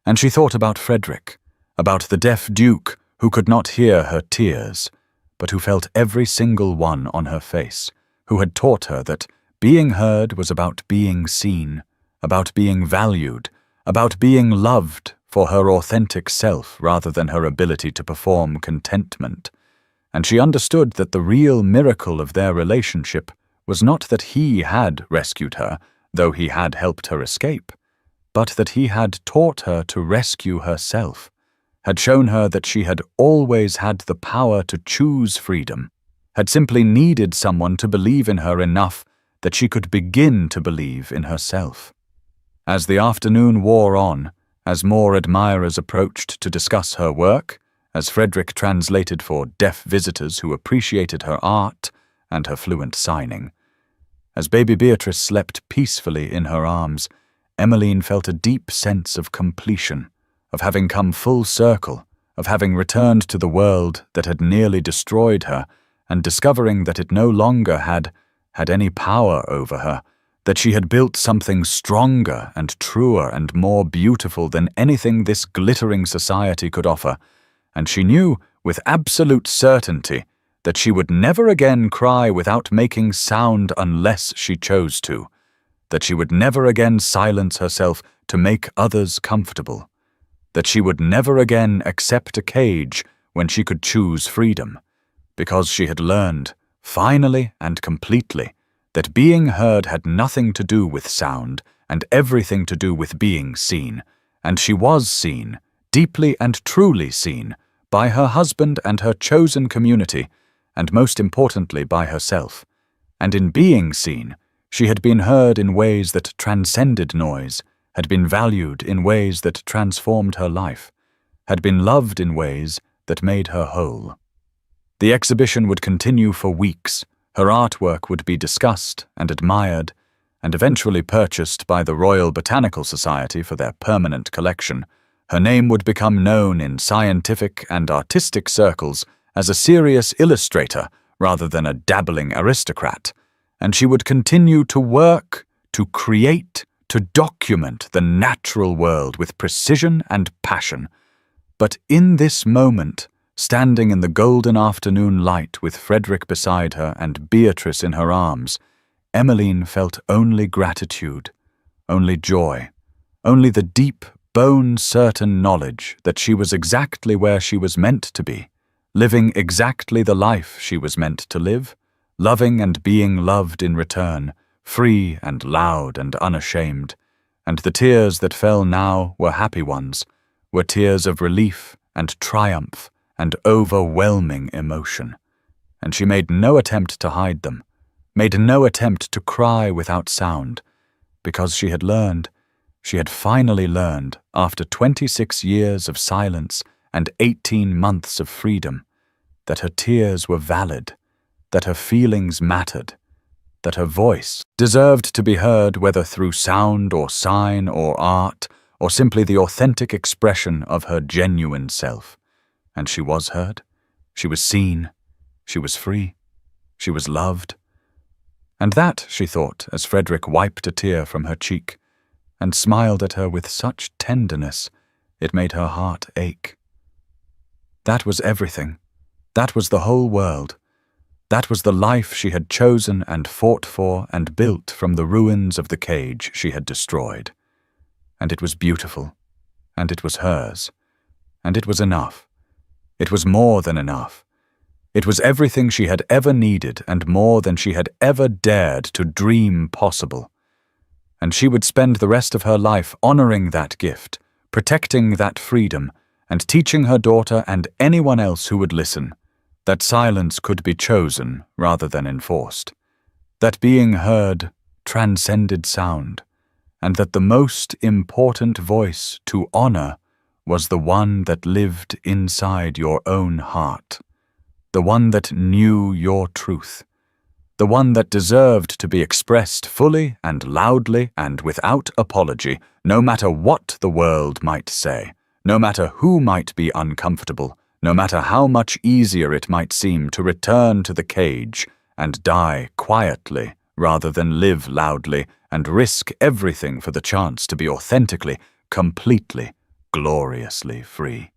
And she thought about Frederick, about the deaf duke who could not hear her tears, but who felt every single one on her face, who had taught her that being heard was about being seen, about being valued, about being loved for her authentic self rather than her ability to perform contentment. And she understood that the real miracle of their relationship was not that he had rescued her, though he had helped her escape, but that he had taught her to rescue herself, had shown her that she had always had the power to choose freedom, had simply needed someone to believe in her enough that she could begin to believe in herself. As the afternoon wore on, as more admirers approached to discuss her work, as Frederick translated for deaf visitors who appreciated her art and her fluent signing, as baby Beatrice slept peacefully in her arms, Emmeline felt a deep sense of completion, of having come full circle, of having returned to the world that had nearly destroyed her, and discovering that it no longer had any power over her, that she had built something stronger and truer and more beautiful than anything this glittering society could offer, and she knew with absolute certainty that she would never again cry without making sound unless she chose to, that she would never again silence herself to make others comfortable, that she would never again accept a cage when she could choose freedom, because she had learned, finally and completely, that being heard had nothing to do with sound and everything to do with being seen, and she was seen, deeply and truly seen, by her husband and her chosen community, and most importantly by herself. And in being seen, she had been heard in ways that transcended noise, had been valued in ways that transformed her life, had been loved in ways that made her whole. The exhibition would continue for weeks. Her artwork would be discussed and admired, and eventually purchased by the Royal Botanical Society for their permanent collection. Her name would become known in scientific and artistic circles as a serious illustrator rather than a dabbling aristocrat, and she would continue to work, to create, to document the natural world with precision and passion. But in this moment, standing in the golden afternoon light with Frederick beside her and Beatrice in her arms, Emmeline felt only gratitude, only joy, only the deep, bone-certain knowledge that she was exactly where she was meant to be, living exactly the life she was meant to live, loving and being loved in return, free and loud and unashamed. And the tears that fell now were happy ones, were tears of relief and triumph and overwhelming emotion. And she made no attempt to hide them, made no attempt to cry without sound, because she had finally learned, after 26 years of silence and 18 months of freedom, that her tears were valid, that her feelings mattered, that her voice deserved to be heard whether through sound or sign or art, or simply the authentic expression of her genuine self. And she was heard, she was seen, she was free, she was loved. And that, she thought, as Frederick wiped a tear from her cheek, and smiled at her with such tenderness, it made her heart ache. That was everything. That was the whole world. That was the life she had chosen and fought for and built from the ruins of the cage she had destroyed. And it was beautiful, and it was hers, and it was enough. It was more than enough. It was everything she had ever needed and more than she had ever dared to dream possible. And she would spend the rest of her life honoring that gift, protecting that freedom, and teaching her daughter and anyone else who would listen that silence could be chosen rather than enforced, that being heard transcended sound, and that the most important voice to honor was the one that lived inside your own heart, the one that knew your truth, the one that deserved to be expressed fully and loudly and without apology, no matter what the world might say, no matter who might be uncomfortable, no matter how much easier it might seem to return to the cage and die quietly rather than live loudly and risk everything for the chance to be authentically, completely, gloriously free.